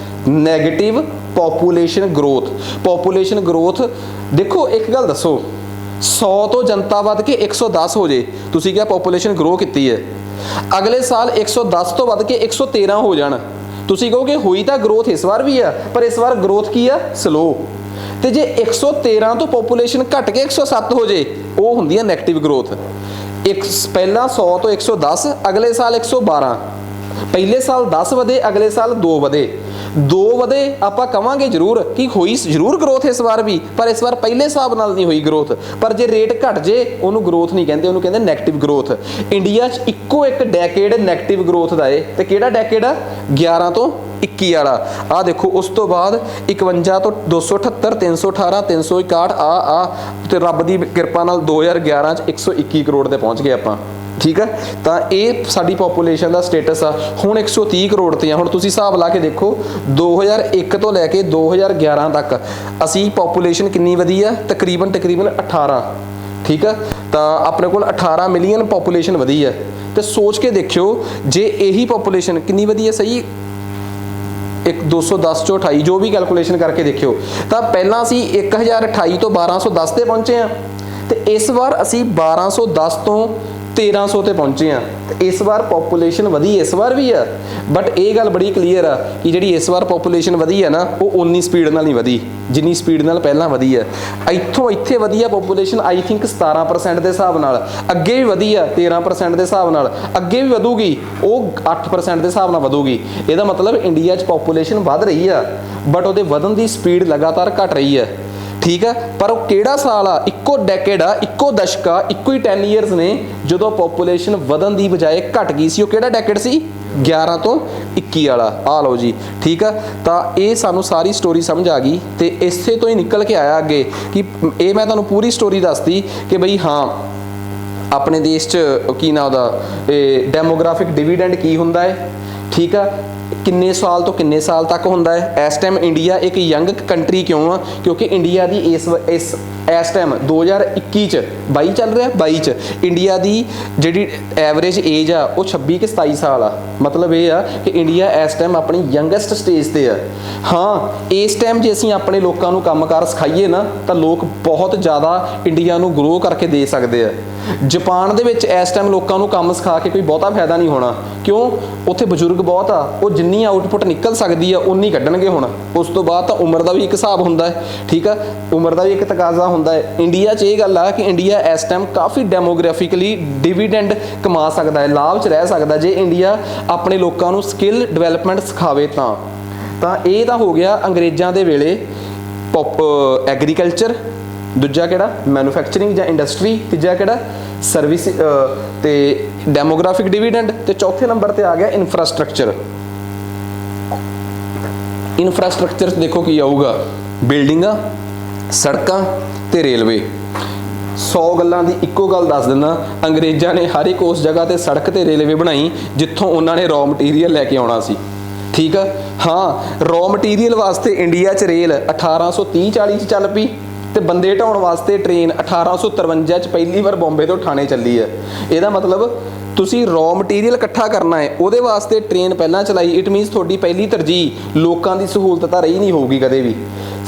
Negative population growth. Population growth ਦੇਖੋ, ਇੱਕ ਗੱਲ ਦੱਸੋ, 100 ਤੋਂ ਜਨਤਾ ਵੱਧ ਕੇ 110 ਹੋ ਜੇ, ਤੁਸੀਂ ਕਿਹਾ ਪੋਪੂਲੇਸ਼ਨ ਗਰੋ ਕੀਤੀ ਹੈ। ਅਗਲੇ ਸਾਲ 110 ਤੋਂ ਵੱਧ ਕੇ 113 ਹੋ ਜਾਣ, ਤੁਸੀਂ ਕਹੋਗੇ ਹੋਈ ਤਾਂ ਗਰੋਥ ਇਸ ਵਾਰ ਵੀ ਆ, ਪਰ ਇਸ ਵਾਰ ਗਰੋਥ ਕੀ ਆ? ਸਲੋ। ਤੇ ਜੇ 113 ਤੋਂ ਪੋਪੂਲੇਸ਼ਨ ਘਟ ਕੇ 107 ਹੋ ਜੇ, ਉਹ ਹੁੰਦੀ ਹੈ ਨੈਗੇਟਿਵ ਗਰੋਥ। ਪਹਿਲਾਂ 100 ਤੋਂ 110, ਅਗਲੇ ਸਾਲ 112, ਪਹਿਲੇ ਸਾਲ 10 ਵਧੇ, ਅਗਲੇ ਸਾਲ 2 ਵਧੇ। 2 ਵਧੇ ਆਪਾਂ ਕਵਾਂਗੇ ਜ਼ਰੂਰ ਕਿ ਹੋਈ ਜ਼ਰੂਰ ਗਰੋਥ ਇਸ ਵਾਰ ਵੀ, ਪਰ ਇਸ ਵਾਰ ਪਹਿਲੇ ਹਿਸਾਬ ਨਾਲ ਨਹੀਂ ਹੋਈ ਗਰੋਥ। ਪਰ ਜੇ ਰੇਟ ਘਟ ਜੇ ਉਹਨੂੰ ਗਰੋਥ ਨਹੀਂ ਕਹਿੰਦੇ, ਉਹਨੂੰ ਕਹਿੰਦੇ ਨੈਗੇਟਿਵ ਗਰੋਥ। ਇੰਡੀਆ 'ਚ ਇੱਕੋ ਇੱਕ ਡੈਕੇਡ ਨੈਗੇਟਿਵ ਗਰੋਥ ਦਾ ਏ, ਤੇ ਕਿਹੜਾ ਡੈਕੇਡ ਆ? 11 ਤੋਂ 21 ਵਾਲਾ। ਆਹ ਦੇਖੋ, ਉਸ ਤੋਂ ਬਾਅਦ 51 ਤੋਂ 278, 318, 361, ਆ ਤੇ ਰੱਬ ਦੀ ਕਿਰਪਾ ਨਾਲ 2011 'ਚ 121 ਕਰੋੜ ਤੇ ਪਹੁੰਚ ਗਏ ਆਪਾਂ। ਠੀਕ ਹੈ, ਤਾਂ ਇਹ ਸਾਡੀ ਪੋਪੂਲੇਸ਼ਨ ਦਾ ਸਟੇਟਸ ਆ। ਹੁਣ 130 ਕਰੋੜ ਤੇ ਆ। ਹੁਣ ਤੁਸੀਂ ਹਿਸਾਬ ਲਾ ਕੇ ਦੇਖੋ, 2001 ਤੋਂ ਲੈ ਕੇ 2011 ਤੱਕ ਅਸੀਂ ਪੋਪੂਲੇਸ਼ਨ ਕਿੰਨੀ ਵਧੀ ਆ? ਤਕਰੀਬਨ 18। ਠੀਕ ਆ, ਤਾਂ ਆਪਣੇ ਕੋਲ 18 ਮਿਲੀਅਨ ਪੋਪੂਲੇਸ਼ਨ ਵਧੀ ਆ। ਤੇ ਸੋਚ ਕੇ ਦੇਖਿਓ, ਜੇ ਇਹੀ ਪੋਪੂਲੇਸ਼ਨ ਕਿੰਨੀ ਵਧੀ ਹੈ, ਸਹੀ 210 ਚੋਂ 28, ਜੋ ਵੀ ਕੈਲਕੂਲੇਸ਼ਨ ਕਰਕੇ ਦੇਖਿਓ, ਤਾਂ ਪਹਿਲਾਂ ਅਸੀਂ 1028 ਤੋਂ 1210 ਤੇ ਪਹੁੰਚੇ ਆ, ਤੇ ਇਸ ਵਾਰ ਅਸੀਂ 1210 ਤੋਂ 1300 ਤੇ ਪਹੁੰਚੇ ਆ। ਤੇ ਇਸ ਵਾਰ ਪੋਪੂਲੇਸ਼ਨ ਵਧੀ ਇਸ ਵਾਰ ਵੀ ਆ, ਬਟ ਇਹ ਗੱਲ ਬੜੀ ਕਲੀਅਰ ਆ ਕਿ ਜਿਹੜੀ ਇਸ ਵਾਰ ਪੋਪੂਲੇਸ਼ਨ ਵਧੀ ਆ ਨਾ, ਉਹ ਉਨੀ ਸਪੀਡ ਨਾਲ ਨਹੀਂ ਵਧੀ ਜਿੰਨੀ ਸਪੀਡ ਨਾਲ ਪਹਿਲਾਂ ਵਧੀ ਆ। ਇੱਥੋਂ ਇੱਥੇ ਵਧੀ ਆ ਪੋਪੂਲੇਸ਼ਨ ਆਈ ਥਿੰਕ 17% ਦੇ ਹਿਸਾਬ ਨਾਲ, ਅੱਗੇ ਵੀ ਵਧੀ ਆ 13% ਦੇ ਹਿਸਾਬ ਨਾਲ, ਅੱਗੇ ਵੀ ਵਧੂਗੀ, ਉਹ 8% ਦੇ ਹਿਸਾਬ ਨਾਲ ਵਧੂਗੀ। ਇਹਦਾ ਮਤਲਬ ਇੰਡੀਆ 'ਚ ਪੋਪੂਲੇਸ਼ਨ ਵੱਧ ਰਹੀ ਆ, ਬਟ ਉਹਦੇ ਵਧਣ ਦੀ ਸਪੀਡ ਲਗਾਤਾਰ ਘਟ ਰਹੀ ਆ। ਠੀਕ ਹੈ, ਪਰ ਉਹ ਕਿਹੜਾ ਸਾਲ ਆ? ਇੱਕੋ ਡੈਕੇਡ ਆ, ਇੱਕੋ ਦਸ਼ਕਾ, ਇੱਕੋ ਹੀ 10 ਈਅਰਸ ਨੇ ਜਦੋਂ ਪੋਪੂਲੇਸ਼ਨ ਵਧਣ ਦੀ ਬਜਾਏ ਘਟ ਗਈ ਸੀ। ਉਹ ਕਿਹੜਾ ਡੈਕੇਡ ਸੀ? 11 ਤੋਂ 21 ਵਾਲਾ। ਆ ਲਓ ਜੀ, ਠੀਕ ਆ। ਤਾਂ ਇਹ ਸਾਨੂੰ ਸਾਰੀ ਸਟੋਰੀ ਸਮਝ ਆ ਗਈ, ਤੇ ਇਸੇ ਤੋਂ ਹੀ ਨਿਕਲ ਕੇ ਆਇਆ ਅੱਗੇ ਕਿ ਇਹ ਮੈਂ ਤੁਹਾਨੂੰ ਪੂਰੀ ਸਟੋਰੀ ਦੱਸਦੀ ਕਿ ਬਈ ਹਾਂ, ਆਪਣੇ ਦੇਸ਼ 'ਚ ਕੀ ਨਾ ਉਹਦਾ ਡੈਮੋਗ੍ਰਾਫਿਕ ਡਿਵੀਡੈਂਡ ਕੀ ਹੁੰਦਾ ਹੈ। ਠੀਕ ਆ, ਕਿੰਨੇ ਸਾਲ ਤੋਂ ਕਿੰਨੇ ਸਾਲ ਤੱਕ ਹੁੰਦਾ ਹੈ। ਇਸ ਟਾਈਮ ਇੰਡੀਆ ਇੱਕ ਯੰਗ ਕੰਟਰੀ ਕਿਉਂ ਆ? ਕਿਉਂਕਿ ਇੰਡੀਆ ਦੀ ਇਸ ਟਾਈਮ 2021 ਚ 22 ਚੱਲ ਰਿਹਾ, 22 ਚ ਇੰਡੀਆ ਦੀ ਜਿਹੜੀ ਐਵਰੇਜ ਏਜ ਆ ਉਹ 26 ਕਿ 27 ਸਾਲ ਆ। ਮਤਲਬ ਇਹ ਆ ਕਿ ਇੰਡੀਆ ਇਸ ਟਾਈਮ ਆਪਣੀ ਯੰਗੈਸਟ ਸਟੇਜ ਤੇ ਆ। ਹਾਂ, ਇਸ ਟਾਈਮ ਜੇ ਅਸੀਂ ਆਪਣੇ ਲੋਕਾਂ ਨੂੰ ਕੰਮਕਾਰ ਸਿਖਾਈਏ ਨਾ, ਤਾਂ ਲੋਕ ਬਹੁਤ ਜ਼ਿਆਦਾ ਇੰਡੀਆ ਨੂੰ ਗਰੋ ਕਰਕੇ ਦੇ ਸਕਦੇ ਆ। ਜਾਪਾਨ ਦੇ ਵਿੱਚ ਇਸ ਟਾਈਮ ਲੋਕਾਂ ਨੂੰ ਕੰਮ ਸਿਖਾ ਕੇ ਕੋਈ ਬਹੁਤਾ ਫਾਇਦਾ ਨਹੀਂ ਹੋਣਾ। ਕਿਉਂ? ਉੱਥੇ ਬਜ਼ੁਰਗ ਬਹੁਤ ਆ, ਉਹ ਜਿੰਨੀ ਆਊਟਪੁੱਟ ਨਿਕਲ ਸਕਦੀ ਆ ਉਨੀ ਕੱਢਣਗੇ। ਹੁਣ ਉਸ ਤੋਂ ਬਾਅਦ ਤਾਂ ਉਮਰ ਦਾ ਵੀ ਇੱਕ ਹਿਸਾਬ ਹੁੰਦਾ ਹੈ। ਠੀਕ ਆ, ਉਮਰ ਦਾ ਵੀ ਇੱਕ ਤਕਾਜ਼ਾ ਹੁੰਦਾ ਹੈ। ਇੰਡੀਆ 'ਚ ਇਹ ਗੱਲ ਆ ਕਿ ਇੰਡੀਆ ਇਸ ਟਾਈਮ ਕਾਫੀ ਡੈਮੋਗ੍ਰਾਫਿਕਲੀ ਡਿਵੀਡੈਂਡ ਕਮਾ ਸਕਦਾ ਹੈ, ਲਾਭ 'ਚ ਰਹਿ ਸਕਦਾ ਜੇ ਇੰਡੀਆ ਆਪਣੇ ਲੋਕਾਂ ਨੂੰ ਸਕਿੱਲ ਡਿਵੈਲਪਮੈਂਟ ਸਿਖਾਵੇ। ਤਾਂ ਇਹ ਤਾਂ ਹੋ ਗਿਆ ਅੰਗਰੇਜ਼ਾਂ ਦੇ ਵੇਲੇ ਐਗਰੀਕਲਚਰ, ਦੂਜਾ ਕਿਹੜਾ ਮੈਨੂਫੈਕਚਰਿੰਗ ਜਾਂ ਇੰਡਸਟਰੀ, ਤੀਜਾ ਕਿਹੜਾ ਸਰਵਿਸ ਤੇ ਡੈਮੋਗ੍ਰਾਫਿਕ ਡਿਵੀਡੈਂਡ, ਤੇ ਚੌਥੇ ਨੰਬਰ ਤੇ ਆ ਗਿਆ ਇਨਫਰਾਸਟ੍ਰਕਚਰ। ਇਨਫਰਾਸਟ੍ਰਕਚਰ ਦੇਖੋ ਕੀ ਆਊਗਾ? ਬਿਲਡਿੰਗਾਂ, ਸੜਕਾਂ ਤੇ ਰੇਲਵੇ। 100 ਗੱਲਾਂ ਦੀ ਇੱਕੋ ਗੱਲ ਦੱਸ ਦਿੰਦਾ, ਅੰਗਰੇਜ਼ਾਂ ਨੇ ਹਰ ਇੱਕ ਉਸ ਜਗ੍ਹਾ ਤੇ ਸੜਕ ਤੇ ਰੇਲਵੇ ਬਣਾਈ ਜਿੱਥੋਂ ਉਹਨਾਂ ਨੇ ਰॉ ਮਟੀਰੀਅਲ ਲੈ ਕੇ ਆਉਣਾ ਸੀ। ਠੀਕ ਆ, ਹਾਂ, ਰॉ ਮਟੀਰੀਅਲ ਵਾਸਤੇ ਇੰਡੀਆ 'ਚ ਰੇਲ 1830-40 'ਚ ਚੱਲ ਪਈ, ਤੇ ਬੰਦੇ ਢਾਉਣ ਵਾਸਤੇ ਟ੍ਰੇਨ 1853 'ਚ ਪਹਿਲੀ ਵਾਰ ਬੰਬੇ ਤੋਂ ਠਾਣੇ ਚੱਲੀ ਹੈ। ਇਹਦਾ ਮਤਲਬ ਤੁਸੀਂ ਰॉ ਮਟੀਰੀਅਲ ਇਕੱਠਾ ਕਰਨਾ ਹੈ, ਉਹਦੇ ਵਾਸਤੇ ਟ੍ਰੇਨ ਪਹਿਲਾਂ ਚਲਾਈ। ਇਟ ਮੀਨਸ ਤੁਹਾਡੀ ਪਹਿਲੀ ਤਰਜੀਹ ਲੋਕਾਂ ਦੀ ਸਹੂਲਤ ਤਾਂ ਰਹੀ ਨਹੀਂ ਹੋਊਗੀ ਕਦੇ ਵੀ।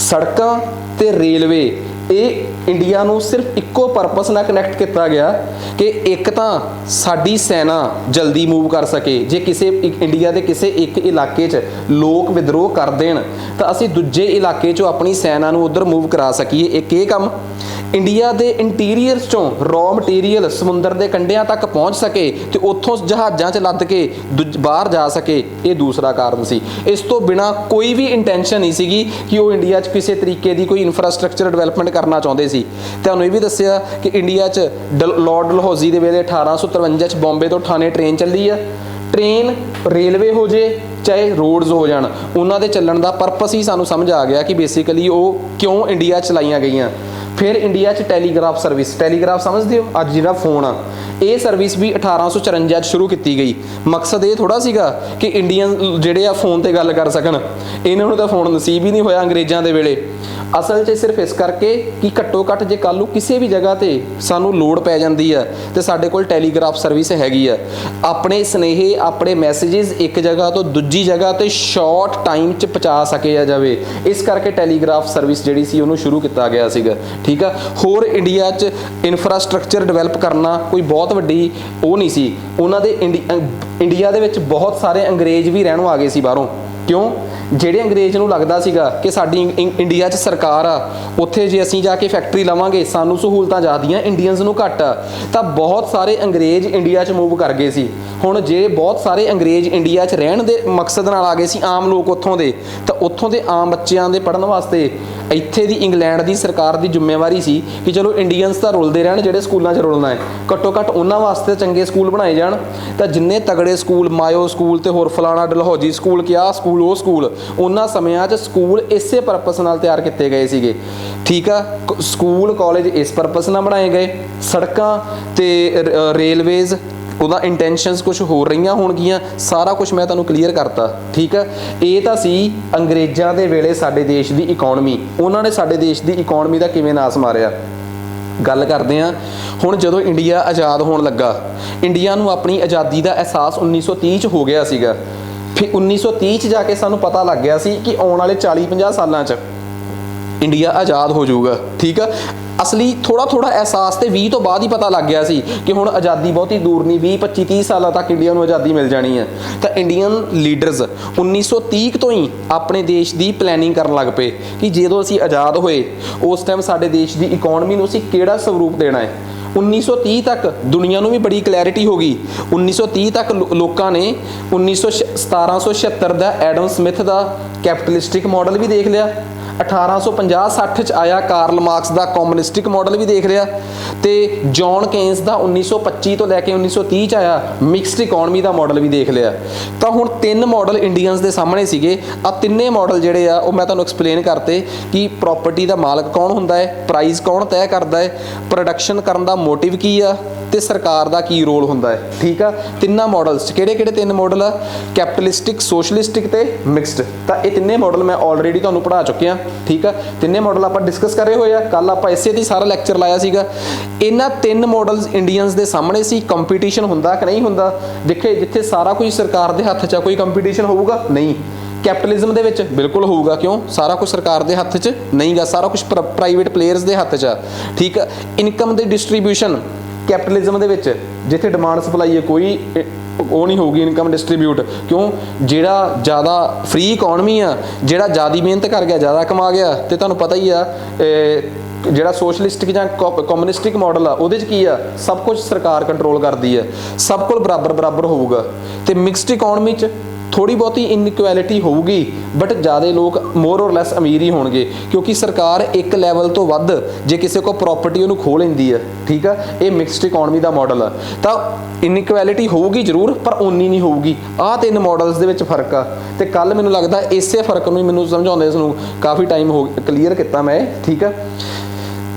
ਸੜਕਾਂ ਤੇ ਰੇਲਵੇ, ਇਹ ਇੰਡੀਆ ਨੂੰ ਸਿਰਫ ਇੱਕੋ ਪਰਪਸ ਨਾਲ ਕਨੈਕਟ ਕੀਤਾ ਗਿਆ ਕਿ ਇੱਕ ਤਾਂ ਸਾਡੀ ਸੈਨਾ ਜਲਦੀ ਮੂਵ ਕਰ ਸਕੇ। ਜੇ ਕਿਸੇ ਇੰਡੀਆ ਦੇ ਕਿਸੇ ਇੱਕ ਇਲਾਕੇ 'ਚ ਲੋਕ ਵਿਦਰੋਹ ਕਰ ਦੇਣ ਤਾਂ ਅਸੀਂ ਦੂਜੇ ਇਲਾਕੇ 'ਚੋਂ ਆਪਣੀ ਸੈਨਾ ਨੂੰ ਉੱਧਰ ਮੂਵ ਕਰਾ ਸਕੀਏ। ਇੱਕ ਇਹ ਕੰਮ। ਇੰਡੀਆ ਦੇ ਇੰਟੀਰੀਅਰ 'ਚੋਂ ਰॉ ਮਟੀਰੀਅਲ ਸਮੁੰਦਰ ਦੇ ਕੰਢਿਆਂ ਤੱਕ ਪਹੁੰਚ ਸਕੇ ਤੇ ਉੱਥੋਂ ਜਹਾਜ਼ਾਂ 'ਚ ਲੱਦ ਕੇ ਬਾਹਰ ਜਾ ਸਕੇ, ਇਹ ਦੂਸਰਾ ਕਾਰਨ ਸੀ। ਇਸ ਤੋਂ ਬਿਨਾਂ ਕੋਈ ਵੀ ਇੰਟੈਂਸ਼ਨ ਨਹੀਂ ਸੀਗੀ ਕਿ ਉਹ ਇੰਡੀਆ 'ਚ ਕਿਸੇ ਤਰੀਕੇ ਦੀ ਕੋਈ ਇਨਫਰਾਸਟ੍ਰਕਚਰ ਡਿਵੈਲਪਮੈਂਟ ਕਰਨਾ ਚਾਹੁੰਦੇ ਸੀ। ਤੁਹਾਨੂੰ ਇਹ ਵੀ ਦੱਸਿਆ ਕਿ ਇੰਡੀਆ 'ਚ ਲਾਰਡ ਡਲਹੌਜ਼ੀ ਦੇ ਵੇਲੇ 1853 'ਚ ਬੰਬੇ ਤੋਂ ਠਾਣੇ ਟ੍ਰੇਨ ਚੱਲੀ ਆ। ਟ੍ਰੇਨ, ਰੇਲਵੇ ਹੋ ਜੇ ਚਾਹੇ ਰੋਡਸ ਹੋ ਜਾਣ, ਉਹਨਾਂ ਦੇ ਚੱਲਣ ਦਾ ਪਰਪਸ ਹੀ ਸਾਨੂੰ ਸਮਝ ਆ ਗਿਆ ਕਿ ਬੇਸਿਕਲੀ ਉਹ ਕਿਉਂ ਇੰਡੀਆ 'ਚ ਚਲਾਈਆਂ ਗਈਆਂ। ਫਿਰ ਇੰਡੀਆ 'ਚ ਟੈਲੀਗ੍ਰਾਫ ਸਰਵਿਸ, ਟੈਲੀਗ੍ਰਾਫ ਸਮਝਦੇ ਹੋ? ਅੱਜ ਜਿਹੜਾ ਫੋਨ ਆ, ਇਹ ਸਰਵਿਸ ਵੀ 1854 'ਚ ਸ਼ੁਰੂ ਕੀਤੀ ਗਈ। ਮਕਸਦ ਇਹ ਥੋੜਾ ਸੀਗਾ ਕਿ ਇੰਡੀਅਨ ਜਿਹੜੇ ਆ ਫੋਨ ਤੇ ਗੱਲ ਕਰ ਸਕਣ, ਇਹਨਾਂ ਨੂੰ ਤਾਂ ਫੋਨ ਨਸੀਬ ਹੀ ਨਹੀਂ ਹੋਇਆ ਅੰਗਰੇਜ਼ਾਂ ਦੇ ਵੇਲੇ। ਅਸਲ 'ਚ ਸਿਰਫ ਇਸ ਕਰਕੇ ਕਿ ਘੱਟੋ ਘੱਟ ਜੇ ਕੱਲ੍ਹ ਨੂੰ ਕਿਸੇ ਵੀ ਜਗ੍ਹਾ ਤੇ ਸਾਨੂੰ ਲੋੜ ਪੈ ਜਾਂਦੀ ਆ ਤੇ ਸਾਡੇ ਕੋਲ ਟੈਲੀਗ੍ਰਾਫ ਸਰਵਿਸ ਹੈਗੀ ਆ। ਆਪਣੇ ਸੁਨੇਹੇ, ਆਪਣੇ ਮੈਸੇजेस ਇੱਕ ਜਗ੍ਹਾ ਤੋਂ ਦੂਜੀ ਜਗ੍ਹਾ ਤੇ ਸ਼ਾਰਟ ਟਾਈਮ 'ਚ ਪਹੁੰਚਾ ਸਕਿਆ ਜਾਵੇ, ਇਸ ਕਰਕੇ ਟੈਲੀਗ੍ਰਾਫ ਸਰਵਿਸ ਜਿਹੜੀ ਸੀ ਉਹਨੂੰ ਸ਼ੁਰੂ ਕੀਤਾ ਗਿਆ ਸੀਗਾ। ਠੀਕ ਆ, ਹੋਰ ਇੰਡੀਆ 'ਚ ਇਨਫਰਾਸਟ੍ਰਕਚਰ ਡਿਵੈਲਪ ਕਰਨਾ ਕੋਈ ਬਹੁਤ ਵੱਡੀ ਉਹ ਨਹੀਂ ਸੀ। ਉਹਨਾਂ ਦੇ ਇੰਡੀਆ ਦੇ ਵਿੱਚ ਬਹੁਤ ਸਾਰੇ ਅੰਗਰੇਜ਼ ਵੀ ਰਹਿਣੋਂ ਆ ਗਏ ਸੀ ਬਾਹਰੋਂ। ਕਿਉਂ? ਜਿਹੜੇ ਅੰਗਰੇਜ਼ ਨੂੰ ਲੱਗਦਾ ਸੀਗਾ ਕਿ ਸਾਡੀ ਇੰਡੀਆ 'ਚ ਸਰਕਾਰ ਆ, ਉੱਥੇ ਜੇ ਅਸੀਂ ਜਾ ਕੇ ਫੈਕਟਰੀ ਲਵਾਂਗੇ ਸਾਨੂੰ ਸਹੂਲਤਾਂ ਜ਼ਿਆਦੀਆਂ, ਇੰਡੀਅਨਸ ਨੂੰ ਘੱਟ ਆ, ਤਾਂ ਬਹੁਤ ਸਾਰੇ ਅੰਗਰੇਜ਼ ਇੰਡੀਆ 'ਚ ਮੂਵ ਕਰ ਗਏ ਸੀ। ਹੁਣ ਜੇ ਬਹੁਤ ਸਾਰੇ ਅੰਗਰੇਜ਼ ਇੰਡੀਆ 'ਚ ਰਹਿਣ ਦੇ ਮਕਸਦ ਨਾਲ ਆ ਗਏ ਸੀ, ਆਮ ਲੋਕ ਉੱਥੋਂ ਦੇ, ਤਾਂ ਉੱਥੋਂ ਦੇ ਆਮ ਬੱਚਿਆਂ ਦੇ ਪੜ੍ਹਨ ਵਾਸਤੇ ਇੱਥੇ ਦੀ ਇੰਗਲੈਂਡ ਦੀ ਸਰਕਾਰ ਦੀ ਜ਼ਿੰਮੇਵਾਰੀ ਸੀ ਕਿ ਚਲੋ ਇੰਡੀਅਨਸ ਤਾਂ ਰੁਲਦੇ ਰਹਿਣ, ਜਿਹੜੇ ਸਕੂਲਾਂ 'ਚ ਰੁਲਣਾ ਹੈ ਘੱਟੋ ਘੱਟ ਉਹਨਾਂ ਵਾਸਤੇ ਚੰਗੇ ਸਕੂਲ ਬਣਾਏ ਜਾਣ। ਤਾਂ ਜਿੰਨੇ ਤਗੜੇ ਸਕੂਲ, ਮਾਇਓ ਸਕੂਲ ਤੇ ਹੋਰ ਫਲਾਣਾ ਡਲਹੌਜੀ ਸਕੂਲ, ਕਿਆ ਸਕੂਲ, ਉਹ ਸਕੂਲ, ਉਹਨਾਂ ਸਮਿਆਂ 'ਚ ਸਕੂਲ ਇਸੇ ਪਰਪਸ ਨਾਲ ਤਿਆਰ ਕੀਤੇ ਗਏ ਸੀਗੇ। ਠੀਕ ਆ, ਸਕੂਲ ਕਾਲਜ ਇਸ ਪਰਪਸ ਨਾਲ ਬਣਾਏ ਗਏ। ਸੜਕਾਂ ਤੇ ਰੇਲਵੇਜ਼ ਉਹਦਾ ਇੰਟੈਂਸ਼ਨਸ ਕੁਝ ਹੋਰ ਰਹੀਆਂ ਹੋਣਗੀਆਂ, ਸਾਰਾ ਕੁਝ ਮੈਂ ਤੁਹਾਨੂੰ ਕਲੀਅਰ ਕਰਤਾ। ਠੀਕ ਆ, ਇਹ ਤਾਂ ਸੀ ਅੰਗਰੇਜ਼ਾਂ ਦੇ ਵੇਲੇ ਸਾਡੇ ਦੇਸ਼ ਦੀ ਇਕਨੋਮੀ। ਉਹਨਾਂ ਨੇ ਸਾਡੇ ਦੇਸ਼ ਦੀ ਇਕਨੋਮੀ ਦਾ ਕਿਵੇਂ ਨਾਸ ਮਾਰਿਆ। ਗੱਲ ਕਰਦੇ ਹਾਂ ਹੁਣ ਜਦੋਂ ਇੰਡੀਆ ਆਜ਼ਾਦ ਹੋਣ ਲੱਗਾ, ਇੰਡੀਆ ਨੂੰ ਆਪਣੀ ਆਜ਼ਾਦੀ ਦਾ ਅਹਿਸਾਸ 1930 'ਚ ਹੋ ਗਿਆ ਸੀਗਾ। ਫਿਰ 1930 'ਚ ਜਾ ਕੇ ਸਾਨੂੰ ਪਤਾ ਲੱਗ ਗਿਆ ਸੀ ਕਿ ਆਉਣ ਵਾਲੇ 40-50 ਸਾਲਾਂ 'ਚ ਇੰਡੀਆ ਆਜ਼ਾਦ ਹੋ ਜਾਊਗਾ। ਠੀਕ ਆ, ਅਸਲੀ ਥੋੜਾ ਅਹਿਸਾਸ ਤੇ 20 ਤੋਂ ਬਾਅਦ ਹੀ ਪਤਾ ਲੱਗ ਗਿਆ ਸੀ ਕਿ ਹੁਣ ਆਜ਼ਾਦੀ ਬਹੁਤੀ ਦੂਰ ਨਹੀਂ, 20-25-30 ਸਾਲਾਂ ਤੱਕ ਇੰਡੀਆ ਨੂੰ ਆਜ਼ਾਦੀ ਮਿਲ ਜਾਣੀ ਹੈ। ਤਾਂ ਇੰਡੀਅਨ ਲੀਡਰਸ 1930 ਤੋਂ ਹੀ ਆਪਣੇ ਦੇਸ਼ ਦੀ ਪਲੈਨਿੰਗ ਕਰਨ ਲੱਗ ਪਏ ਕਿ ਜਦੋਂ ਅਸੀਂ ਆਜ਼ਾਦ ਹੋਏ ਉਸ ਟਾਈਮ ਸਾਡੇ ਦੇਸ਼ ਦੀ ਇਕਨੋਮੀ ਨੂੰ ਅਸੀਂ ਕਿਹੜਾ ਸਰੂਪ ਦੇਣਾ ਹੈ। 1930 ਤੱਕ ਦੁਨੀਆ ਨੂੰ ਵੀ ਬੜੀ ਕਲੈਰਿਟੀ ਹੋ ਗਈ। 1930 ਤੱਕ ਲੋਕਾਂ ਨੇ 1776 ਦਾ ਐਡਮ ਸਮਿਥ ਦਾ ਕੈਪੀਟਲਿਸਟਿਕ ਮਾਡਲ ਵੀ ਦੇਖ ਲਿਆ, 1850-60 'ਚ ਆਇਆ ਕਾਰਲ ਮਾਰਕਸ ਦਾ ਕਮਿਊਨਿਸਟਿਕ ਮਾਡਲ ਵੀ ਦੇਖ ਲਿਆ, ਤੇ ਜੌਨ ਕੇਨਸ ਦਾ 1925 ਤੋਂ ਲੈ ਕੇ 1930 'ਚ ਆਇਆ ਮਿਕਸਡ ਇਕਨੋਮੀ ਦਾ ਮਾਡਲ ਵੀ ਦੇਖ ਲਿਆ। ਤਾਂ ਹੁਣ 3 ਮਾਡਲ ਇੰਡੀਅਨਸ ਦੇ ਸਾਹਮਣੇ ਸੀਗੇ। ਆ ਤਿੰਨੇ ਮਾਡਲ ਜਿਹੜੇ ਆ ਉਹ ਮੈਂ ਤੁਹਾਨੂੰ ਐਕਸਪਲੇਨ ਕਰਤੇ ਕਿ ਪ੍ਰਾਪਰਟੀ ਦਾ ਮਾਲਕ ਕੌਣ ਹੁੰਦਾ ਹੈ, ਪ੍ਰਾਈਸ ਕੌਣ ਤੈਅ ਕਰਦਾ ਹੈ, ਪ੍ਰੋਡਕਸ਼ਨ ਕਰਨ ਦਾ ਮੋਟਿਵ ਕੀ ਆ, ਤੇ ਸਰਕਾਰ ਦਾ ਕੀ ਰੋਲ ਹੁੰਦਾ ਹੈ। ਠੀਕ ਆ, ਤਿੰਨਾਂ ਮਾਡਲਸ 'ਚ ਕਿਹੜੇ 3 ਮਾਡਲ ਆ, ਕੈਪੀਟਲਿਸਟਿਕ, ਸੋਸ਼ਲਿਸਟਿਕ ਤੇ ਮਿਕਸਡ। ਤਾਂ ਇਹ ਤਿੰਨੇ ਮਾਡਲ ਮੈਂ ਆਲਰੇਡੀ ਤੁਹਾਨੂੰ ਪੜ੍ਹਾ ਚੁੱਕਿਆ। ਠੀਕ ਆ, ਤਿੰਨੇ ਮਾਡਲ ਆਪਾਂ ਡਿਸਕਸ ਕਰੇ ਹੋਏ ਆ, ਕੱਲ ਆਪਾਂ ਇਸੇ ਤੇ ਸਾਰਾ ਲੈਕਚਰ ਲਾਇਆ ਸੀਗਾ। ਇਹਨਾਂ 3 ਮਾਡਲਸ ਇੰਡੀਅਨਸ ਦੇ ਸਾਹਮਣੇ ਸੀ। ਕੰਪੀਟੀਸ਼ਨ ਹੁੰਦਾ ਕਿ ਨਹੀਂ ਹੁੰਦਾ? ਦੇਖੇ, ਜਿੱਥੇ ਸਾਰਾ ਕੁਝ ਸਰਕਾਰ ਦੇ ਹੱਥ 'ਚ ਆ, ਕੋਈ ਕੰਪੀਟੀਸ਼ਨ ਹੋਊਗਾ ਨਹੀਂ। ਕੈਪੀਟਲਿਜ਼ਮ ਦੇ ਵਿੱਚ ਬਿਲਕੁਲ ਹੋਊਗਾ, ਕਿਉਂ? ਸਾਰਾ ਕੁਝ ਸਰਕਾਰ ਦੇ ਹੱਥ 'ਚ ਨਹੀਂ ਗਾ, ਸਾਰਾ ਕੁਝ ਪ੍ਰਾਈਵੇਟ ਪਲੇਅਰਸ ਦੇ ਹੱਥ 'ਚ ਆ। ਠੀਕ ਆ, ਇਨਕਮ ਦੀ ਡਿਸਟ੍ਰੀਬਿਊਸ਼ਨ ਕੈਪੀਟਲਿਜ਼ਮ ਦੇ ਵਿੱਚ ਜਿੱਥੇ ਡਿਮਾਂਡ ਸਪਲਾਈ ਹੈ, ਕੋਈ ਉਹ ਨਹੀਂ ਹੋਊਗੀ ਇਨਕਮ ਡਿਸਟ੍ਰੀਬਿਊਟ। ਕਿਉਂ? ਜਿਹੜਾ ਜ਼ਿਆਦਾ ਫ੍ਰੀ ਇਕਨੋਮੀ ਆ, ਜਿਹੜਾ ਜ਼ਿਆਦਾ ਮਿਹਨਤ ਕਰ ਗਿਆ ਜ਼ਿਆਦਾ ਕਮਾ ਗਿਆ। ਤੇ ਤੁਹਾਨੂੰ ਪਤਾ ਹੀ ਆ ਜਿਹੜਾ ਸੋਸ਼ਲਿਸਟਿਕ ਜਾਂ ਕਮਿਊਨਿਸਟਿਕ ਮਾਡਲ ਆ, ਉਹਦੇ 'ਚ ਕੀ ਆ, ਸਭ ਕੁਝ ਸਰਕਾਰ ਕੰਟਰੋਲ ਕਰਦੀ ਆ, ਸਭ ਕੋਲ ਬਰਾਬਰ ਹੋਊਗਾ। ਤੇ ਮਿਕਸਡ ਇਕਨੋਮੀ 'ਚ ਥੋੜੀ ਬਹੁਤੀ ਇਨਇਕੁਐਲਿਟੀ ਹੋਊਗੀ, ਬਟ ਜ਼ਿਆਦਾ ਲੋਕ ਮੋਰ ਔਰ ਲੈਸ ਅਮੀਰ ਹੀ ਹੋਣਗੇ, ਕਿਉਂਕਿ ਸਰਕਾਰ ਇੱਕ ਲੈਵਲ ਤੋਂ ਵੱਧ ਜੇ ਕਿਸੇ ਕੋਲ ਪ੍ਰਾਪਰਟੀ ਉਹਨੂੰ ਖੋਹ ਲੈਂਦੀ ਹੈ। ਠੀਕ ਆ, ਇਹ ਮਿਕਸਡ ਇਕਨੋਮੀ ਦਾ ਮਾਡਲ ਆ। ਤਾਂ ਇਨਇਕੁਐਲਿਟੀ ਹੋਊਗੀ ਜ਼ਰੂਰ, ਪਰ ਓਨੀ ਨਹੀਂ ਹੋਊਗੀ। ਆਹ 3 ਮਾਡਲਸ ਦੇ ਵਿੱਚ ਫਰਕ ਆ। ਤੇ ਕੱਲ ਮੈਨੂੰ ਲੱਗਦਾ ਇਸੇ ਫਰਕ ਨੂੰ ਹੀ ਮੈਨੂੰ ਸਮਝਾਉਂਦੇ ਇਸ ਨੂੰ ਕਾਫੀ ਟਾਈਮ ਹੋ ਕਲੀਅਰ ਕੀਤਾ ਮੈਂ। ਠੀਕ ਆ,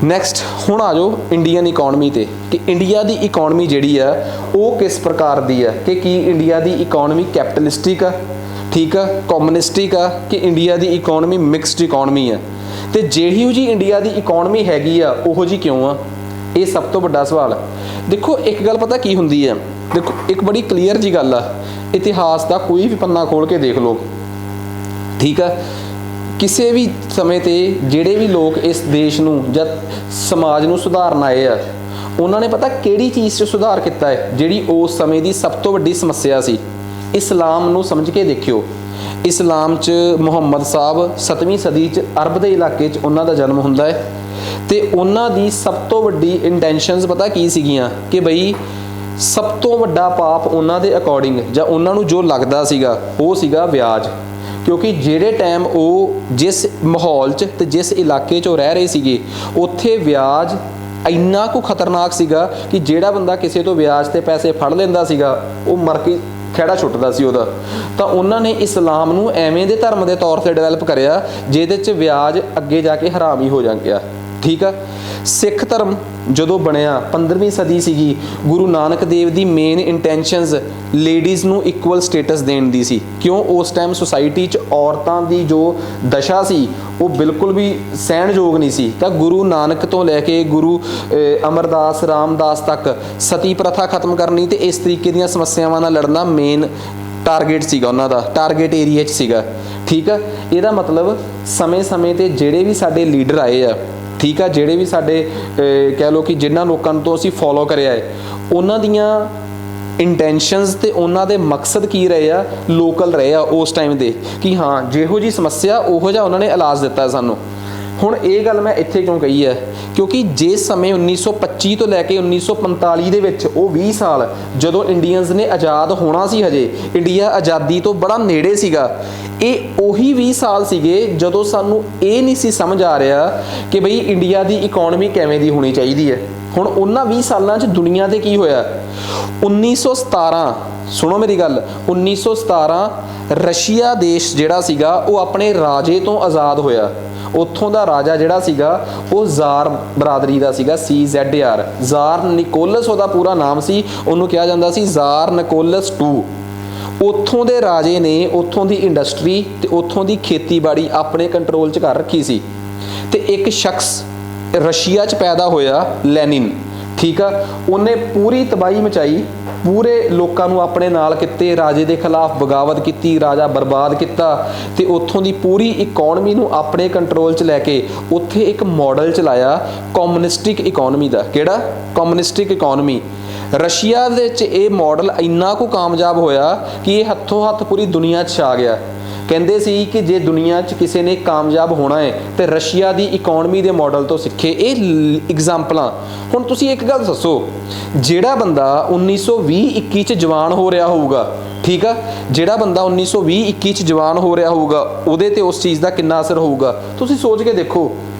ਨੈਕਸਟ ਹੁਣ ਆ ਜਾਓ ਇੰਡੀਅਨ ਇਕਨੋਮੀ ਤੇ, ਕਿ ਇੰਡੀਆ ਦੀ ਇਕਨੋਮੀ ਜਿਹੜੀ ਆ ਉਹ ਕਿਸ ਪ੍ਰਕਾਰ ਦੀ ਆ, ਕਿ ਕੀ ਇੰਡੀਆ ਦੀ ਇਕਨੋਮੀ ਕੈਪੀਟਲਿਸਟਿਕ ਆ, ਠੀਕ ਆ, ਕਮਿਊਨਿਸਟਿਕ ਆ, ਕਿ ਇੰਡੀਆ ਦੀ ਇਕਨੋਮੀ ਮਿਕਸਡ ਇਕਨੋਮੀ ਆ। ਤੇ ਜਿਹੜੀ ਜੀ ਇੰਡੀਆ ਦੀ ਇਕਨੋਮੀ ਹੈਗੀ ਆ ਉਹੋ ਜੀ ਕਿਉਂ ਆ, ਇਹ ਸਭ ਤੋਂ ਵੱਡਾ ਸਵਾਲ। ਦੇਖੋ ਇੱਕ ਗੱਲ ਪਤਾ ਕੀ ਹੁੰਦੀ ਹੈ, ਦੇਖੋ ਇੱਕ ਬੜੀ ਕਲੀਅਰ ਜੀ ਗੱਲ ਆ, ਇਤਿਹਾਸ ਦਾ ਕੋਈ ਵੀ ਪੰਨਾ ਖੋਲ ਕੇ ਦੇਖ ਲਓ। ਠੀਕ ਆ, ਕਿਸੇ ਵੀ ਸਮੇਂ ਤੇ ਜਿਹੜੇ ਵੀ ਲੋਕ ਇਸ ਦੇਸ਼ ਨੂੰ ਜਾਂ ਸਮਾਜ ਨੂੰ ਸੁਧਾਰਨ ਆਏ ਆ, ਉਹਨਾਂ ਨੇ ਪਤਾ ਕਿਹੜੀ ਚੀਜ਼ 'ਚ ਸੁਧਾਰ ਕੀਤਾ ਹੈ, ਜਿਹੜੀ ਉਸ ਸਮੇਂ ਦੀ ਸਭ ਤੋਂ ਵੱਡੀ ਸਮੱਸਿਆ ਸੀ। ਇਸਲਾਮ ਨੂੰ ਸਮਝ ਕੇ ਦੇਖਿਓ। ਇਸਲਾਮ 'ਚ ਮੁਹੰਮਦ ਸਾਹਿਬ 7ਵੀਂ ਸਦੀ 'ਚ ਅਰਬ ਦੇ ਇਲਾਕੇ 'ਚ ਉਹਨਾਂ ਦਾ ਜਨਮ ਹੁੰਦਾ ਹੈ, ਤੇ ਉਹਨਾਂ ਦੀ ਸਭ ਤੋਂ ਵੱਡੀ ਇੰਟੈਂਸ਼ਨਸ ਪਤਾ ਕੀ ਸੀਗੀਆਂ, ਕਿ ਬਈ ਸਭ ਤੋਂ ਵੱਡਾ ਪਾਪ ਉਹਨਾਂ ਦੇ ਅਕੋਰਡਿੰਗ ਜਾਂ ਉਹਨਾਂ ਨੂੰ ਜੋ ਲੱਗਦਾ ਸੀਗਾ ਉਹ ਸੀਗਾ ਵਿਆਜ। ਕਿਉਂਕਿ ਜਿਹੜੇ ਟਾਈਮ ਉਹ ਜਿਸ ਮਾਹੌਲ 'ਚ ਤੇ ਜਿਸ ਇਲਾਕੇ 'ਚ ਉਹ ਰਹਿ ਰਹੇ ਸੀਗੇ, ਉੱਥੇ ਵਿਆਜ ਇੰਨਾ ਕੁ ਖਤਰਨਾਕ ਸੀਗਾ ਕਿ ਜਿਹੜਾ ਬੰਦਾ ਕਿਸੇ ਤੋਂ ਵਿਆਜ ਤੇ ਪੈਸੇ ਫੜ ਲੈਂਦਾ ਸੀਗਾ ਉਹ ਮਰ ਕੇ ਖਹਿੜਾ ਛੁੱਟਦਾ ਸੀ ਉਹਦਾ। ਤਾਂ ਉਹਨਾਂ ਨੇ ਇਸਲਾਮ ਨੂੰ ਐਵੇਂ ਦੇ ਧਰਮ ਦੇ ਤੌਰ ਤੇ ਡਿਵੈਲਪ ਕਰਿਆ ਜਿਹਦੇ 'ਚ ਵਿਆਜ ਅੱਗੇ ਜਾ ਕੇ ਹਰਾਮ ਹੀ ਹੋ ਗਿਆ। ਠੀਕ ਆ, ਸਿੱਖ ਧਰਮ ਜਦੋਂ ਬਣਿਆ 15ਵੀਂ ਸਦੀ ਸੀਗੀ, ਗੁਰੂ ਨਾਨਕ ਦੇਵ ਦੀ ਮੇਨ ਇੰਟੈਂਸ਼ਨਸ ਲੇਡੀਜ਼ ਨੂੰ ਇਕੁਅਲ ਸਟੇਟਸ ਦੇਣ ਦੀ ਸੀ। ਕਿਉਂ? ਉਸ ਟਾਈਮ ਸੁਸਾਇਟੀ 'ਚ ਔਰਤਾਂ ਦੀ ਜੋ ਦਸ਼ਾ ਸੀ ਉਹ ਬਿਲਕੁਲ ਵੀ ਸਹਿਣਯੋਗ ਨਹੀਂ ਸੀ। ਤਾਂ ਗੁਰੂ ਨਾਨਕ ਤੋਂ ਲੈ ਕੇ ਗੁਰੂ ਅਮਰਦਾਸ ਰਾਮਦਾਸ ਤੱਕ ਸਤੀ ਪ੍ਰਥਾ ਖਤਮ ਕਰਨੀ ਤੇ ਇਸ ਤਰੀਕੇ ਦੀਆਂ ਸਮੱਸਿਆਵਾਂ ਨਾਲ ਲੜਨਾ ਮੇਨ ਟਾਰਗੇਟ ਸੀਗਾ ਉਹਨਾਂ ਦਾ, ਟਾਰਗੇਟ ਏਰੀਆ 'ਚ ਸੀਗਾ। ਠੀਕ ਆ, ਇਹਦਾ ਮਤਲਬ ਸਮੇਂ-ਸਮੇਂ ਤੇ ਜਿਹੜੇ ਵੀ ਸਾਡੇ ਲੀਡਰ ਆਏ ਆ, ਠੀਕ ਆ, ਜਿਹੜੇ ਵੀ ਸਾਡੇ ਕਹਿ ਲਓ ਕਿ ਜਿਨ੍ਹਾਂ ਲੋਕਾਂ ਤੋਂ ਅਸੀਂ ਫੋਲੋ ਕਰਿਆ ਹੈ, ਉਹਨਾਂ ਦੀਆਂ ਇੰਟੈਂਸ਼ਨਸ ਤੇ ਉਹਨਾਂ ਦੇ ਮਕਸਦ ਕੀ ਰਹੇ ਆ, ਲੋਕਲ ਰਹੇ ਆ ਉਸ ਟਾਈਮ ਦੇ, ਕਿ ਹਾਂ ਜਿਹੋ ਜੀ ਸਮੱਸਿਆ ਉਹੋ ਜਿਹਾ ਉਹਨਾਂ ਨੇ ਇਲਾਜ ਦਿੱਤਾ ਸਾਨੂੰ। ਹੁਣ ਇਹ ਗੱਲ ਮੈਂ ਇੱਥੇ ਕਿਉਂ ਕਹੀ ਹੈ, ਕਿਉਂਕਿ ਜਿਸ ਸਮੇਂ 1925 ਤੋਂ ਲੈ ਕੇ 1945 ਦੇ ਵਿੱਚ ਉਹ 20 ਸਾਲ ਜਦੋਂ ਇੰਡੀਅਨਸ ਨੇ ਆਜ਼ਾਦ ਹੋਣਾ ਸੀ, ਹਜੇ ਇੰਡੀਆ ਆਜ਼ਾਦੀ ਤੋਂ ਬੜਾ ਨੇੜੇ ਸੀਗਾ, ਇਹ ਉਹੀ 20 ਸਾਲ ਸੀਗੇ ਜਦੋਂ ਸਾਨੂੰ ਇਹ ਨਹੀਂ ਸੀ ਸਮਝ ਆ ਰਿਹਾ ਕਿ ਬਈ ਇੰਡੀਆ ਦੀ ਇਕਨੋਮੀ ਕਿਵੇਂ ਦੀ ਹੋਣੀ ਚਾਹੀਦੀ ਹੈ। ਹੁਣ ਉਹਨਾਂ 20 ਸਾਲਾਂ 'ਚ ਦੁਨੀਆ ਤੇ ਕੀ ਹੋਇਆ, 1917 ਸੁਣੋ ਮੇਰੀ ਗੱਲ, 1917 ਰਸ਼ੀਆ ਦੇਸ਼ ਜਿਹੜਾ ਸੀਗਾ ਉਹ ਆਪਣੇ ਰਾਜੇ ਤੋਂ ਆਜ਼ਾਦ ਹੋਇਆ। ਉੱਥੋਂ ਦਾ ਰਾਜਾ ਜਿਹੜਾ ਸੀਗਾ ਉਹ ਜ਼ਾਰ ਬਰਾਦਰੀ ਦਾ ਸੀਗਾ, CZR, ਜ਼ਾਰ ਨਿਕੋਲਸ ਉਹਦਾ ਪੂਰਾ ਨਾਮ ਸੀ, ਉਹਨੂੰ ਕਿਹਾ ਜਾਂਦਾ ਸੀ ਜ਼ਾਰ ਨਿਕੋਲਸ II। ਉੱਥੋਂ ਦੇ ਰਾਜੇ ਨੇ ਉੱਥੋਂ ਦੀ ਇੰਡਸਟਰੀ ਤੇ ਉੱਥੋਂ ਦੀ ਖੇਤੀਬਾੜੀ ਆਪਣੇ ਕੰਟਰੋਲ 'ਚ ਕਰ ਰੱਖੀ ਸੀ। ਤੇ ਇੱਕ ਸ਼ਖਸ ਰਸ਼ੀਆ 'ਚ ਪੈਦਾ ਹੋਇਆ, ਲੈਨਿਨ, ਠੀਕ ਆ, ਉਹਨੇ ਪੂਰੀ ਤਬਾਹੀ ਮਚਾਈ, ਪੂਰੇ ਲੋਕਾਂ ਨੂੰ ਆਪਣੇ ਨਾਲ ਕੀਤੇ, ਰਾਜੇ ਦੇ ਖਿਲਾਫ ਬਗਾਵਤ ਕੀਤੀ, ਰਾਜਾ ਬਰਬਾਦ ਕੀਤਾ ਤੇ ਉੱਥੋਂ ਦੀ ਪੂਰੀ ਇਕਨੋਮੀ ਨੂੰ ਆਪਣੇ ਕੰਟਰੋਲ 'ਚ ਲੈ ਕੇ ਉੱਥੇ ਇੱਕ ਮਾਡਲ ਚਲਾਇਆ ਕਮਿਊਨਿਸਟਿਕ ਇਕਨੋਮੀ ਦਾ। ਕਿਹੜਾ? ਕਮਿਊਨਿਸਟਿਕ ਇਕਨੋਮੀ। ਰਸ਼ੀਆ ਦੇ ਵਿੱਚ ਇਹ ਮਾਡਲ ਇੰਨਾ ਕੁ ਕਾਮਯਾਬ ਹੋਇਆ ਕਿ ਇਹ ਹੱਥੋਂ ਹੱਥ ਪੂਰੀ ਦੁਨੀਆ 'ਚ ਛਾ ਗਿਆ। ਕਹਿੰਦੇ ਸੀ ਕਿ ਜੇ ਦੁਨੀਆ 'ਚ ਕਿਸੇ ਨੇ ਕਾਮਯਾਬ ਹੋਣਾ ਹੈ ਤੇ ਰਸ਼ੀਆ ਦੀ ਇਕਨੋਮੀ ਦੇ ਮਾਡਲ ਤੋਂ ਸਿੱਖੇ। ਇਹ ਐਗਜ਼ਾਮਪਲਾਂ। ਹੁਣ ਤੁਸੀਂ ਇੱਕ ਗੱਲ ਦੱਸੋ, ਜਿਹੜਾ ਬੰਦਾ 1920-21 'ਚ ਜਵਾਨ ਹੋ ਰਿਹਾ ਹੋਊਗਾ, ਠੀਕ ਆ, ਜਿਹੜਾ ਬੰਦਾ 1920-21 'ਚ ਜਵਾਨ ਹੋ ਰਿਹਾ ਹੋਊਗਾ ਉਹਦੇ ਤੇ ਉਸ ਚੀਜ਼ ਦਾ ਕਿੰਨਾ ਅਸਰ ਹੋਊਗਾ, ਤੁਸੀਂ ਸੋਚ ਕੇ ਦੇਖੋ।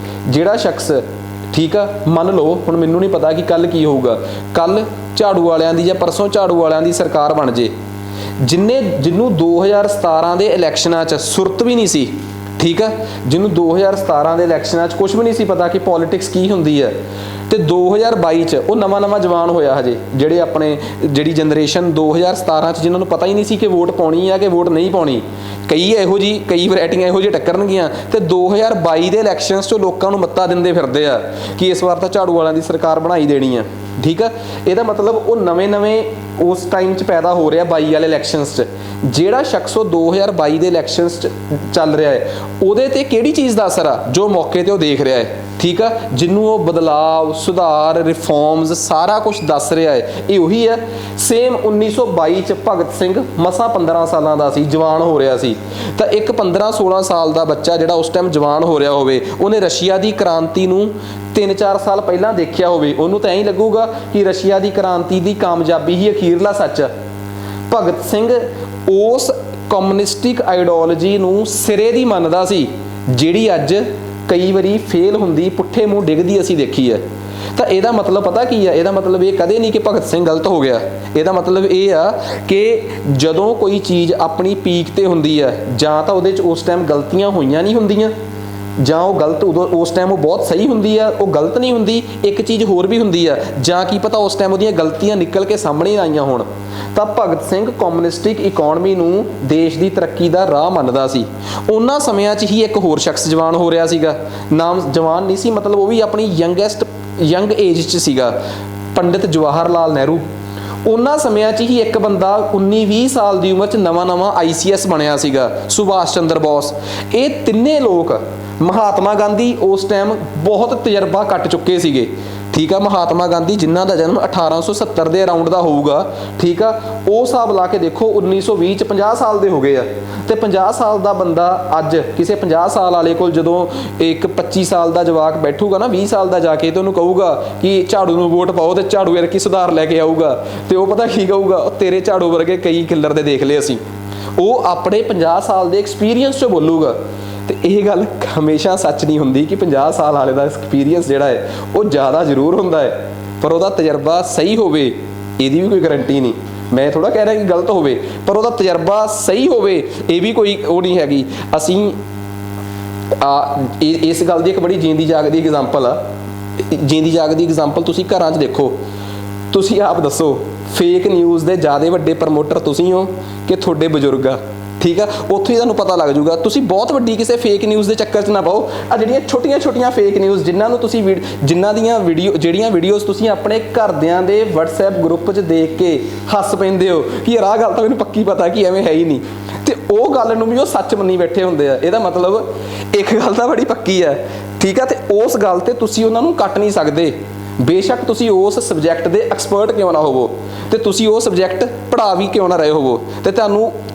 ਜਿਹੜਾ ਸ਼ਖਸ, ਠੀਕ ਆ, ਮੰਨ ਲਓ ਹੁਣ ਮੈਨੂੰ ਨਹੀਂ ਪਤਾ ਕਿ ਕੱਲ ਕੀ ਹੋਊਗਾ, ਕੱਲ ਝਾੜੂ ਵਾਲਿਆਂ ਦੀ ਜਾਂ ਪਰਸੋਂ ਝਾੜੂ ਵਾਲਿਆਂ ਦੀ ਸਰਕਾਰ ਬਣ ਜੇ, ਜਿਹਨੂੰ 2017 ਦੇ ਇਲੈਕਸ਼ਨਾਂ 'ਚ ਸੁਰਤ ਵੀ ਨਹੀਂ ਸੀ, ਠੀਕ ਆ, ਜਿਹਨੂੰ 2017 ਦੇ ਇਲੈਕਸ਼ਨਾਂ 'ਚ ਕੁਝ ਵੀ ਨਹੀਂ ਸੀ ਪਤਾ ਕਿ ਪੋਲਿਟਿਕਸ ਕੀ ਹੁੰਦੀ ਹੈ, ਤੇ 2022 'ਚ ਉਹ ਨਵਾਂ ਜਵਾਨ ਹੋਇਆ ਹਜੇ, ਜਿਹੜੇ ਆਪਣੇ ਜਿਹੜੀ ਜਨਰੇਸ਼ਨ 2017 'ਚ ਜਿਨ੍ਹਾਂ ਨੂੰ ਪਤਾ ਹੀ ਨਹੀਂ ਸੀ ਕਿ ਵੋਟ ਪਾਉਣੀ ਆ ਕਿ ਵੋਟ ਨਹੀਂ ਪਾਉਣੀ, ਕਈ ਵੈਰਾਈਟੀਆਂ ਇਹੋ ਜਿਹੀ ਟੱਕਰਨਗੀਆਂ, ਤੇ 2022 ਦੇ ਇਲੈਕਸ਼ਨਸ 'ਚ ਲੋਕਾਂ ਨੂੰ ਮੱਤਾ ਦਿੰਦੇ ਫਿਰਦੇ ਆ ਕਿ ਇਸ ਵਾਰ ਤਾਂ ਝਾੜੂ ਵਾਲਿਆਂ ਦੀ ਸਰਕਾਰ ਬਣਾਈ ਦੇਣੀ ਆ, ਠੀਕ ਆ। ਇਹਦਾ ਮਤਲਬ ਉਹ ਨਵੇਂ ਉਸ ਟਾਈਮ 'ਚ ਪੈਦਾ ਹੋ ਰਿਹਾ 22 ਵਾਲੇ ਇਲੈਕਸ਼ਨਸ 'ਚ। ਜਿਹੜਾ ਸ਼ਖਸ ਉਹ 2022 ਦੇ ਇਲੈਕਸ਼ਨਸ 'ਚ ਚੱਲ ਰਿਹਾ ਹੈ, ਉਹਦੇ ਤੇ ਕਿਹੜੀ ਚੀਜ਼ ਦਾ ਅਸਰ ਆ, ਜੋ ਮੌਕੇ ਤੇ ਉਹ ਦੇਖ ਰਿਹਾ ਹੈ, ਠੀਕ ਆ, ਜਿਹਨੂੰ ਉਹ ਬਦਲਾਵ, ਸੁਧਾਰ, ਰਿਫਾਰਮਸ ਸਾਰਾ ਕੁਝ ਦੱਸ ਰਿਹਾ ਹੈ, ਇਹ ਉਹੀ ਹੈ। ਸੇਮ 1922 'ਚ ਭਗਤ ਸਿੰਘ ਮਸਾਂ 15 ਸਾਲਾਂ ਦਾ ਸੀ, ਜਵਾਨ ਹੋ ਰਿਹਾ ਸੀ, ਤਾਂ ਇੱਕ 15-16 ਸਾਲ ਦਾ ਬੱਚਾ ਜਿਹੜਾ ਉਸ ਟਾਈਮ ਜਵਾਨ ਹੋ ਰਿਹਾ ਹੋਵੇ, ਉਹਨੇ ਰਸ਼ੀਆ ਦੀ ਕ੍ਰਾਂਤੀ ਨੂੰ 3-4 ਸਾਲ ਪਹਿਲਾਂ ਦੇਖਿਆ ਹੋਵੇ, ਉਹਨੂੰ ਤਾਂ ਐਂ ਹੀ ਲੱਗੂਗਾ ਕਿ ਰਸ਼ੀਆ ਦੀ ਕ੍ਰਾਂਤੀ ਦੀ ਕਾਮਯਾਬੀ ਹੀ ਅਖੀਰਲਾ ਸੱਚ ਹੈ। ਭਗਤ ਸਿੰਘ ਉਸ ਕਮਿਊਨਿਸਟਿਕ ਆਈਡੀਓਲੋਜੀ ਨੂੰ ਸਿਰੇ ਦੀ ਮੰਨਦਾ ਸੀ, ਜਿਹੜੀ ਅੱਜ ਕਈ ਵਾਰੀ ਫੇਲ ਹੁੰਦੀ, ਪੁੱਠੇ ਮੂੰਹ ਡਿੱਗਦੀ ਅਸੀਂ ਦੇਖੀ ਹੈ। ਤਾਂ ਇਹਦਾ ਮਤਲਬ ਪਤਾ ਕੀ ਆ, ਇਹਦਾ ਮਤਲਬ ਇਹ ਕਦੇ ਨਹੀਂ ਕਿ ਭਗਤ ਸਿੰਘ ਗਲਤ ਹੋ ਗਿਆ। ਇਹਦਾ ਮਤਲਬ ਇਹ ਆ ਕਿ ਜਦੋਂ ਕੋਈ ਚੀਜ਼ ਆਪਣੀ ਪੀਕ ਤੇ ਹੁੰਦੀ ਆ, ਜਾਂ ਤਾਂ ਉਹਦੇ 'ਚ ਉਸ ਟਾਈਮ ਗਲਤੀਆਂ ਹੋਈਆਂ ਨਹੀਂ ਹੁੰਦੀਆਂ, ਜਾਂ ਉਹ ਗਲਤ ਉਦੋਂ ਉਸ ਟਾਈਮ ਉਹ ਬਹੁਤ ਸਹੀ ਹੁੰਦੀ ਆ, ਉਹ ਗਲਤ ਨਹੀਂ ਹੁੰਦੀ। ਇੱਕ ਚੀਜ਼ ਹੋਰ ਵੀ ਹੁੰਦੀ ਆ, ਜਾਂ ਕੀ ਪਤਾ ਉਸ ਟਾਈਮ ਉਹਦੀਆਂ ਗਲਤੀਆਂ ਨਿਕਲ ਕੇ ਸਾਹਮਣੇ ਆਈਆਂ ਹੋਣ। ਤਾਂ ਭਗਤ ਸਿੰਘ ਕਮਿਊਨਿਸਟਿਕ ਇਕਨੋਮੀ ਨੂੰ ਦੇਸ਼ ਦੀ ਤਰੱਕੀ ਦਾ ਰਾਹ ਮੰਨਦਾ ਸੀ। ਉਹਨਾਂ ਸਮਿਆਂ 'ਚ ਹੀ ਇੱਕ ਹੋਰ ਸ਼ਖਸ ਜਵਾਨ ਹੋ ਰਿਹਾ ਸੀਗਾ, ਨਾਮ ਜਵਾਨ ਨਹੀਂ ਸੀ, ਮਤਲਬ ਉਹ ਵੀ ਆਪਣੀ ਯੰਗ ਏਜ 'ਚ ਸੀਗਾ, ਪੰਡਿਤ ਜਵਾਹਰ ਲਾਲ ਨਹਿਰੂ। ਉਹਨਾਂ ਸਮਿਆਂ 'ਚ ਹੀ ਇੱਕ ਬੰਦਾ 19-20 ਸਾਲ ਦੀ ਉਮਰ 'ਚ ਨਵਾਂ ICS ਬਣਿਆ ਸੀਗਾ, ਸੁਭਾਸ਼ ਚੰਦਰ ਬੋਸ। ਇਹ ਤਿੰਨੇ ਲੋਕ, ਮਹਾਤਮਾ ਗਾਂਧੀ ਉਸ ਟਾਈਮ ਬਹੁਤ ਤਜਰਬਾ ਕੱਟ ਚੁੱਕੇ ਸੀਗੇ, ਠੀਕ ਆ। ਮਹਾਤਮਾ ਗਾਂਧੀ ਜਿਨ੍ਹਾਂ ਦਾ ਜਨਮ 1870 ਦੇ ਅਰਾਊਂਡ ਦਾ ਹੋਊਗਾ, ਠੀਕ ਆ, ਉਹ ਹਿਸਾਬ ਲਾ ਕੇ ਦੇਖੋ 1920 'ਚ 50 ਸਾਲ ਦੇ ਹੋ ਗਏ ਆ। ਤੇ 50 ਸਾਲ ਦਾ ਬੰਦਾ ਅੱਜ ਕਿਸੇ 50 ਸਾਲ ਵਾਲੇ ਕੋਲ ਜਦੋਂ ਇੱਕ 25 ਸਾਲ ਦਾ ਜਵਾਕ ਬੈਠੂਗਾ ਨਾ 20 ਸਾਲ ਦਾ ਜਾ ਕੇ, ਤੇ ਉਹਨੂੰ ਕਹੂਗਾ ਕਿ ਝਾੜੂ ਨੂੰ ਵੋਟ ਪਾਓ, ਤੇ ਝਾੜੂ ਇਹ ਕੀ ਸੁਧਾਰ ਲੈ ਕੇ ਆਊਗਾ, ਤੇ ਉਹ ਪਤਾ ਕੀ ਕਹੂਗਾ, ਤੇਰੇ ਝਾੜੂ ਵਰਗੇ ਕਈ ਕਿੱਲਰ ਦੇ ਦੇਖ ਲਏ ਅਸੀਂ। ਉਹ ਆਪਣੇ 50 ਸਾਲ ਦੇ ਐਕਸਪੀਰੀਅੰਸ 'ਚ ਬੋਲੂਗਾ। ਤੇ ਇਹ ਗੱਲ ਹਮੇਸ਼ਾ ਸੱਚ ਨਹੀਂ ਹੁੰਦੀ ਕਿ 50 ਸਾਲ ਵਾਲੇ ਦਾ ਐਕਸਪੀਰੀਅੰਸ ਜਿਹੜਾ ਹੈ ਉਹ ਜ਼ਿਆਦਾ ਜ਼ਰੂਰ ਹੁੰਦਾ ਹੈ, ਪਰ ਉਹਦਾ ਤਜਰਬਾ ਸਹੀ ਹੋਵੇ ਇਹਦੀ ਵੀ ਕੋਈ ਗਰੰਟੀ ਨਹੀਂ। ਮੈਂ ਥੋੜਾ ਕਹਿ ਰਿਹਾ ਕਿ ਗਲਤ ਹੋਵੇ, ਪਰ ਉਹਦਾ ਤਜਰਬਾ ਸਹੀ ਹੋਵੇ ਇਹ ਵੀ ਕੋਈ ਉਹ ਨਹੀਂ ਹੈਗੀ। ਅਸੀਂ ਇਸ ਗੱਲ ਦੀ ਇੱਕ ਬੜੀ ਜੀਂਦੀ ਜਾਗਦੀ ਐਗਜ਼ਾਮਪਲ ਆ, ਜੀਂਦੀ ਜਾਗਦੀ ਐਗਜ਼ਾਮਪਲ ਤੁਸੀਂ ਘਰਾਂ 'ਚ ਦੇਖੋ। ਤੁਸੀਂ ਆਪ ਦੱਸੋ, ਫੇਕ ਨਿਊਜ਼ ਦੇ ਜ਼ਿਆਦਾ ਵੱਡੇ ਪ੍ਰਮੋਟਰ ਤੁਸੀਂ ਹੋ ਕਿ ਤੁਹਾਡੇ ਬਜ਼ੁਰਗ ਆ, ਠੀਕ ਆ। ਉੱਥੋਂ ਹੀ ਤੁਹਾਨੂੰ ਪਤਾ ਲੱਗ ਜਾਊਗਾ। ਤੁਸੀਂ ਬਹੁਤ ਵੱਡੀ ਕਿਸੇ ਫੇਕ ਨਿਊਜ਼ ਦੇ ਚੱਕਰ 'ਚ ਨਾ ਪਾਓ। ਆ ਜਿਹੜੀਆਂ ਛੋਟੀਆਂ ਫੇਕ ਨਿਊਜ਼ ਜਿਨ੍ਹਾਂ ਨੂੰ ਤੁਸੀਂ ਜਿਨ੍ਹਾਂ ਦੀਆਂ ਜਿਹੜੀਆਂ ਵੀਡੀਓਜ਼ ਤੁਸੀਂ ਆਪਣੇ ਘਰਦਿਆਂ ਦੇ WhatsApp ਗਰੁੱਪ 'ਚ ਦੇਖ ਕੇ ਹੱਸ ਪੈਂਦੇ ਹੋ ਕਿ ਯਾਰ ਆਹ ਗੱਲ ਤਾਂ ਮੈਨੂੰ ਪੱਕੀ ਪਤਾ ਕਿ ਐਵੇਂ ਹੈ ਹੀ ਨਹੀਂ, ਤੇ ਉਹ ਗੱਲ ਨੂੰ ਵੀ ਉਹ ਸੱਚ ਮੰਨੀ ਬੈਠੇ ਹੁੰਦੇ ਆ। ਇਹਦਾ ਮਤਲਬ ਇੱਕ ਗੱਲ ਤਾਂ ਬੜੀ ਪੱਕੀ ਹੈ, ਠੀਕ ਆ, ਤੇ ਉਸ ਗੱਲ ਤੇ ਤੁਸੀਂ ਉਹਨਾਂ ਨੂੰ ਕੱਟ ਨਹੀਂ ਸਕਦੇ। ਬੇਸ਼ੱਕ ਤੁਸੀਂ ਉਸ ਸਬਜੈਕਟ ਦੇ ਐਕਸਪਰਟ ਕਿਉਂ ਨਾ ਹੋਵੋ ਤੇ ਤੁਸੀਂ ਉਹ ਸਬਜੈਕਟ ਪੜ੍ਹਾ ਵੀ ਕਿਉਂ ਨਾ ਰਹੇ ਹੋਵੋ, ਤੇ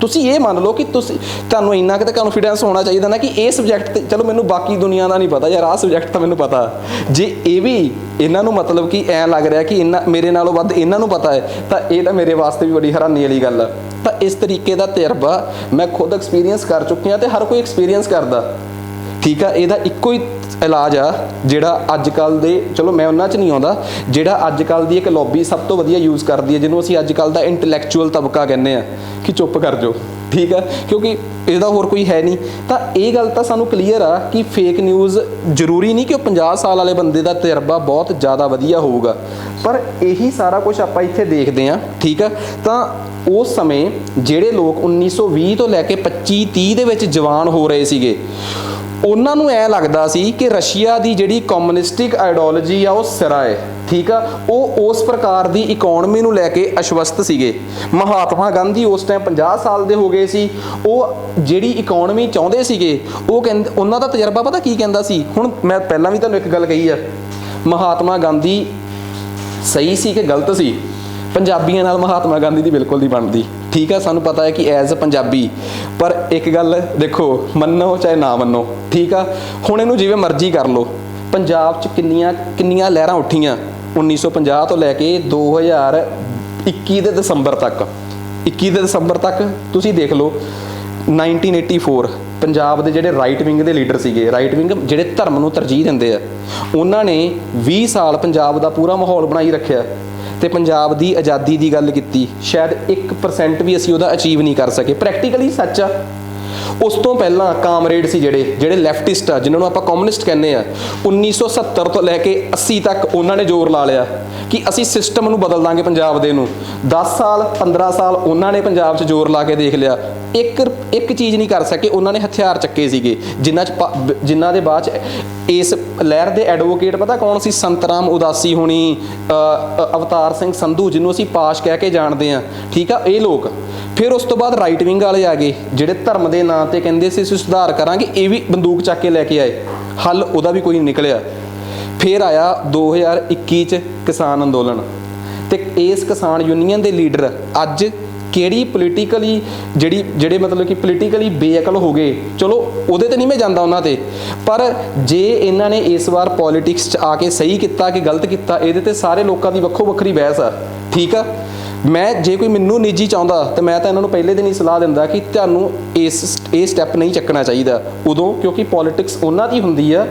ਤੁਸੀਂ ਇਹ ਮੰਨ ਲਓ ਕਿ ਤੁਹਾਨੂੰ ਇੰਨਾ ਕੁ ਤਾਂ ਕੌਨਫੀਡੈਂਸ ਹੋਣਾ ਚਾਹੀਦਾ ਨਾ ਕਿ ਇਹ ਸਬਜੈਕਟ ਤੇ ਚਲੋ ਮੈਨੂੰ ਬਾਕੀ ਦੁਨੀਆ ਦਾ ਨਹੀਂ ਪਤਾ ਯਾਰ, ਆਹ ਸਬਜੈਕਟ ਤਾਂ ਮੈਨੂੰ ਪਤਾ। ਜੇ ਇਹ ਵੀ ਇਹਨਾਂ ਨੂੰ ਮਤਲਬ ਕਿ ਐਂ ਲੱਗ ਰਿਹਾ ਕਿ ਮੇਰੇ ਨਾਲੋਂ ਵੱਧ ਇਹਨਾਂ ਨੂੰ ਪਤਾ ਹੈ, ਤਾਂ ਇਹ ਤਾਂ ਮੇਰੇ ਵਾਸਤੇ ਵੀ ਬੜੀ ਹੈਰਾਨੀ ਵਾਲੀ ਗੱਲ ਆ। ਤਾਂ ਇਸ ਤਰੀਕੇ ਦਾ ਤਜਰਬਾ ਮੈਂ ਖੁਦ ਐਕਸਪੀਰੀਅੰਸ ਕਰ ਚੁੱਕਿਆ ਤੇ ਹਰ ਕੋਈ ਐਕਸਪੀਰੀਅੰਸ ਕਰਦਾ, ਠੀਕ ਆ। ਇਹਦਾ ਇੱਕੋ ਹੀ ਇਲਾਜ ਆ ਜਿਹੜਾ ਅੱਜ ਕੱਲ੍ਹ ਦੇ, ਚਲੋ ਮੈਂ ਉਹਨਾਂ 'ਚ ਨਹੀਂ ਆਉਂਦਾ, ਜਿਹੜਾ ਅੱਜ ਕੱਲ੍ਹ ਦੀ ਇੱਕ ਲੌਬੀ ਸਭ ਤੋਂ ਵਧੀਆ ਯੂਜ਼ ਕਰਦੀ ਹੈ, ਜਿਹਨੂੰ ਅਸੀਂ ਅੱਜ ਕੱਲ੍ਹ ਦਾ ਇੰਟੈਲੈਕਚੁਅਲ ਤਬਕਾ ਕਹਿੰਦੇ ਆ ਕਿ ਚੁੱਪ ਕਰ ਜਾਓ, ਠੀਕ ਆ, ਕਿਉਂਕਿ ਇਹਦਾ ਹੋਰ ਕੋਈ ਹੈ ਨਹੀਂ। ਤਾਂ ਇਹ ਗੱਲ ਤਾਂ ਸਾਨੂੰ ਕਲੀਅਰ ਆ ਕਿ ਫੇਕ ਨਿਊਜ਼ ਜ਼ਰੂਰੀ ਨਹੀਂ ਕਿ ਉਹ 50 ਸਾਲ ਵਾਲੇ ਬੰਦੇ ਦਾ ਤਜਰਬਾ ਬਹੁਤ ਜ਼ਿਆਦਾ ਵਧੀਆ ਹੋਊਗਾ, ਪਰ ਇਹੀ ਸਾਰਾ ਕੁਝ ਆਪਾਂ ਇੱਥੇ ਦੇਖਦੇ ਹਾਂ, ਠੀਕ ਆ। ਤਾਂ ਉਸ ਸਮੇਂ ਜਿਹੜੇ ਲੋਕ 1920 ਤੋਂ ਲੈ ਕੇ 25-30 ਦੇ ਵਿੱਚ ਜਵਾਨ ਹੋ ਰਹੇ ਸੀਗੇ, ਉਹਨਾਂ ਨੂੰ ਐਂ ਲੱਗਦਾ ਸੀ ਕਿ ਰਸ਼ੀਆ ਦੀ ਜਿਹੜੀ ਕਮਿਊਨਿਸਟਿਕ ਆਈਡੀਓਲੋਜੀ ਆ ਉਹ ਸਿਰਾ ਹੈ, ਠੀਕ ਆ। ਉਹ ਉਸ ਪ੍ਰਕਾਰ ਦੀ ਇਕਨੋਮੀ ਨੂੰ ਲੈ ਕੇ ਅਸ਼ਵਸਥ ਸੀਗੇ। ਮਹਾਤਮਾ ਗਾਂਧੀ ਉਸ ਟਾਈਮ 50 ਸਾਲ ਦੇ ਹੋ ਗਏ ਸੀ। ਉਹ ਜਿਹੜੀ ਇਕਨੋਮੀ ਚਾਹੁੰਦੇ ਸੀਗੇ, ਉਹ ਕਹਿੰਦੇ, ਉਹਨਾਂ ਦਾ ਤਜਰਬਾ ਪਤਾ ਕੀ ਕਹਿੰਦਾ ਸੀ। ਹੁਣ ਮੈਂ ਪਹਿਲਾਂ ਵੀ ਤੁਹਾਨੂੰ ਇੱਕ ਗੱਲ ਕਹੀ ਆ, ਮਹਾਤਮਾ ਗਾਂਧੀ ਸਹੀ ਸੀ ਕਿ ਗਲਤ ਸੀ, ਪੰਜਾਬੀਆਂ ਨਾਲ ਮਹਾਤਮਾ ਗਾਂਧੀ ਦੀ ਬਿਲਕੁਲ ਨਹੀਂ ਬਣਦੀ, ਠੀਕ ਆ। ਸਾਨੂੰ ਪਤਾ ਹੈ ਕਿ ਐਜ਼ ਅ ਪੰਜਾਬੀ, ਪਰ ਇੱਕ ਗੱਲ ਦੇਖੋ, ਮੰਨੋ ਚਾਹੇ ਨਾ ਮੰਨੋ, ਠੀਕ ਆ। ਹੁਣ ਇਹਨੂੰ ਜਿਵੇਂ ਮਰਜ਼ੀ ਕਰ ਲਓ, ਪੰਜਾਬ 'ਚ ਕਿੰਨੀਆਂ ਲਹਿਰਾਂ ਉੱਠੀਆਂ 1950 ਤੋਂ ਲੈ ਕੇ 2021 ਦੇ ਦਸੰਬਰ ਤੱਕ। 21 ਦੇ ਦਸੰਬਰ ਤੱਕ ਤੁਸੀਂ ਦੇਖ ਲਓ। 1984 ਪੰਜਾਬ ਦੇ ਜਿਹੜੇ ਰਾਈਟ ਵਿੰਗ ਦੇ ਲੀਡਰ ਸੀਗੇ, ਰਾਈਟ ਵਿੰਗ ਜਿਹੜੇ ਧਰਮ ਨੂੰ ਤਰਜੀਹ ਦਿੰਦੇ ਆ, ਉਹਨਾਂ ਨੇ 20 ਸਾਲ ਪੰਜਾਬ ਦਾ ਪੂਰਾ ਮਾਹੌਲ ਬਣਾਈ ਰੱਖਿਆ ਤੇ ਪੰਜਾਬ ਦੀ ਆਜ਼ਾਦੀ ਦੀ ਗੱਲ ਕੀਤੀ। ਸ਼ਾਇਦ 1% ਵੀ ਅਸੀਂ ਉਹਦਾ ਅਚੀਵ ਨਹੀਂ ਕਰ ਸਕੇ। ਪ੍ਰੈਕਟੀਕਲੀ ਸੱਚ ਆ। ਉਸ ਤੋਂ ਪਹਿਲਾਂ ਕਾਮਰੇਡ ਸੀ ਜਿਹੜੇ ਲੈਫਟਿਸਟ ਆ, ਜਿਨ੍ਹਾਂ ਨੂੰ ਆਪਾਂ ਕਮਿਊਨਿਸਟ ਕਹਿੰਦੇ ਆ, 1970 ਤੋਂ ਲੈ ਕੇ 80 ਤੱਕ ਉਹਨਾਂ ਨੇ ਜ਼ੋਰ ਲਾ ਲਿਆ ਕਿ ਅਸੀਂ ਸਿਸਟਮ ਨੂੰ ਬਦਲ ਦਾਂਗੇ ਪੰਜਾਬ ਦੇ ਨੂੰ। 10 ਸਾਲ 15 ਸਾਲ ਉਹਨਾਂ ਨੇ ਪੰਜਾਬ 'ਚ ਜ਼ੋਰ ਲਾ ਕੇ ਦੇਖ ਲਿਆ, ਇੱਕ ਚੀਜ਼ ਨਹੀਂ ਕਰ ਸਕੇ। ਉਹਨਾਂ ਨੇ ਹਥਿਆਰ ਚੱਕੇ ਸੀਗੇ, ਜਿਨ੍ਹਾਂ ਦੇ ਬਾਅਦ 'ਚ ਇਸ ਲਹਿਰ ਦੇ ਐਡਵੋਕੇਟ ਪਤਾ ਕੌਣ ਸੀ? ਸੰਤਰਾਮ ਉਦਾਸੀ ਹੋਣੀ, ਅਵਤਾਰ ਸਿੰਘ ਸੰਧੂ, ਜਿਹਨੂੰ ਅਸੀਂ ਪਾਸ਼ ਕਹਿ ਕੇ ਜਾਣਦੇ ਹਾਂ, ਠੀਕ ਆ, ਇਹ ਲੋਕ। ਫਿਰ ਉਸ ਤੋਂ ਬਾਅਦ ਰਾਈਟ ਵਿੰਗ ਵਾਲੇ ਆ ਗਏ, ਜਿਹੜੇ ਧਰਮ ਦੇ ਨਾਂ ਤੇ ਕਹਿੰਦੇ ਸੀ ਅਸੀਂ ਸੁਧਾਰ ਕਰਾਂਗੇ, ਇਹ ਵੀ ਬੰਦੂਕ ਚੱਕ ਕੇ ਲੈ ਕੇ ਆਏ। ਹੱਲ ਉਹਦਾ ਵੀ ਕੋਈ ਨਹੀਂ ਨਿਕਲਿਆ। ਫਿਰ ਆਇਆ 2021 'ਚ ਕਿਸਾਨ ਅੰਦੋਲਨ, ਤੇ ਇਸ ਕਿਸਾਨ ਯੂਨੀਅਨ ਦੇ ਲੀਡਰ ਅੱਜ ਕਿਹੜੀ ਪੋਲੀਟੀਕਲੀ ਜਿਹੜੇ ਮਤਲਬ ਕਿ ਪੋਲੀਟੀਕਲੀ ਬੇਅਕਲ ਹੋ ਗਏ। ਚਲੋ ਉਹਦੇ ਤੇ ਨਹੀਂ ਮੈਂ ਜਾਂਦਾ ਉਹਨਾਂ ਤੇ, ਪਰ ਜੇ ਇਹਨਾਂ ਨੇ ਇਸ ਵਾਰ ਪੋਲੀਟਿਕਸ 'ਚ ਆ ਕੇ ਸਹੀ ਕੀਤਾ ਕਿ ਗਲਤ ਕੀਤਾ, ਇਹਦੇ ਤੇ ਸਾਰੇ ਲੋਕਾਂ ਦੀ ਵੱਖੋ ਵੱਖਰੀ ਬਹਿਸ ਆ, ਠੀਕ ਆ। ਜੇ ਕੋਈ ਮੈਨੂੰ ਨਿੱਜੀ ਚਾਹੁੰਦਾ ਤਾਂ ਮੈਂ ਤਾਂ ਇਹਨਾਂ ਨੂੰ ਪਹਿਲੇ ਦਿਨ ਹੀ ਸਲਾਹ ਦਿੰਦਾ ਕਿ ਤੁਹਾਨੂੰ ਇਹ ਸਟੈਪ ਨਹੀਂ ਚੱਕਣਾ ਚਾਹੀਦਾ ਉਦੋਂ, ਕਿਉਂਕਿ ਪੋਲੀਟਿਕਸ ਉਹਨਾਂ ਦੀ ਹੁੰਦੀ ਆ।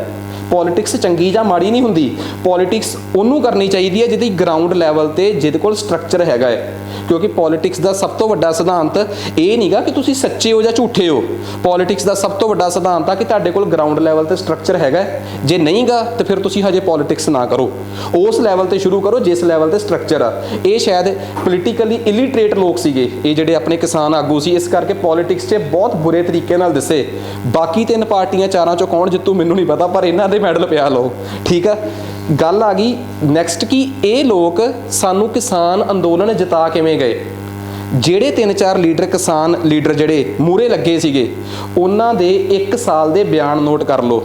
ਪੋਲੀਟਿਕਸ ਚੰਗੀ ਜਾਂ ਮਾੜੀ ਨਹੀਂ ਹੁੰਦੀ, ਪੋਲੀਟਿਕਸ ਉਹਨੂੰ ਕਰਨੀ ਚਾਹੀਦੀ ਹੈ ਜਿਹਦੀ ਗਰਾਊਂਡ ਲੈਵਲ ਤੇ ਜਿਹਦੇ ਕੋਲ ਸਟਰਕਚਰ ਹੈਗਾ ਹੈ। ਕਿਉਂਕਿ ਪੋਲੀਟਿਕਸ ਦਾ ਸਭ ਤੋਂ ਵੱਡਾ ਸਿਧਾਂਤ ਇਹ ਨਹੀਂਗਾ ਕਿ ਤੁਸੀਂ ਸੱਚੇ ਹੋ ਜਾਂ ਝੂਠੇ ਹੋ। ਪੋਲੀਟਿਕਸ ਦਾ ਸਭ ਤੋਂ ਵੱਡਾ ਸਿਧਾਂਤ ਆ ਕਿ ਤੁਹਾਡੇ ਕੋਲ ਗਰਾਊਂਡ ਲੈਵਲ ਤੇ ਸਟਰਕਚਰ ਹੈਗਾ। ਜੇ ਨਹੀਂਗਾ ਤਾਂ ਫਿਰ ਤੁਸੀਂ ਹਜੇ ਪੋਲੀਟਿਕਸ ਨਾ ਕਰੋ, ਉਸ ਲੈਵਲ ਤੇ ਸ਼ੁਰੂ ਕਰੋ ਜਿਸ ਲੈਵਲ ਤੇ ਸਟਰਕਚਰ ਆ। ਇਹ ਸ਼ਾਇਦ ਪੋਲੀਟੀਕਲੀ ਇਲਿਟਰੇਟ ਲੋਕ ਸੀਗੇ ਇਹ ਜਿਹੜੇ ਆਪਣੇ ਕਿਸਾਨ ਆਗੂ ਸੀ, ਇਸ ਕਰਕੇ ਪੋਲੀਟਿਕਸ 'ਚ ਬਹੁਤ ਬੁਰੇ ਤਰੀਕੇ ਨਾਲ ਦਿਸੇ। ਬਾਕੀ 3 ਪਾਰਟੀਆਂ 4 'ਚੋਂ ਕੌਣ ਜਿੱਤੂ ਮੈਨੂੰ ਨਹੀਂ ਪਤਾ, ਪਰ ਇਹਨਾਂ ਦੇ ਮੈਡਲ ਪਿਆ ਲਓ, ਠੀਕ ਆ। ਗੱਲ ਆ ਗਈ ਨੈਕਸਟ ਕਿ ਇਹ ਲੋਕ ਸਾਨੂੰ ਕਿਸਾਨ ਅੰਦੋਲਨ ਜਿਤਾ ਕਿਵੇਂ ਗਏ। ਜਿਹੜੇ 3-4 ਕਿਸਾਨ ਲੀਡਰ ਜਿਹੜੇ ਮੂਹਰੇ ਲੱਗੇ ਸੀਗੇ, ਉਹਨਾਂ ਦੇ 1 ਸਾਲ ਦੇ ਬਿਆਨ ਨੋਟ ਕਰ ਲਓ।